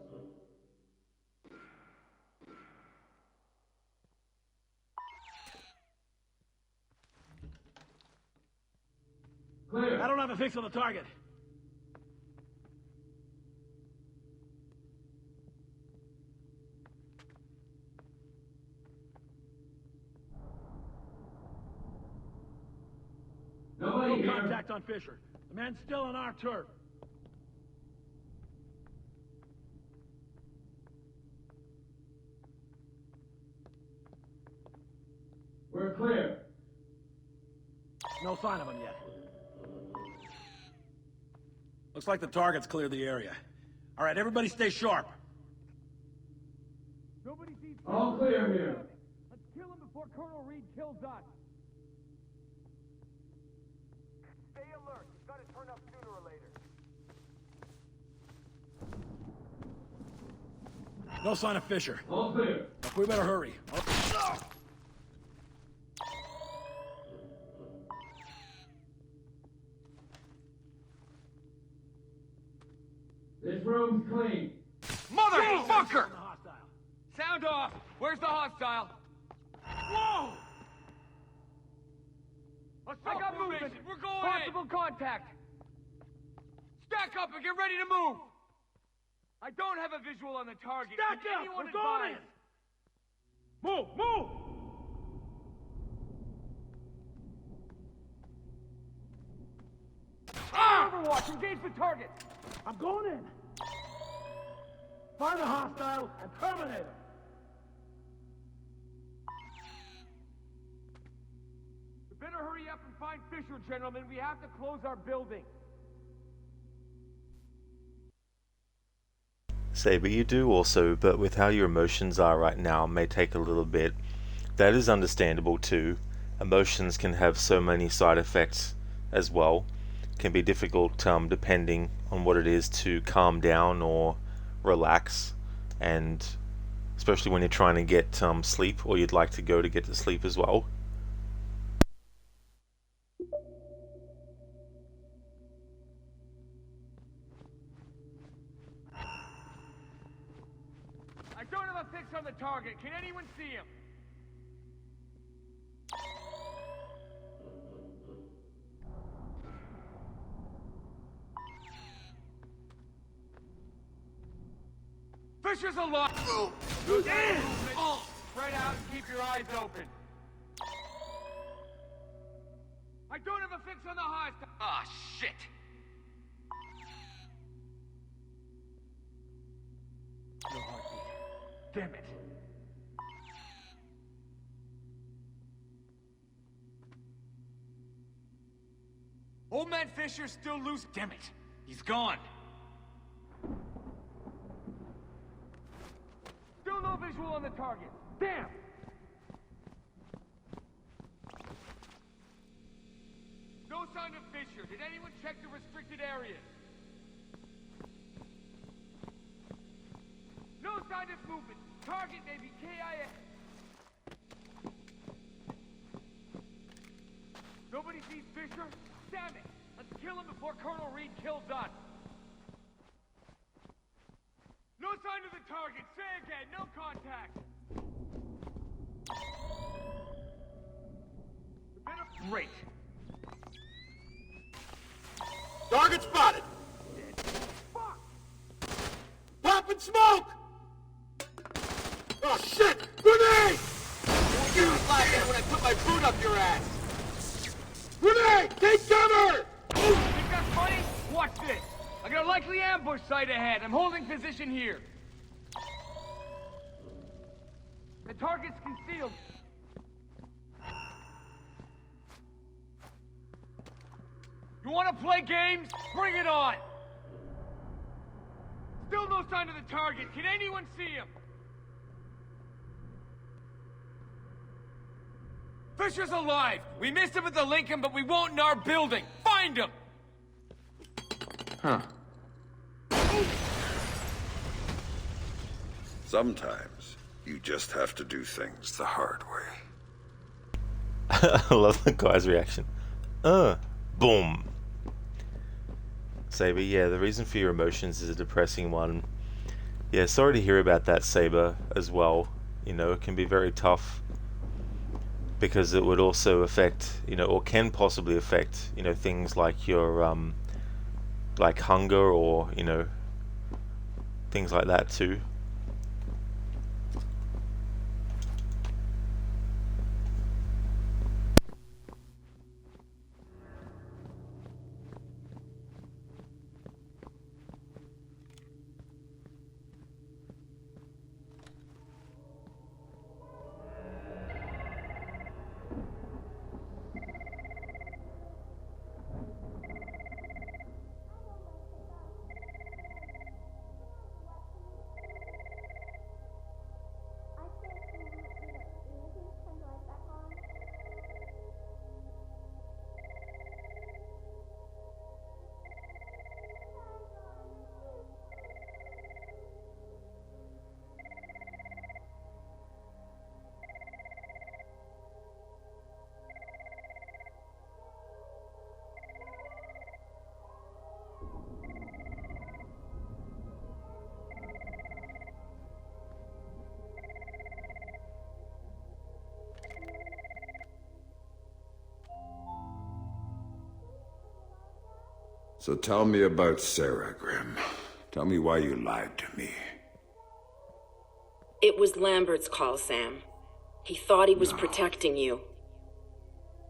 Clear. I don't have a fix on the target. Nobody No here. contact on Fisher. The man's still on our turf. We're clear. No sign of him yet. Looks like the target's cleared the area. All right, everybody stay sharp. Nobody sees All clear here. Let's kill him before Colonel Reed kills us. Stay alert. He's got to turn up sooner or later. No sign of Fisher. All clear. We better hurry. This room's clean. Motherfucker! Sound off! Where's the hostile? Whoa! I got movement! We're going Possible contact! Stack up and get ready to move! I don't have a visual on the target. Stack Can up! anyone We're going advise? in! Move! Move! Overwatch, engage the target! I'm going in! Find the hostile and terminate him! We better hurry up and find Fisher, gentlemen. We have to close our building. Saber, you do also, but with how your emotions are right now, may take a little bit. That is understandable too. Emotions can have so many side effects as well. Can be difficult depending on what it is to calm down or relax, and especially when you're trying to get sleep, or you'd like to go to get to sleep as well. I don't have a fix on the target. Can anyone see him? Fisher's alive! Good movement. Spread out and keep your eyes open. I don't have a fix on the hostile. Ah, shit! No heartbeat. Damn it. Old man Fisher's still loose. Damn it. He's gone. Still no visual on the target. Damn! No sign of Fisher. Did anyone check the restricted areas? No sign of movement. Target may be KIA. Nobody sees Fisher? Damn it! Let's kill him before Colonel Reed kills us. No sign of the target. Say again. No contact. Great. Target spotted! Fuck! Pop and smoke! Oh shit! Grenade! You was laughing when I put my boot up your ass! Grenade! Take cover! Think that's funny? Watch this. I got a likely ambush site ahead. I'm holding position here. The target's concealed. You want to play games? Bring it on! Still no sign of the target. Can anyone see him? Fisher's alive! We missed him at the Lincoln, but we won't in our building! Find him! Huh. Sometimes, you just have to do things the hard way. I love the guy's reaction. Boom. Saber, yeah, the reason for your emotions is a depressing one. Yeah, sorry to hear about that, Saber, as well. You know, it can be very tough because it would also affect, you know, or can possibly affect, you know, things like your, like hunger or, you know, things like that too. So tell me about Sarah, Grimm. Tell me why you lied to me. It was Lambert's call, Sam. He thought he was protecting you.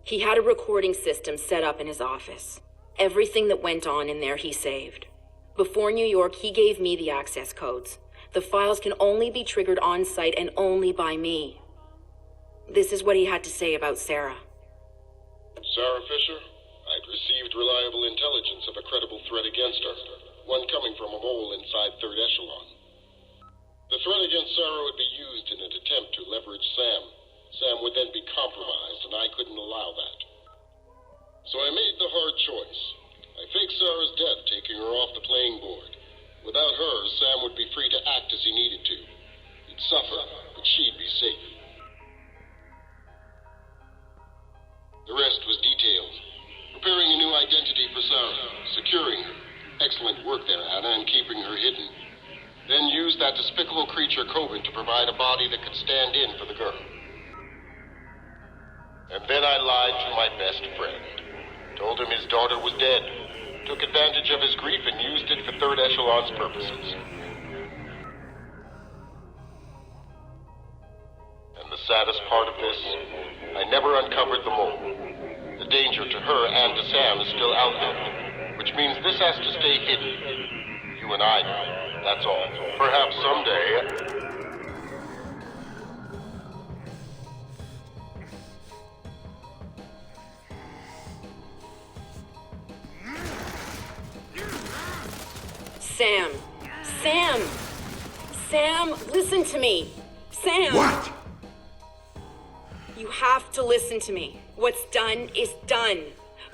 He had a recording system set up in his office. Everything that went on in there he saved. Before New York, he gave me the access codes. The files can only be triggered on-site and only by me. This is what he had to say about Sarah. Sarah Fisher? I'd received reliable intelligence of a credible threat against her, one coming from a mole inside Third Echelon. The threat against Sarah would be used in an attempt to leverage Sam. Sam would then be compromised, and I couldn't allow that. So I made the hard choice. I faked Sarah's death, taking her off the playing board. Without her, Sam would be free to act as he needed to. He'd suffer, but she'd be safe. The rest was detailed. Preparing a new identity for Sarah, securing her. Excellent work there, Anna, in keeping her hidden. Then used that despicable creature, Coben, to provide a body that could stand in for the girl. And then I lied to my best friend. Told him his daughter was dead. Took advantage of his grief and used it for Third Echelon's purposes. And the saddest part of this, I never uncovered the mole. The danger to her and to Sam is still out there, which means this has to stay hidden. You and I know, that's all. Perhaps someday... Sam. Sam! Sam, listen to me. Sam! What? You have to listen to me. What's done is done.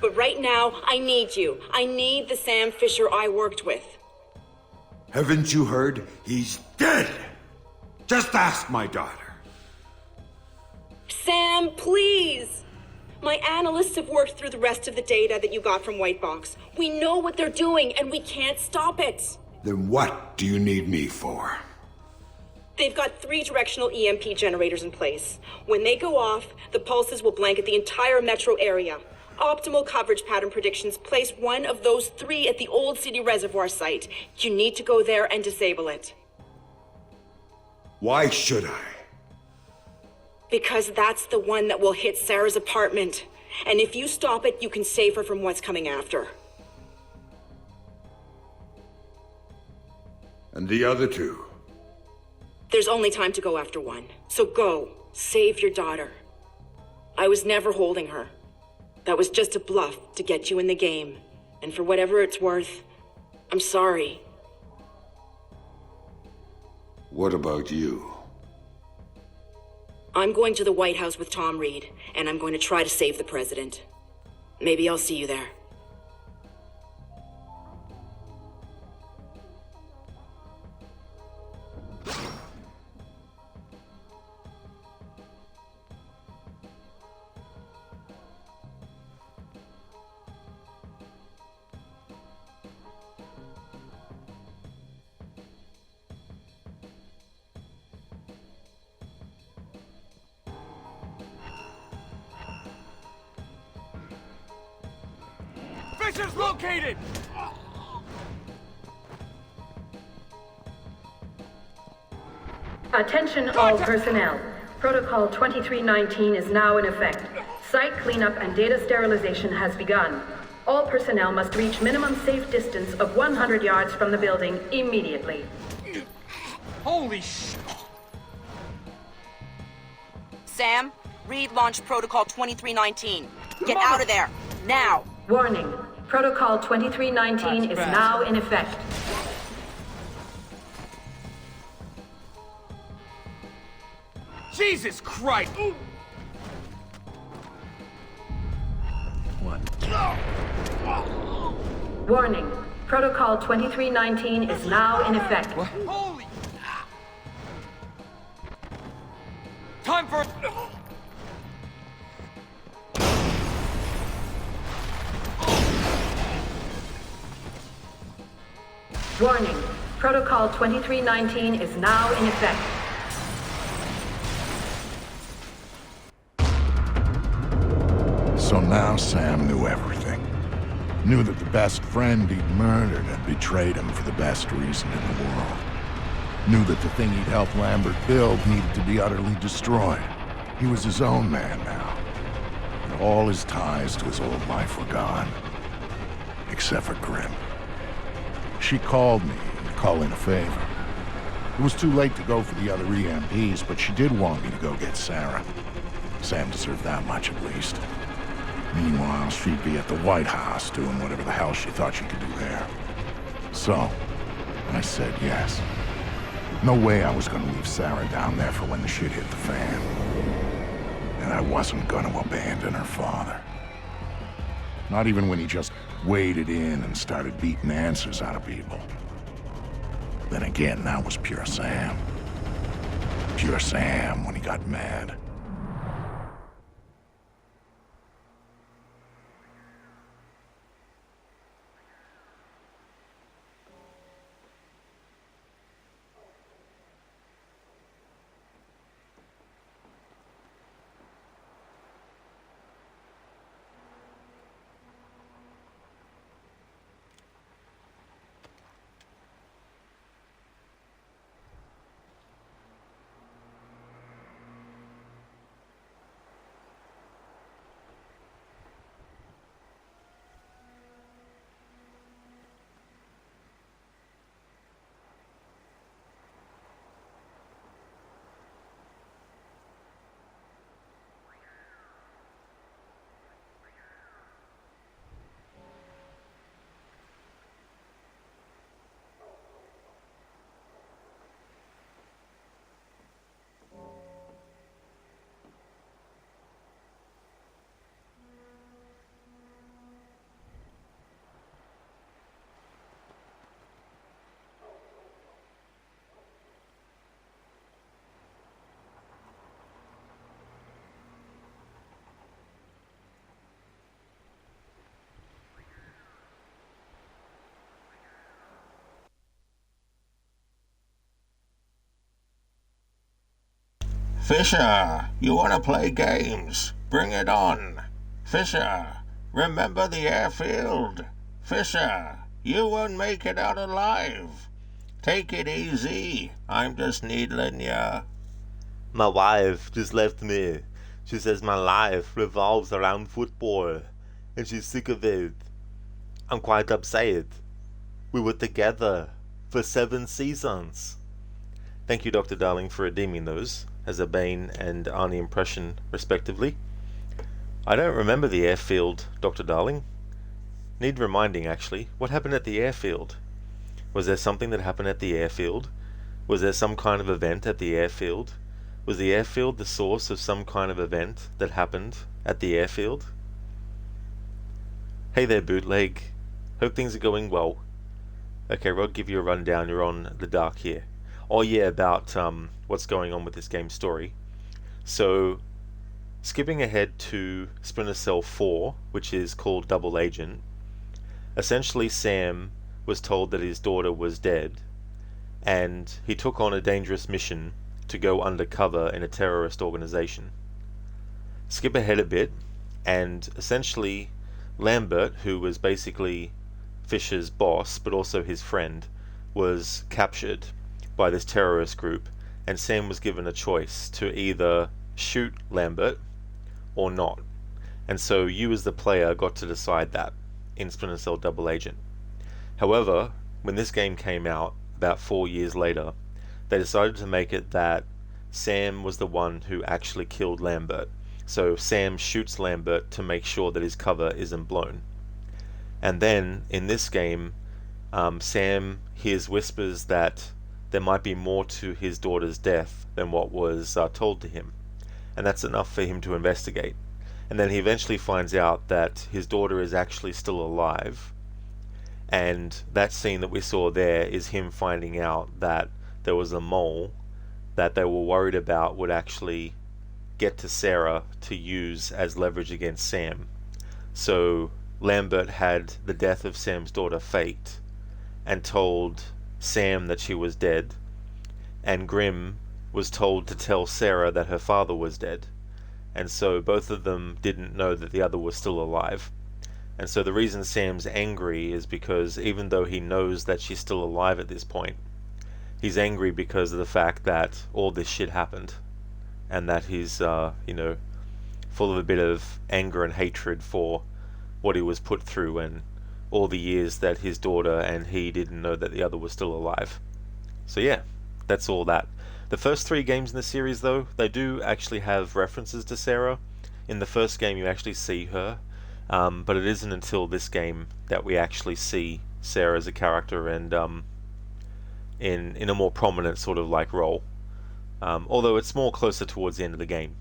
But right now, I need you. I need the Sam Fisher I worked with. Haven't you heard? He's dead! Just ask my daughter. Sam, please! My analysts have worked through the rest of the data that you got from White Box. We know what they're doing, and we can't stop it. Then what do you need me for? They've got 3 directional EMP generators in place. When they go off, the pulses will blanket the entire metro area. Optimal coverage pattern predictions place one of those 3 at the Old City Reservoir site. You need to go there and disable it. Why should I? Because that's the one that will hit Sarah's apartment. And if you stop it, you can save her from what's coming after. And the other 2? There's only time to go after one. So go. Save your daughter. I was never holding her. That was just a bluff to get you in the game. And for whatever it's worth, I'm sorry. What about you? I'm going to the White House with Tom Reed, and I'm going to try to save the president. Maybe I'll see you there. Fisher's located! Attention all personnel. Protocol 2319 is now in effect. Site cleanup and data sterilization has begun. All personnel must reach minimum safe distance of 100 yards from the building immediately. Holy sh... Sam, Reed launched Protocol 2319. Get out of there, now! Warning. Protocol 2319 is now in effect. Jesus Christ! What? Warning. Protocol 2319 is now in effect. What? Holy... Time for... Warning. Protocol 2319 is now in effect. So now Sam knew everything. Knew that the best friend he'd murdered had betrayed him for the best reason in the world. Knew that the thing he'd helped Lambert build needed to be utterly destroyed. He was his own man now. And all his ties to his old life were gone. Except for Grim. She called me to call in a favor. It was too late to go for the other EMPs, but she did want me to go get Sarah. Sam deserved that much at least. Meanwhile, she'd be at the White House doing whatever the hell she thought she could do there. So, I said yes. No way I was gonna leave Sarah down there for when the shit hit the fan. And I wasn't gonna abandon her father. Not even when he just waded in and started beating answers out of people. Then again, that was pure Sam. Pure Sam when he got mad. Fisher, you want to play games? Bring it on. Fisher, remember the airfield? Fisher, you won't make it out alive. Take it easy. I'm just needling ya. My wife just left me. She says my life revolves around football, and she's sick of it. I'm quite upset. We were together for 7 seasons. Thank you, Dr. Darling, for redeeming those as a Bane and Arnie impression, respectively. I don't remember the airfield, Dr. Darling. Need reminding, actually. What happened at the airfield? Was there something that happened at the airfield? Was there some kind of event at the airfield? Was the airfield the source of some kind of event that happened at the airfield? Hey there, Bootleg. Hope things are going well. Okay, Rod, give you a rundown. You're on the dark here. Oh yeah, about what's going on with this game's story. So, skipping ahead to Splinter Cell 4, which is called Double Agent, essentially Sam was told that his daughter was dead, and he took on a dangerous mission to go undercover in a terrorist organization. Skip ahead a bit, and essentially Lambert, who was basically Fisher's boss, but also his friend, was captured by this terrorist group, and Sam was given a choice to either shoot Lambert or not. And so you as the player got to decide that in Splinter Cell Double Agent. However, when this game came out, about 4 years later, they decided to make it that Sam was the one who actually killed Lambert. So Sam shoots Lambert to make sure that his cover isn't blown. And then, in this game, Sam hears whispers that there might be more to his daughter's death than what was told to him. And that's enough for him to investigate. And then he eventually finds out that his daughter is actually still alive. And that scene that we saw there is him finding out that there was a mole that they were worried about would actually get to Sarah to use as leverage against Sam. So Lambert had the death of Sam's daughter faked and told Sam that she was dead, and Grimm was told to tell Sarah that her father was dead. And so both of them didn't know that the other was still alive. And so the reason Sam's angry is because even though he knows that she's still alive at this point, he's angry because of the fact that all this shit happened, and that he's, full of a bit of anger and hatred for what he was put through and all the years that his daughter and he didn't know that the other was still alive. So yeah, that's all that. The first 3 games in the series, though, they do actually have references to Sarah. In the first game you actually see her, but it isn't until this game that we actually see Sarah as a character and in a more prominent sort of like role. Although it's more closer towards the end of the game.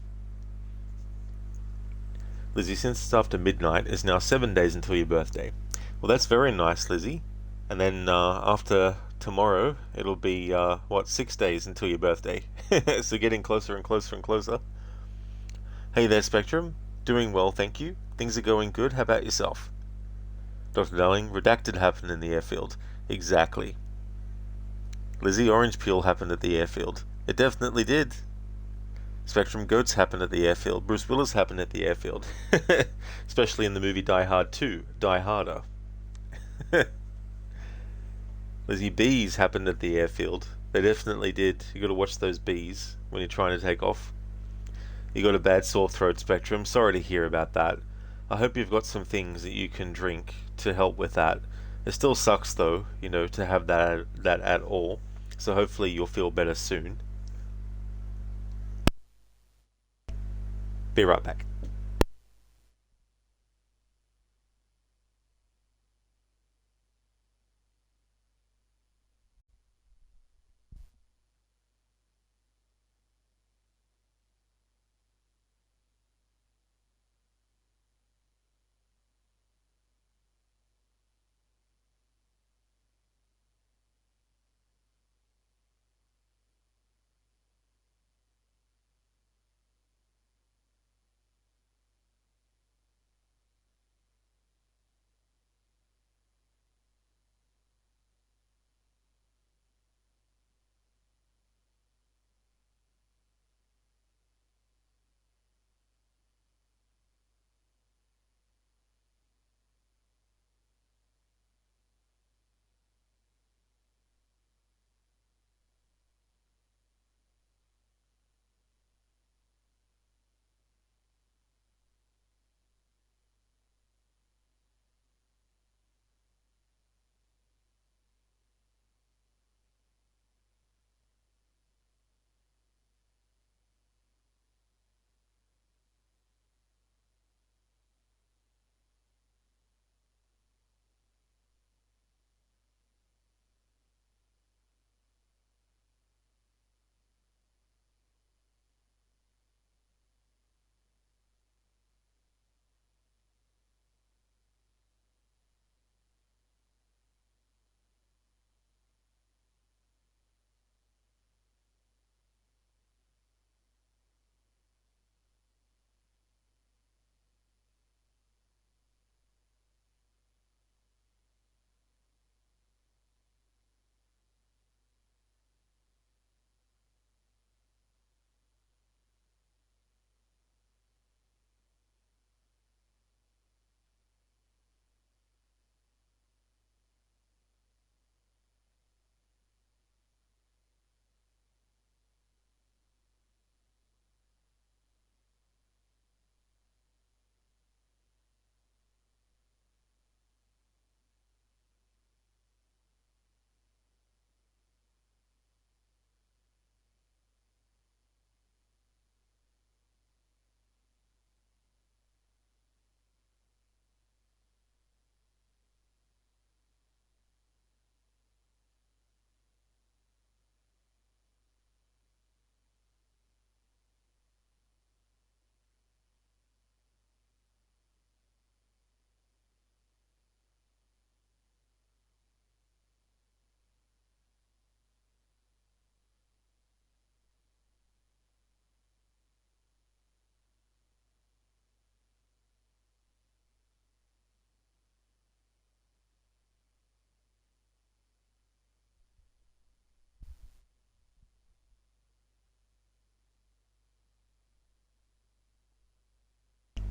Lizzie, since it's after midnight, it's now 7 days until your birthday. Well, that's very nice, Lizzie. And then after tomorrow, it'll be, 6 days until your birthday. So getting closer and closer and closer. Hey there, Spectrum. Doing well, thank you. Things are going good. How about yourself? Dr. Darling, redacted happened in the airfield. Exactly. Lizzie, orange peel happened at the airfield. It definitely did. Spectrum, goats happened at the airfield. Bruce Willis happened at the airfield. Especially in the movie Die Hard 2, Die Harder. Lizzie, bees happened at the airfield. They definitely did. You gotta watch those bees when you're trying to take off. You got a bad sore throat, Spectrum. Sorry to hear about that. I hope you've got some things that you can drink to help with that. It still sucks though, to have that at all. So hopefully you'll feel better soon. Be right back.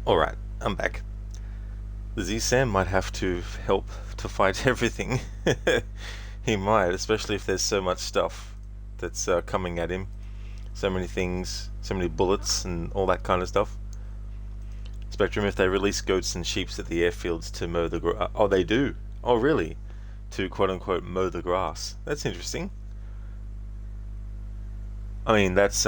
Alright, I'm back. The Z-Sam might have to help to fight everything. He might, especially if there's so much stuff that's coming at him. So many things, so many bullets and all that kind of stuff. Spectrum, if they release goats and sheeps at the airfields to mow the grass... Oh, they do? Oh, really? To quote-unquote mow the grass. That's interesting. I mean, that's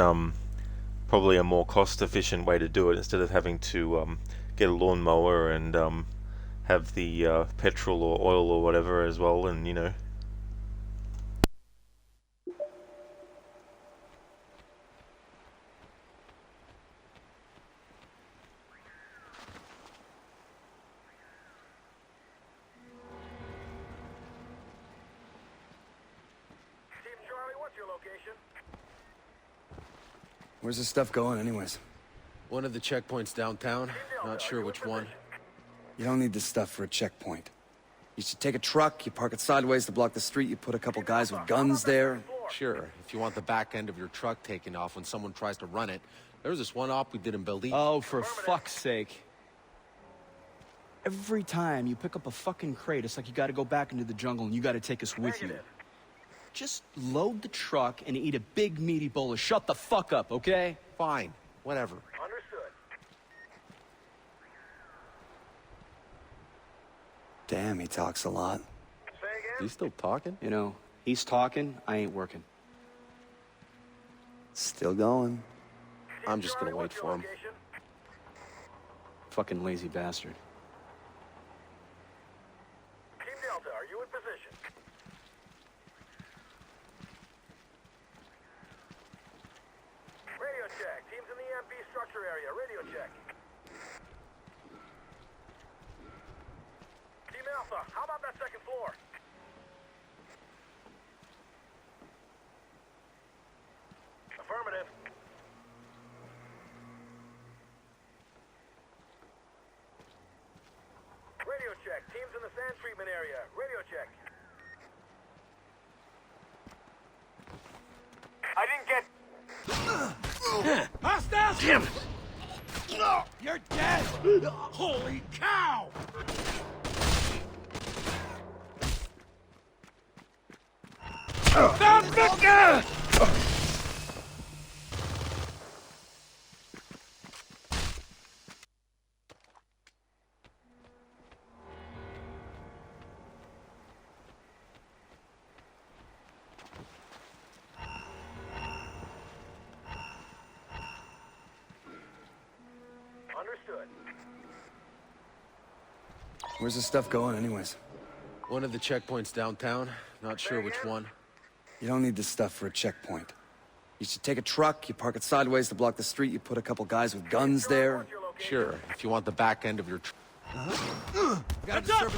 probably a more cost-efficient way to do it, instead of having to get a lawnmower and have the petrol or oil or whatever as well, and, you know... Where's this stuff going, anyways? One of the checkpoints downtown. Not sure which one. You don't need this stuff for a checkpoint. You should take a truck, you park it sideways to block the street, you put a couple guys with guns there. Sure, if you want the back end of your truck taken off when someone tries to run it. There was this one op we did in Belize. Oh, for fuck's sake. Every time you pick up a fucking crate, it's like you gotta go back into the jungle and you gotta take us with you. Just load the truck and eat a big meaty bowl of shut the fuck up, okay? Fine, whatever. Understood. Damn, he talks a lot. He's still talking? You know, he's talking, I ain't working. Still going. I'm just gonna wait for him. Fucking lazy bastard. Team Delta, are you in position? Radio check. Teams in the EMP structure area. Radio check. Team Alpha, how about that second floor? Affirmative. Radio check. Teams in the sand treatment area. Radio check. I didn't get... Hostiles! Damn it! You're dead! Holy cow! Found Victor! Understood. Where's this stuff going, anyways? One of the checkpoints downtown. Not sure which one. You don't need this stuff for a checkpoint. You should take a truck, you park it sideways to block the street, you put a couple guys with guns there. Sure, if you want the back end of your truck. Heads up!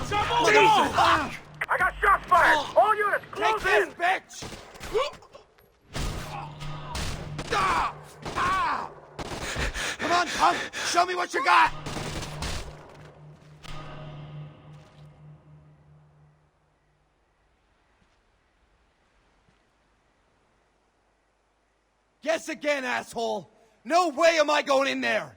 I got shots fired! All units, close in! bitch! Come on, punk! Show me what you got! Guess again, asshole! No way am I going in there!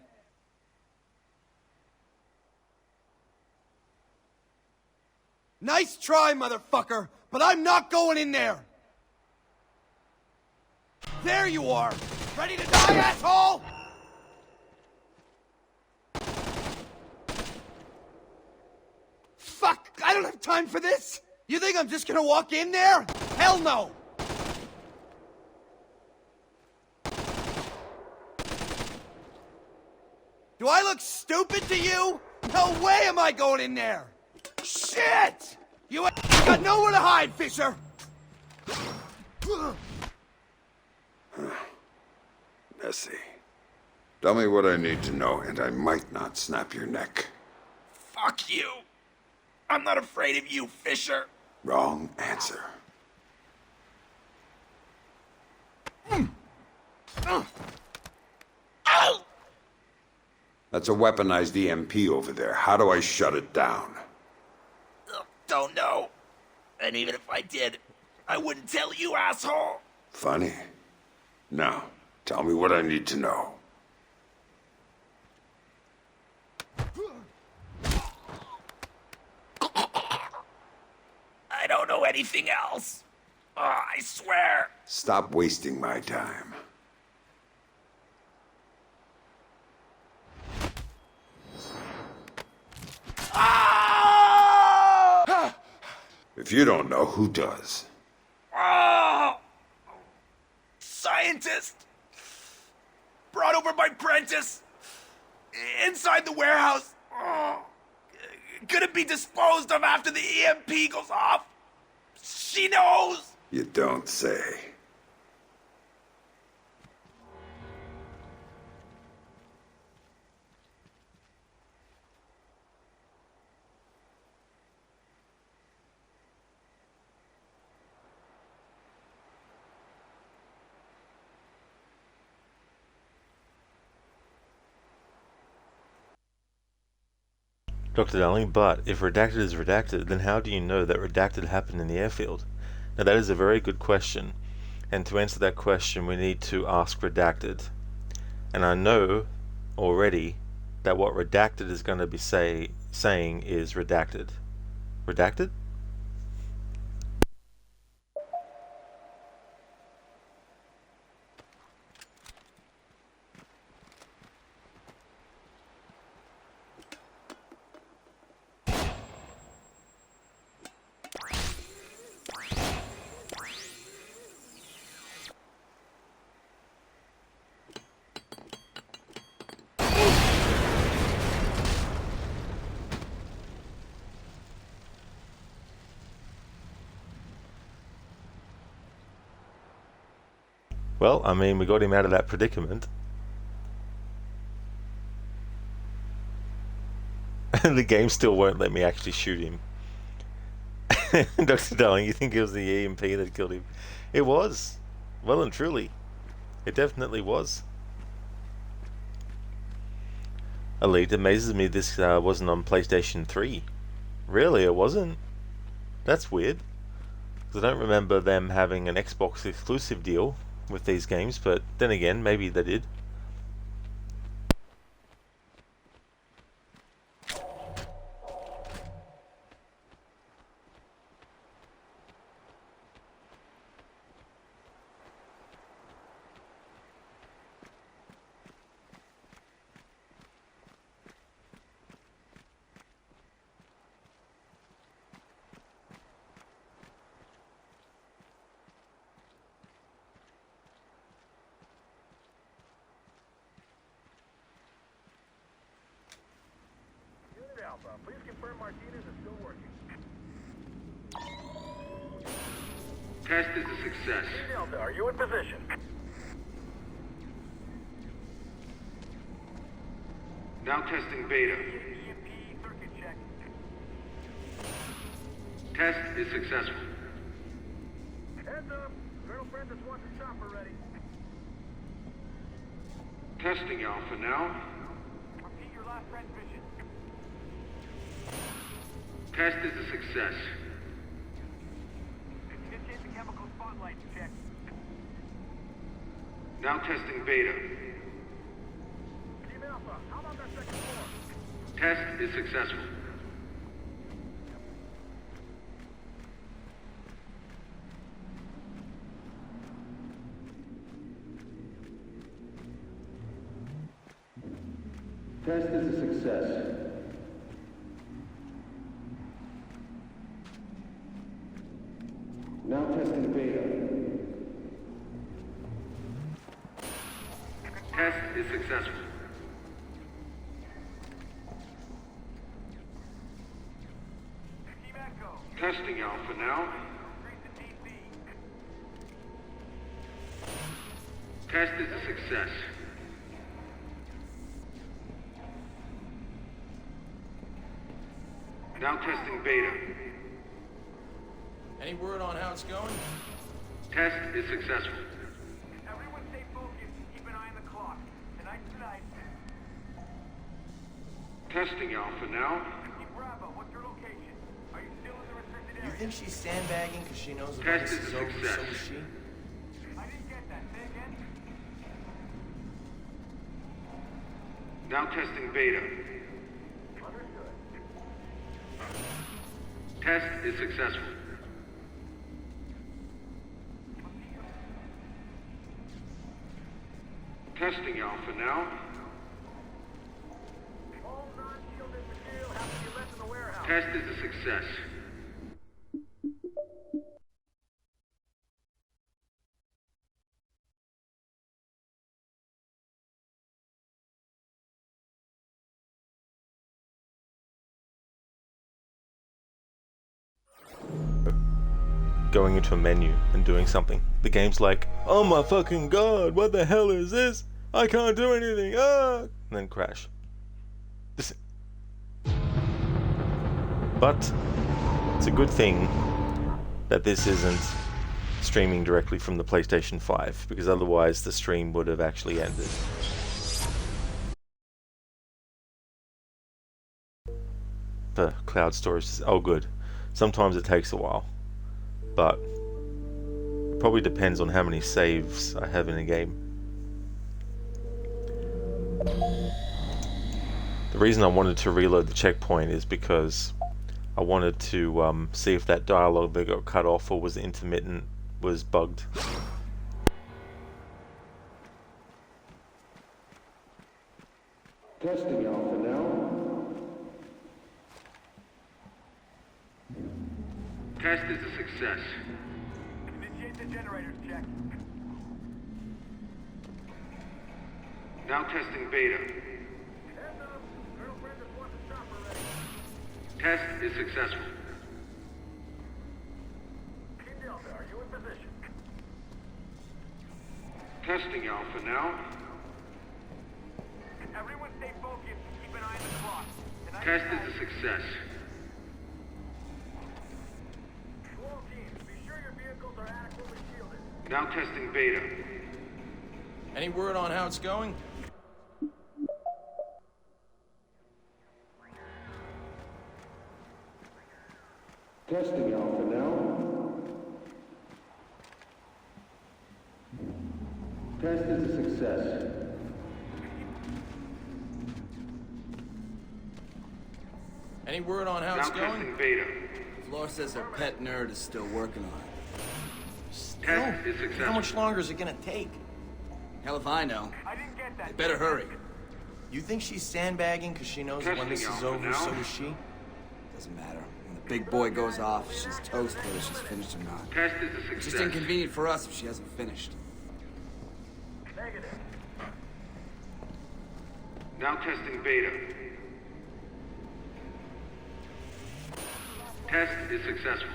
Nice try, motherfucker, but I'm not going in there! There you are! Ready to die, asshole? Fuck! I don't have time for this! You think I'm just gonna walk in there? Hell no! Do I look stupid to you? No way am I going in there! Shit! You got nowhere to hide, Fisher! Nessie, tell me what I need to know, and I might not snap your neck. Fuck you! I'm not afraid of you, Fisher! Wrong answer. That's a weaponized EMP over there. How do I shut it down? Don't know. And even if I did, I wouldn't tell you, asshole! Funny. Now, tell me what I need to know. anything else. I swear. Stop wasting my time. If you don't know, who does? Scientist! Brought over by Prentice! Inside the warehouse! Gonna be disposed of after the EMP goes off! She knows! You don't say. Dr. Darling, but if redacted is redacted, then how do you know that redacted happened in the airfield? Now that is a very good question, and to answer that question we need to ask redacted. And I know already that what redacted is going to be saying is redacted. Redacted? Well, I mean, we got him out of that predicament. The game still won't let me actually shoot him. Dr. Darling, you think it was the EMP that killed him? It was. Well and truly. It definitely was. Elite, amazes me this wasn't on PlayStation 3. Really, it wasn't? That's weird. Because I don't remember them having an Xbox exclusive deal with these games, but then again, maybe they did. Please confirm Martinez is still working. Test is a success. Delta, are you in position? Now testing beta. EMP circuit check. Test is successful. Heads up. Colonel Prentice wants a chopper ready. Testing Alpha now. Repeat your last transmission. Test is a success. Initiate the chemical spotlight check. Now testing beta. Team Alpha, how about that second floor? Test is successful. Test is a success. Now testing beta. Test is successful. Team Echo. Testing Alpha now. Test is a success. Now testing beta. Any word on how it's going? Test is successful. Everyone stay focused. Keep an eye on the clock. Tonight's tonight. Testing Alpha now. Team Bravo, what's your location? Are you still in the restricted You area? think she's sandbagging because she knows the Test race is is a over, so success. is she? I didn't get that. Say again. Now testing beta. Understood. Test is successful. Testing Alpha now. All non-shielded material has to be left in the warehouse. Test is a success. Going into a menu and doing something. The game's like, oh my fucking god, what the hell is this? I can't do anything, and then crash. But it's a good thing that this isn't streaming directly from the PlayStation 5, because otherwise the stream would have actually ended. The cloud storage is, oh good. Sometimes it takes a while. But it probably depends on how many saves I have in a game. The reason I wanted to reload the checkpoint is because I wanted to see if that dialogue that got cut off or was intermittent was bugged. Testing Alpha now. Test is a success. Initiate the generators check. Now testing beta. Heads up. Colonel Brendan wants a chopper ready. Test is successful. Team Delta, are you in position? Testing Alpha now. Everyone stay focused and keep an eye on the clock. Test is a success. All teams, be sure your vehicles are adequately shielded. Now testing beta. Any word on how it's going? Testing Alpha now. Test is a success. Any word on how Now it's going? testing beta. Floor says her pet nerd is still working on it. Test is How successful. much longer is it gonna take? Hell if I know. I didn't get that. They better hurry. You think she's sandbagging because she knows that when this is Testing over, Alpha so now. does she? Doesn't matter. When the big boy goes off, she's toast whether she's finished or not. Test is a It's success. just inconvenient for us if she hasn't finished. Negative. Now testing beta. Test is successful.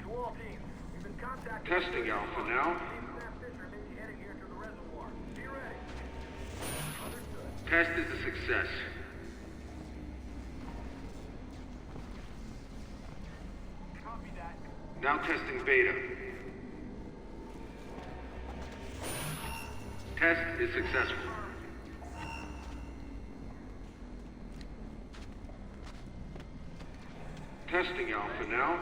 To all teams, we've been contacted. Testing Alpha now. Sam Fisher may be heading here to the reservoir. Be ready. Understood. Test is a success. Copy that. Now testing beta. Test is successful. Testing Alpha now.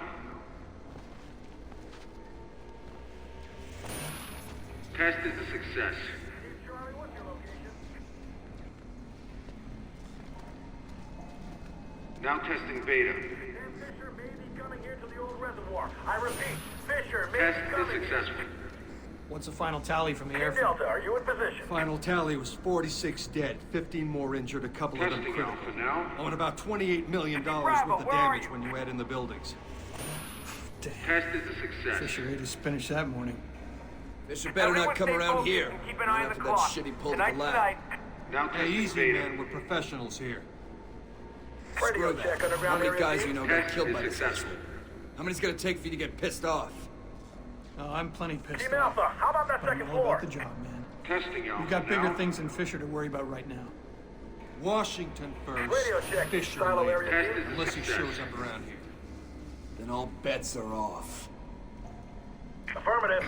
Test is a success. Charlie, what's your location? Now testing beta. Sam Fisher may be coming here to the old reservoir. I repeat, Fisher may Test be is coming here. successful. What's the final tally from the Team airfield? Delta, are you in position? Final tally was 46 dead, 15 more injured, a couple of them Testing critical. Alpha now. Oh, and about $28 million Bravo, worth of where are damage you? when you add in the buildings. Test is a success. Fisher ate his spinach that morning. Fisher better Everyone not come stay around focused here. and keep an eye on the After clock. that shit he pulled at Tonight's the lab. tonight. Now Hey, testing easy, beta. man. We're professionals here. Radio Screw check that. underground How many area guys B? you know got Test killed is by this successful. shit? How many's gonna take for you to get pissed off? No, I'm plenty pissed Team off. Alpha, how about that But I'm second all floor? about the job, man. Testing Alpha We've got bigger now. things than Fisher to worry about right now. Washington first. Radio check. Fisher Silo later. area Test B. is a Unless he success. shows up around here. Then all bets are off. Affirmative.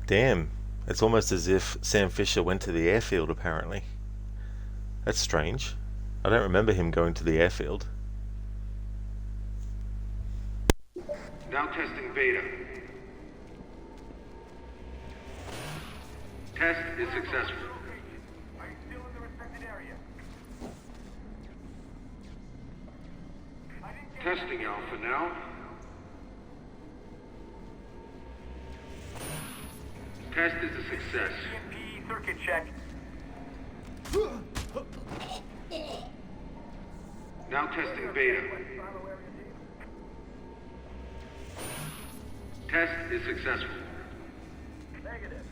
Damn, it's almost as if Sam Fisher went to the airfield apparently. That's strange. I don't remember him going to the airfield. Now testing beta. Test is successful. Are you still in the respected area? Testing Alpha now. Test is a success. EMP circuit check. Now testing beta. Test is successful. Negative.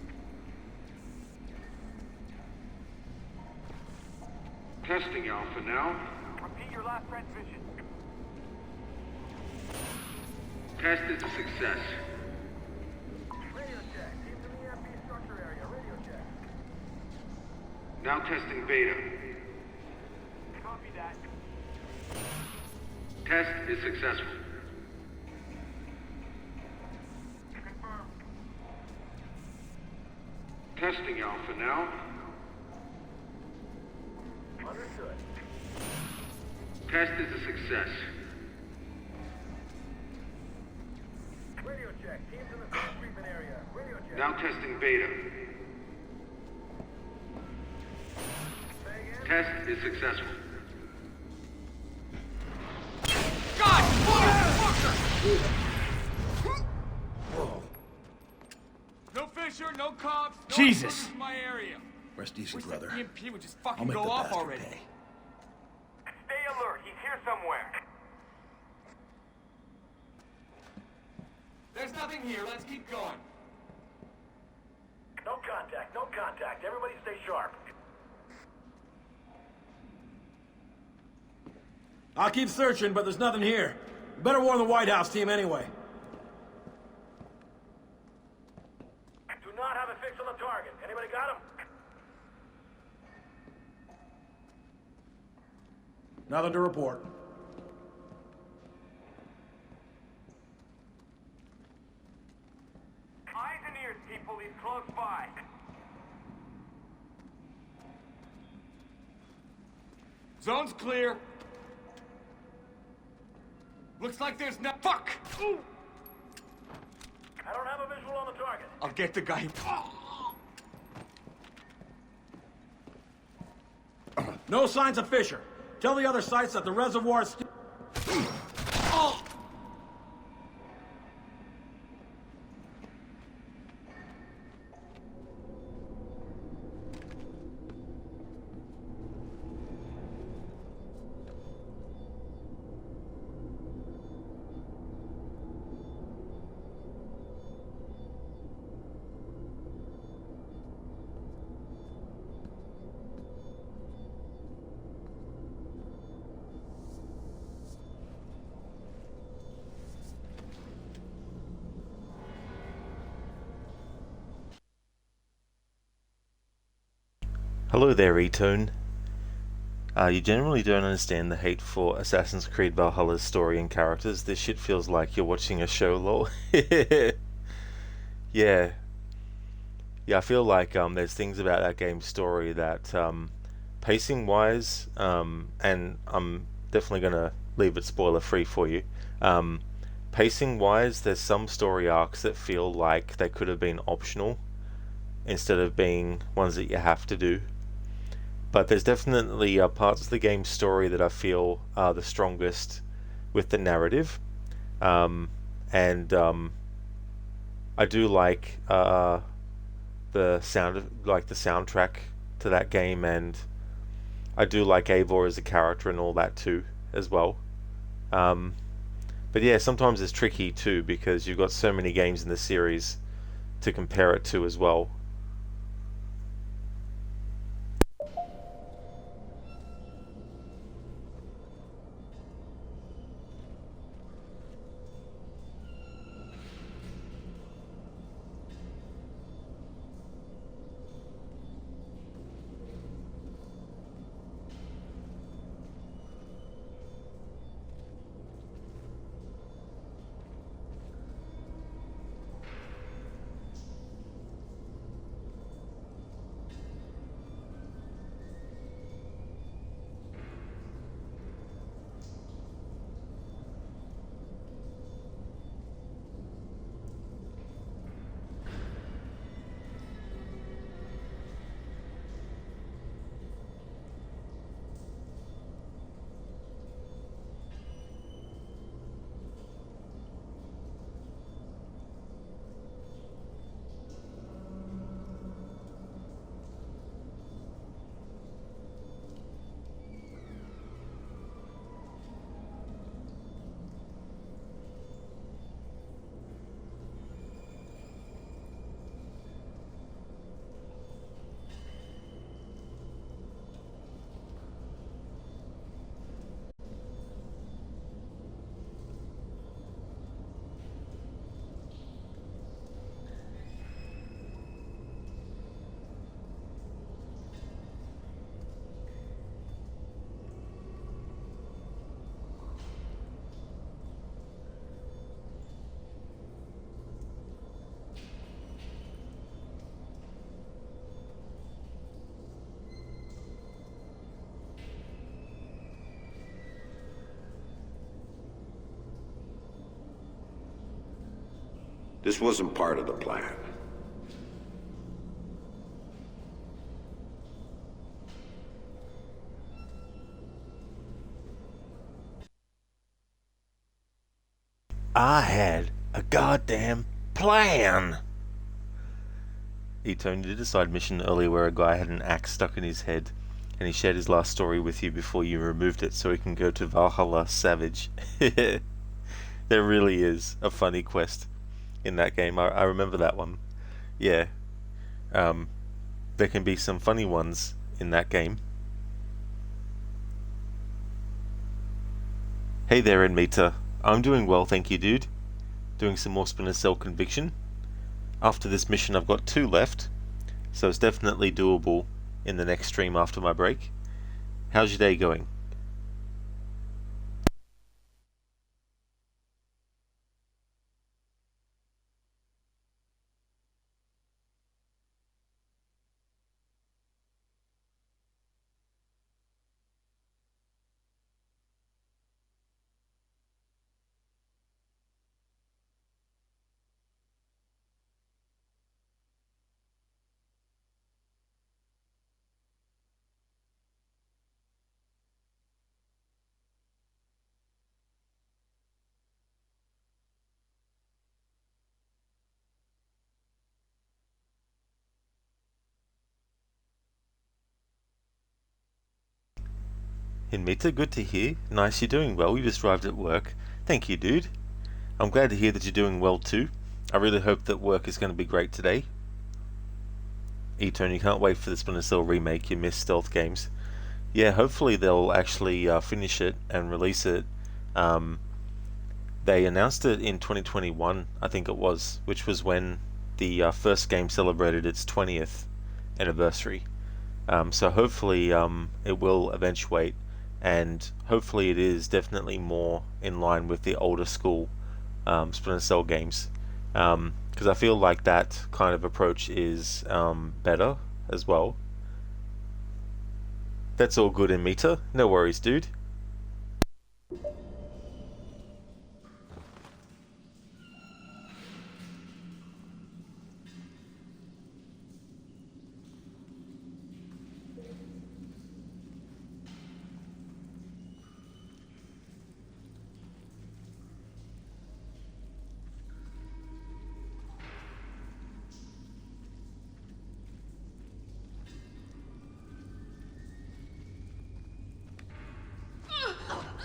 Testing Alpha now. Repeat your last transmission. Test is a success. Radio check. Teams in the EMP structure area. Radio check. Now testing beta. Copy that. Test is successful. Confirmed. Testing Alpha now. Understood. Test is a success. Radio check. Teams in the field treatment area. Radio check. Now testing beta. Say again. Test is successful. God! Motherfucker! No Fisher, no cops, no Jesus. intruders in my area. Rest easy, Wish brother. that EMP would just I'll fucking make go the off bastard already. pay. Stay alert. He's here somewhere. There's nothing here. Let's keep going. No contact. No contact. Everybody stay sharp. I'll keep searching, but there's nothing here. Better warn the White House team anyway. Do not have a fix on the target. Anybody got him? Nothing to report. Eyes and ears, people. He's close by. Zone's clear. Looks like there's no— Fuck! Ooh. I don't have a visual on the target. I'll get the guy. No signs of Fisher. Tell the other sites that the reservoir's Hello there, E-Tone. You generally don't understand the hate for Assassin's Creed Valhalla's story and characters. This shit feels like you're watching a show, lol. Yeah. Yeah, I feel like there's things about that game's story that, pacing-wise, and I'm definitely going to leave it spoiler-free for you. Pacing-wise, there's some story arcs that feel like they could have been optional instead of being ones that you have to do. But there's definitely parts of the game's story that I feel are the strongest with the narrative, and I do like the soundtrack to that game, and I do like Eivor as a character and all that too as well. But yeah, sometimes it's tricky too because you've got so many games in the series to compare it to as well. This wasn't part of the plan. I had a goddamn plan. Ito, you did a side mission earlier where a guy had an axe stuck in his head, and he shared his last story with you before you removed it so he can go to Valhalla Savage. There really is a funny quest in that game. I remember that one. Yeah. There can be some funny ones in that game. Hey there, Enmita. I'm doing well, thank you, dude. Doing some more Splinter Cell Conviction. After this mission I've got 2 left, so it's definitely doable in the next stream after my break. How's your day going? Hinmita, good to hear. Nice you're doing well. You just arrived at work. Thank you, dude. I'm glad to hear that you're doing well too. I really hope that work is going to be great today. E-Tone, you can't wait for the Splinter Cell remake. You missed stealth games. Yeah, hopefully they'll actually finish it and release it. They announced it in 2021, I think it was, which was when the first game celebrated its 20th anniversary. So hopefully it will eventuate, and hopefully it is definitely more in line with the older school Splinter Cell games, because I feel like that kind of approach is better as well. That's all good in Meta, no worries, dude.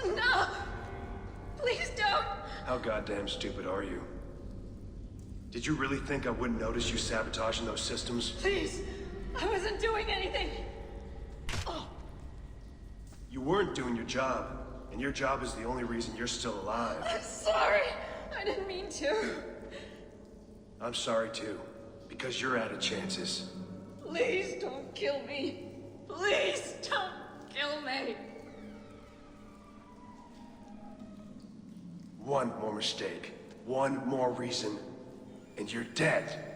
No! Please don't! How goddamn stupid are you? Did you really think I wouldn't notice you sabotaging those systems? Please! I wasn't doing anything! You weren't doing your job, and your job is the only reason you're still alive. I'm sorry! I didn't mean to. I'm sorry too, because you're out of chances. Please don't kill me! Please don't kill me! One more mistake, one more reason, and you're dead.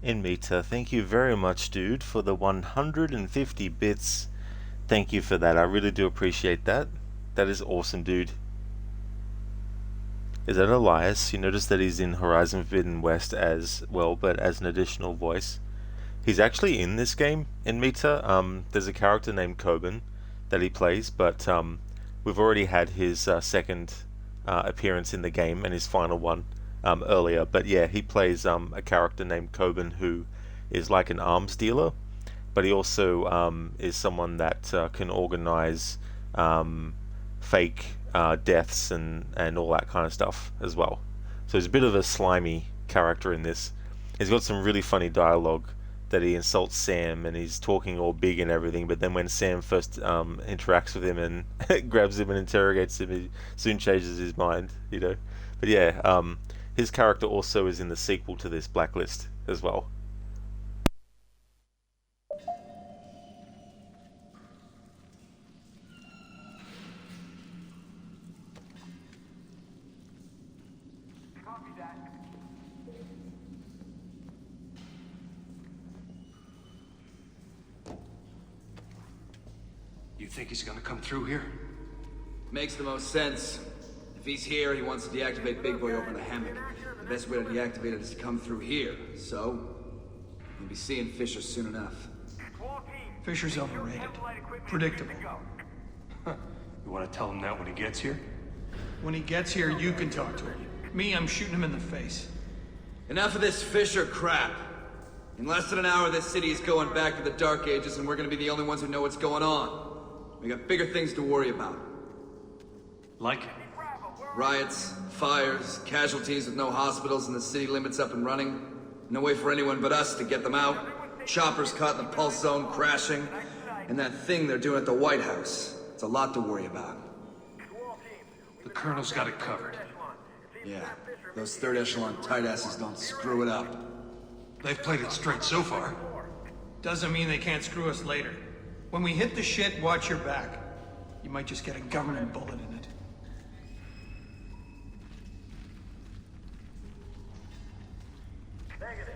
Inmeta, thank you very much, dude, for the 150 bits. Thank you for that. I really do appreciate that. That is awesome, dude. Is that Elias? You notice that he's in Horizon Forbidden West as well, but as an additional voice. He's actually in this game, Inmeta. There's a character named Coben that he plays, but we've already had his second appearance in the game and his final one earlier. But yeah, he plays a character named Coben who is like an arms dealer, but he also is someone that can organize fake deaths and all that kind of stuff as well. So he's a bit of a slimy character in this. He's got some really funny dialogue that he insults Sam and he's talking all big and everything, but then when Sam first interacts with him and grabs him and interrogates him, he soon changes his mind, you know. But yeah, his character also is in the sequel to this, Blacklist, as well. You think he's gonna come through here? Makes the most sense. If he's here, he wants to deactivate Big Boy over in the hammock. The best way to deactivate it is to come through here. So, we'll be seeing Fisher soon enough. Fisher's overrated. Predictable. You want to tell him that when he gets here? When he gets here, you can talk to him. Me, I'm shooting him in the face. Enough of this Fisher crap. In less than an hour, this city is going back to the Dark Ages, and we're gonna be the only ones who know what's going on. We got bigger things to worry about. Like? Riots, fires, casualties with no hospitals and the city limits up and running. No way for anyone but us to get them out. Choppers caught in the pulse zone, crashing. And that thing they're doing at the White House. It's a lot to worry about. The Colonel's got it covered. Yeah, those third echelon tight asses don't screw it up. They've played it straight so far. Doesn't mean they can't screw us later. When we hit the shit, watch your back. You might just get a government bullet in it. Negative.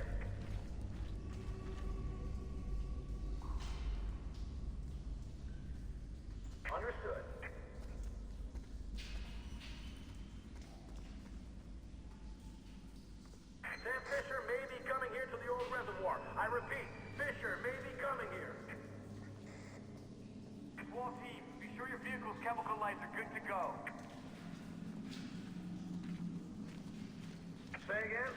Understood. Sam Fisher may be coming here to the old reservoir. I repeat, Fisher may be coming here. Small team, be sure your vehicle's chemical lights are good to go. Say again?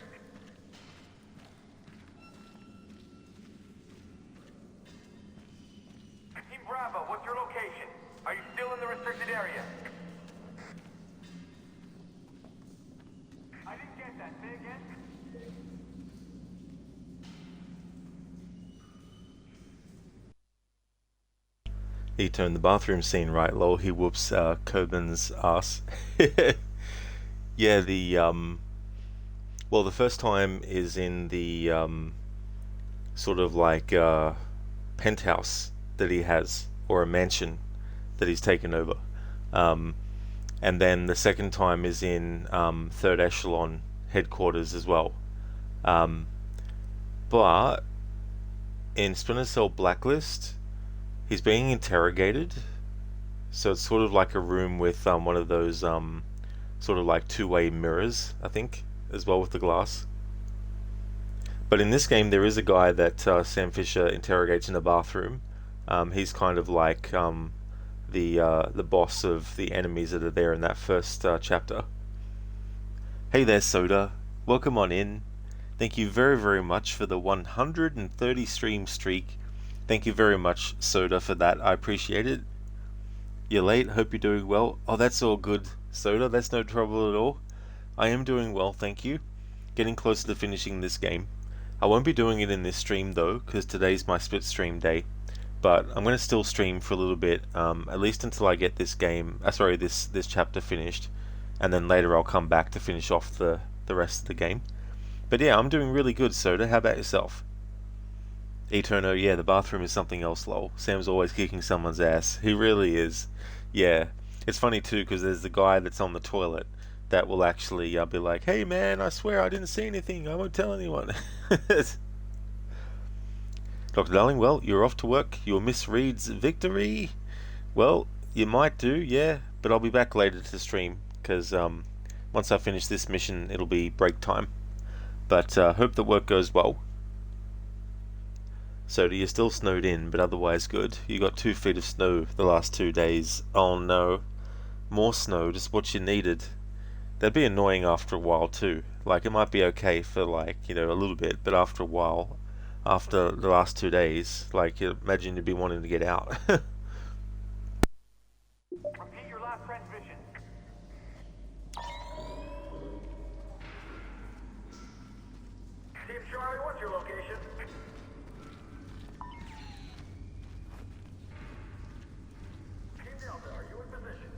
Team Bravo, what's your location? Are you still in the restricted area? I didn't get that. Say again? He turned the bathroom scene right, lol. He whoops Coben's ass. Yeah, well, the first time is in the sort of like penthouse that he has, or a mansion that he's taken over, and then the second time is in third echelon headquarters as well. But in Splinter Cell Blacklist, he's being interrogated, so it's sort of like a room with one of those sort of like two-way mirrors, I think, as well with the glass. But in this game, there is a guy that Sam Fisher interrogates in the bathroom. He's kind of like the boss of the enemies that are there in that first chapter. Hey there, Soda. Welcome on in. Thank you very, very much for the 130 stream streak. Thank you very much, Soda, for that. I appreciate it. You're late. Hope you're doing well. Oh, that's all good, Soda. That's no trouble at all. I am doing well, thank you. Getting closer to finishing this game. I won't be doing it in this stream, though, because today's my split stream day. But I'm going to still stream for a little bit, at least until I get this game, this chapter finished. And then later I'll come back to finish off the rest of the game. But yeah, I'm doing really good, Soda. How about yourself? Eterno, yeah, the bathroom is something else, lol. Sam's always kicking someone's ass. He really is. Yeah. It's funny too, because there's the guy that's on the toilet that will actually be like, hey man, I swear I didn't see anything. I won't tell anyone. Dr. Darling, well, you're off to work. You'll miss Reed's victory. Well, you might do, yeah. But I'll be back later to stream, because once I finish this mission, it'll be break time. But hope the work goes well. Soda, you're still snowed in, but otherwise good. You got 2 feet of snow the last 2 days. Oh no. more snow, just what you needed. That'd be annoying after a while too. Like, it might be okay for, like, you know, a little bit, but after a while, after the last 2 days, like, imagine you'd be wanting to get out. Repeat your last transmission. Team Charlie, what's your location? Team Delta, are you in position?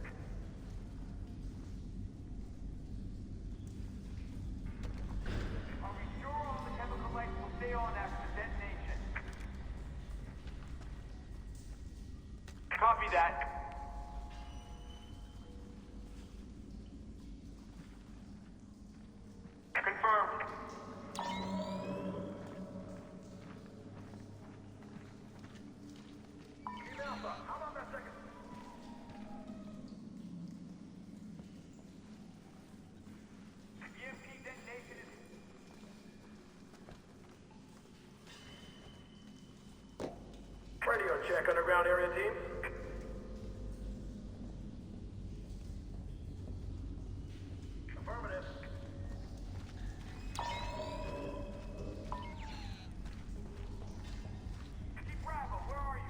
Are we sure all the chemical lights will stay on after the detonation? Copy that. Confirmed. Team Alpha, how about that second? EMP detonation is... Radio check, underground area team. Affirmative. Team Bravo, where are you?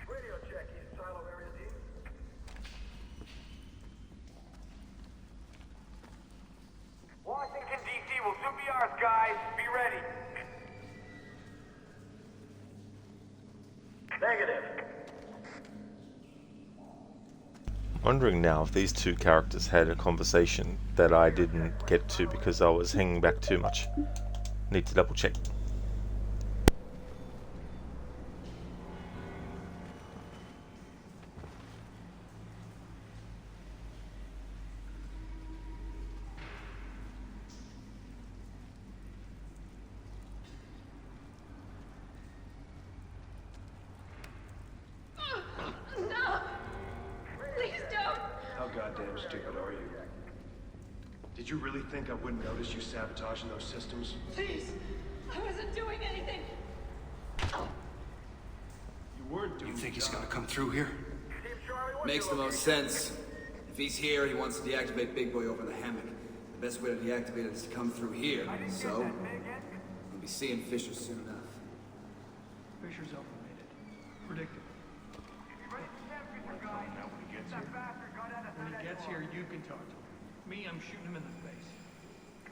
Radio check, East Silo area team. Washington, D.C. will soon be ours, guys. Be ready. Negative. Wondering now if these two characters had a conversation that I didn't get to because I was hanging back too much. Need to double check. No! Please don't! How goddamn stupid are you? Did you really think I wouldn't notice you sabotaging those systems? Please! I wasn't doing anything! You weren't doing. You think he's gonna come through here? Makes the most sense. If he's here, he wants to deactivate Big Boy over the hammock. The best way to deactivate it is to come through here. So, we'll be seeing Fisher soon enough. Fisher's overrated. Predictable. When he gets here, you can talk to him. Me, I'm shooting him in the face.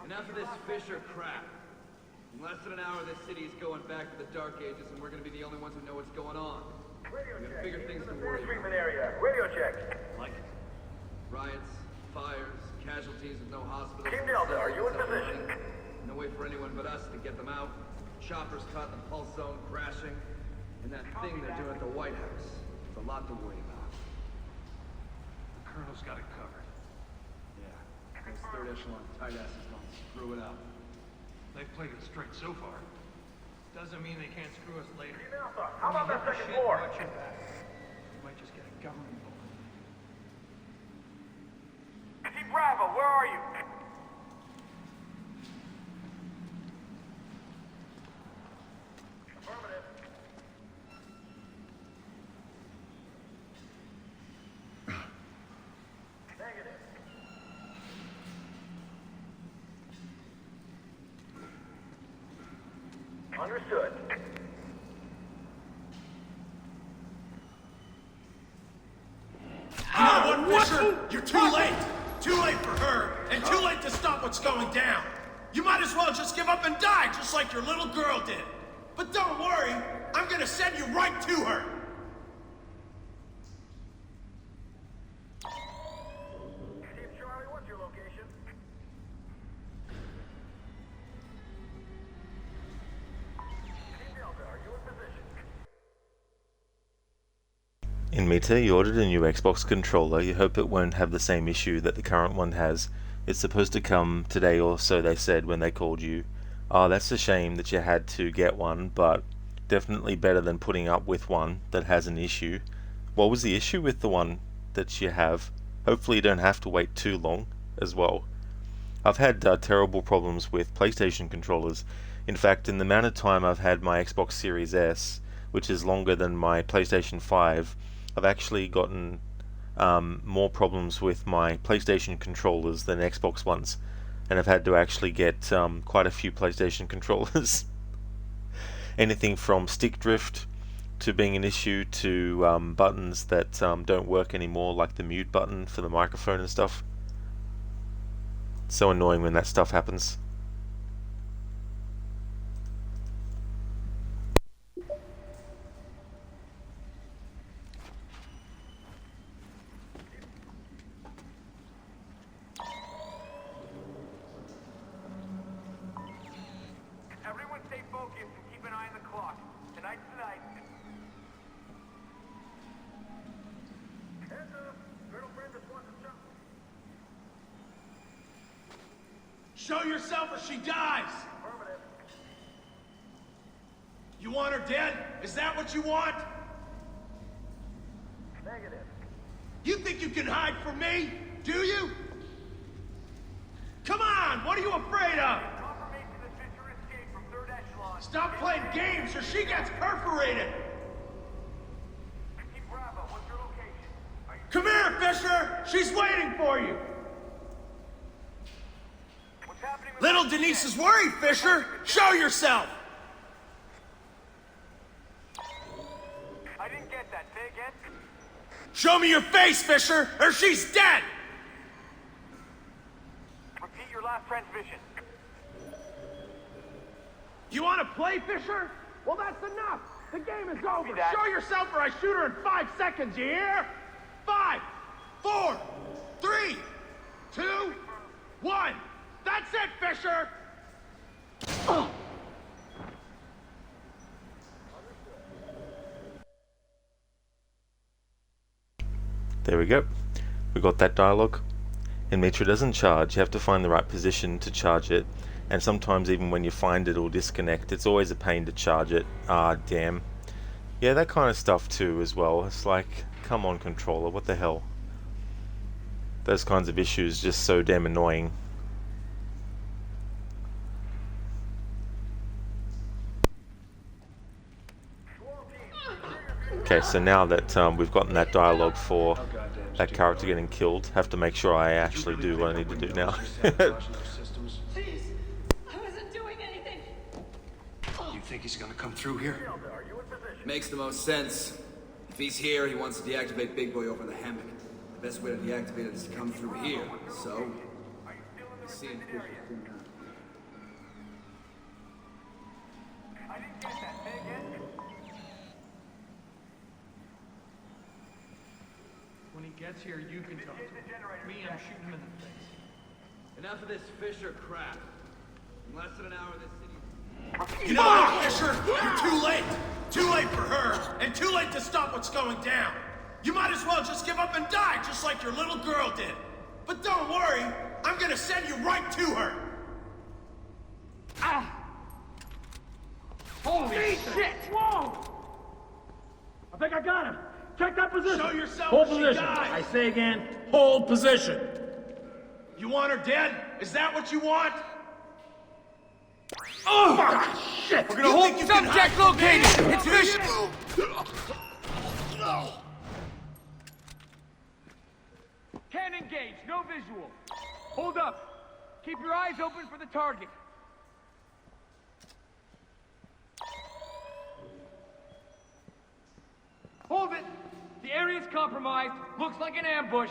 Enough of this Fisher crap. In less than an hour, this city is going back to the Dark Ages, and we're gonna be the only ones who know what's going on. We got bigger things to worry about. Treatment area. Radio check. Like it. Riots, fires, casualties with no hospitals. Team Delta, are you in position? No way for anyone but us to get them out. Choppers caught in the pulse zone, crashing. And that thing they're doing at the White House. It's a lot to worry about. The Colonel's got it covered. Yeah, those third echelon tight asses don't screw it up. They've played it straight so far. Doesn't mean they can't screw us later. Team Alpha, how When about you that hit the second shit, floor? watch your back. You might just get a government bullet. Team Bravo, where are you? Affirmative. Negative. Understood. What, Fisher? You're too late! Too late for her, and too late to stop what's going down! You might as well just give up and die, just like your little girl did! But don't worry, I'm gonna send you right to her! Team Charlie, what's your location? Team Delta, are you in position? In Meta, you ordered a new Xbox controller. You hope it won't have the same issue that the current one has. It's supposed to come today, or so they said when they called you. Oh, that's a shame that you had to get one, but definitely better than putting up with one that has an issue. What was the issue with the one that you have? Hopefully you don't have to wait too long as well. I've had terrible problems with PlayStation controllers. In fact, in the amount of time I've had my Xbox Series S, which is longer than my PlayStation 5, I've actually gotten more problems with my PlayStation controllers than Xbox ones, and I've had to actually get quite a few PlayStation controllers. Anything from stick drift to being an issue to buttons that don't work anymore, like the mute button for the microphone and stuff. It's so annoying when that stuff happens. Everyone stay focused and keep an eye on the clock. Tonight's the night. Heads up. Girlfriend just wants to jump. Show yourself or she dies! You want her dead? Is that what you want? Negative. You think you can hide from me? Do you? Come on! What are you afraid of? Confirmation that Fisher escaped from 3rd echelon. Stop playing games or she gets perforated! Keep Bravo. What's your location? Come here, Fisher! She's waiting for you! What's happening with Little Denise is worried, Fisher! Show yourself! I didn't get that. Say again? Show me your face, Fisher, or she's dead! Repeat your last transmission. You want to play, Fisher? Well, that's enough! The game is over! Show yourself or I shoot her in 5 seconds, you hear? 5, 4, 3, 2, 1! That's it, Fisher! Oh. There we go. We got that dialogue. And Mitra doesn't charge. You have to find the right position to charge it. And sometimes even when you find it, it'll disconnect. It's always a pain to charge it. Ah, damn. Yeah, that kind of stuff too as well. It's like, come on, controller, what the hell? Those kinds of issues just so damn annoying. Okay, so now that we've gotten that dialogue for that character getting killed, have to make sure I actually do what I need to do now. Please, I wasn't doing anything. You think he's gonna come through here? Makes the most sense. If he's here, he wants to deactivate Big Boy over the hammock. The best way to deactivate it is to come through here. So, see. When he gets here, you can talk to him. Me, I'm shooting him in the face. Enough of this Fisher crap. In less than an hour, this city... You know what, Fisher? You're too late! Too late for her, and too late to stop what's going down! You might as well just give up and die, just like your little girl did! But don't worry, I'm gonna send you right to her! Ah! Holy shit! Whoa! I think I got him! Check that position! Show yourself Hold or she position! dies. I say again, hold position! You want her dead? Is that what you want? Oh! Fuck! Shit! We're gonna hold subject located! It's Fisher! Can't engage, no visual. Hold up. Keep your eyes open for the target. Hold it! The area's compromised. Looks like an ambush.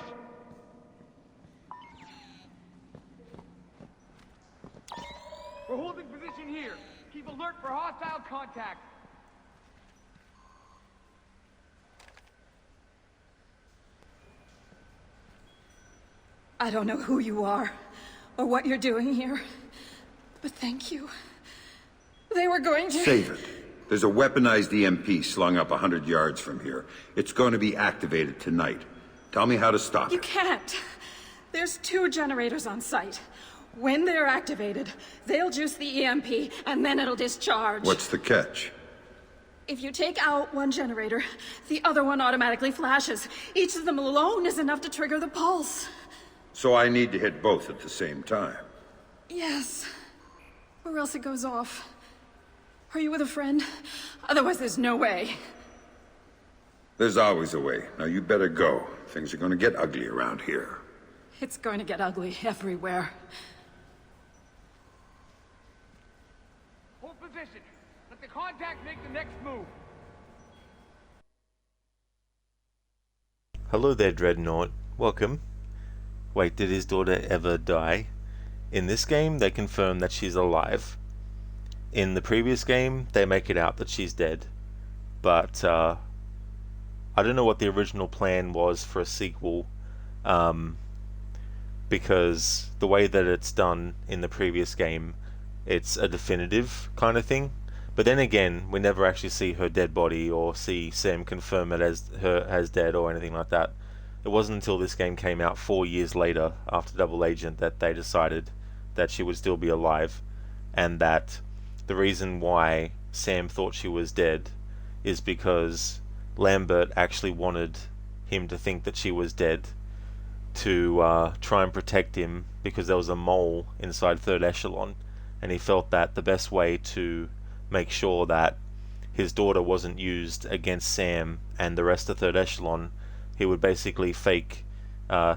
We're holding position here. Keep alert for hostile contact. I don't know who you are, or what you're doing here, but thank you. They were going to... Save it. There's a weaponized EMP slung up 100 yards from here. It's going to be activated tonight. Tell me how to stop You it. can't. There's 2 generators on site. When they're activated, they'll juice the EMP, and then it'll discharge. What's the catch? If you take out one generator, the other one automatically flashes. Each of them alone is enough to trigger the pulse. So I need to hit both at the same time. Yes. Or else it goes off. Are you with a friend? Otherwise, there's no way. There's always a way. Now you better go. Things are gonna get ugly around here. It's going to get ugly everywhere. Hold position. Let the contact make the next move. Hello there, Dreadnought. Welcome. Wait, did his daughter ever die? In this game, they confirm that she's alive. In the previous game, they make it out that she's dead. But, I don't know what the original plan was for a sequel, because the way that it's done in the previous game, it's a definitive kind of thing. But then again, we never actually see her dead body or see Sam confirm it as dead or anything like that. It wasn't until this game came out 4 years later, after Double Agent, that they decided that she would still be alive, and that the reason why Sam thought she was dead is because Lambert actually wanted him to think that she was dead to try and protect him, because there was a mole inside Third Echelon, and he felt that the best way to make sure that his daughter wasn't used against Sam and the rest of Third Echelon, he would basically fake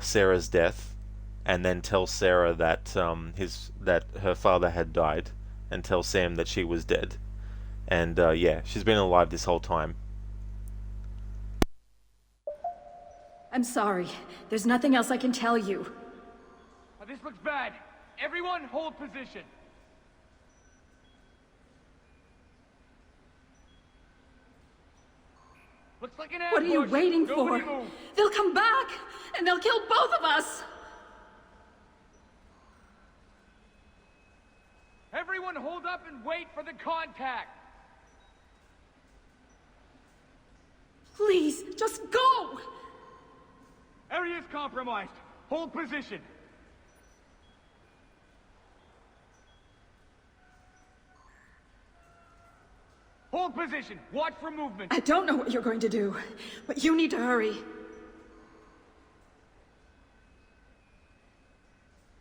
Sarah's death and then tell Sarah that that her father had died, and tell Sam that she was dead. And yeah, she's been alive this whole time. I'm sorry. There's nothing else I can tell you. This looks bad. Everyone hold position. Looks like an ambush. What are you waiting Nobody for? move. They'll come back, and they'll kill both of us! Everyone hold up and wait for the contact. Please, just go! Area is compromised. Hold position. Hold position. Watch for movement. I don't know what you're going to do, but you need to hurry.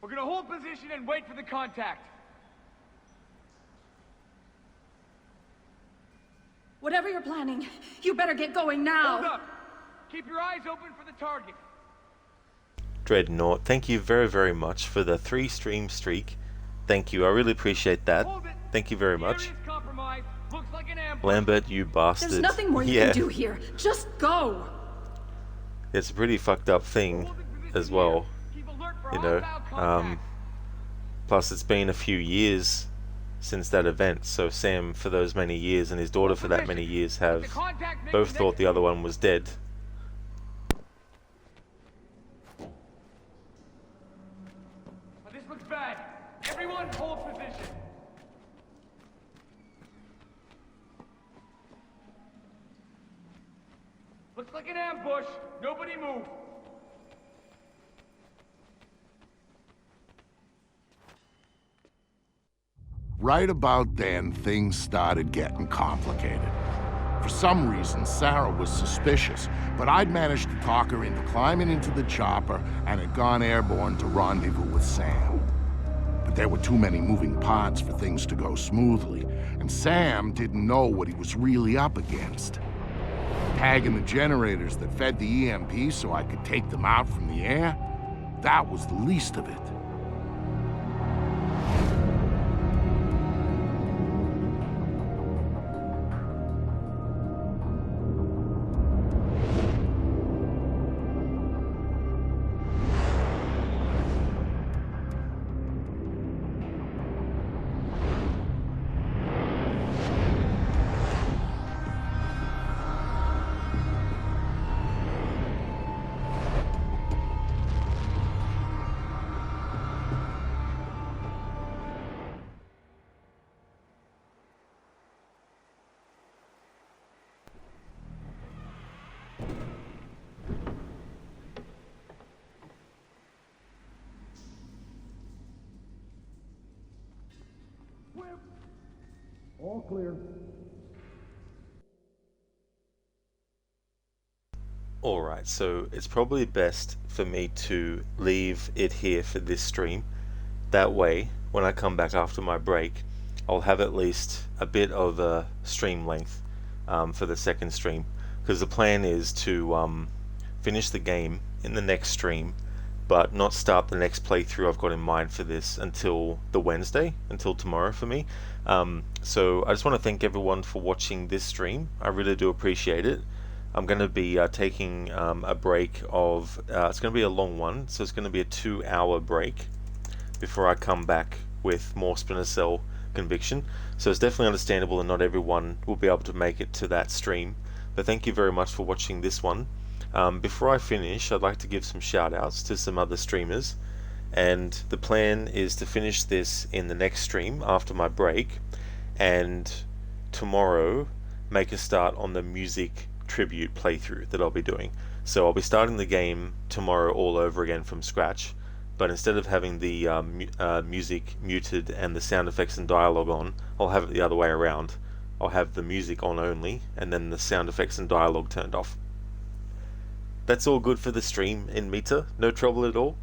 We're gonna hold position and wait for the contact. Whatever you're planning, you better get going now. Hold up. Keep your eyes open for the target. Dreadnought, thank you very, very much for the 3 stream streak. Thank you, I really appreciate that. Thank you very much. Looks like an ambush. Lambert, you bastard. There's nothing more you can do here. Just go! It's a pretty fucked up thing as well, you know. Plus it's been a few years since that event, so Sam for those many years and his daughter for that many years have both thought the other one was dead. This looks bad. Everyone hold position. Looks like an ambush. Nobody move. Right about then, things started getting complicated. For some reason, Sarah was suspicious, but I'd managed to talk her into climbing into the chopper and had gone airborne to rendezvous with Sam. But there were too many moving parts for things to go smoothly, and Sam didn't know what he was really up against. Tagging the generators that fed the EMP so I could take them out from the air, that was the least of it. All clear. Alright, so it's probably best for me to leave it here for this stream. That way, when I come back after my break, I'll have at least a bit of a stream length for the second stream, because the plan is to finish the game in the next stream, but not start the next playthrough I've got in mind for this until the Wednesday, until tomorrow for me. So I just want to thank everyone for watching this stream. I really do appreciate it. I'm going to be taking a break of, it's going to be a long one, so it's going to be a 2-hour break before I come back with more Splinter Cell Conviction. So it's definitely understandable that not everyone will be able to make it to that stream, but thank you very much for watching this one. Before I finish, I'd like to give some shout outs to some other streamers, and the plan is to finish this in the next stream after my break, and tomorrow make a start on the music tribute playthrough that I'll be doing. So I'll be starting the game tomorrow all over again from scratch, but instead of having the music muted and the sound effects and dialogue on, I'll have it the other way around. I'll have the music on only, and then the sound effects and dialogue turned off. That's all good for the stream in Mita, no trouble at all.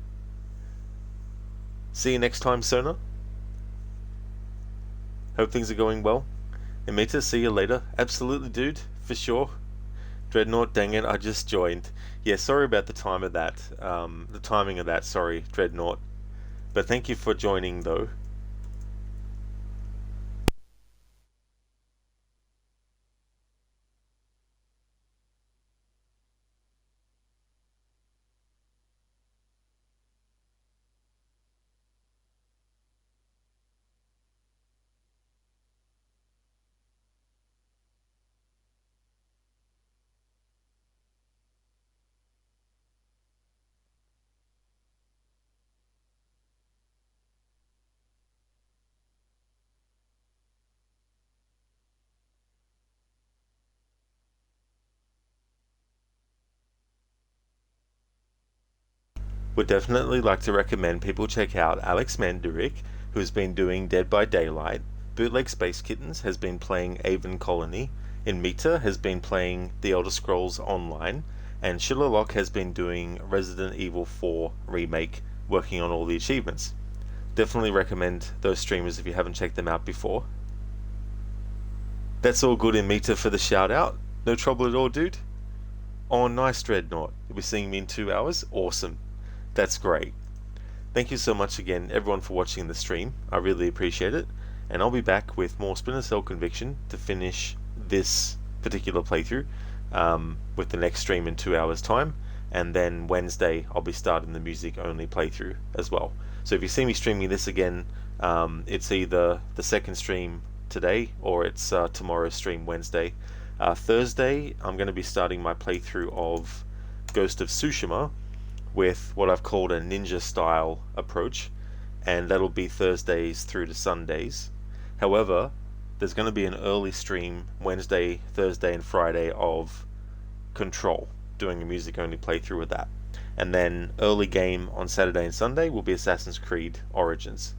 See you next time, Sona. Hope things are going well. In Mita, see you later. Absolutely, dude, for sure. Dreadnought, dang it, I just joined. Yeah, sorry about the time of that. The timing of that, sorry, Dreadnought. But thank you for joining, though. Would definitely like to recommend people check out Alex Mandurik, who has been doing Dead by Daylight. Bootleg Space Kittens has been playing Avon Colony. In Mita has been playing The Elder Scrolls Online. And Shillerlock has been doing Resident Evil 4 Remake, working on all the achievements. Definitely recommend those streamers if you haven't checked them out before. That's all good in Mita for the shout out. No trouble at all, dude. Oh, nice, Dreadnought. You'll be seeing me in 2 hours? Awesome. That's great. Thank you so much again, everyone, for watching the stream. I really appreciate it. And I'll be back with more Splinter Cell Conviction to finish this particular playthrough with the next stream in 2 hours' time. And then Wednesday, I'll be starting the music-only playthrough as well. So if you see me streaming this again, it's either the second stream today or it's tomorrow's stream, Wednesday. Thursday, I'm going to be starting my playthrough of Ghost of Tsushima with what I've called a ninja style approach, and that'll be Thursdays through to Sundays. However, there's going to be an early stream Wednesday, Thursday and Friday of Control, doing a music only playthrough with that. And then early game on Saturday and Sunday will be Assassin's Creed Origins.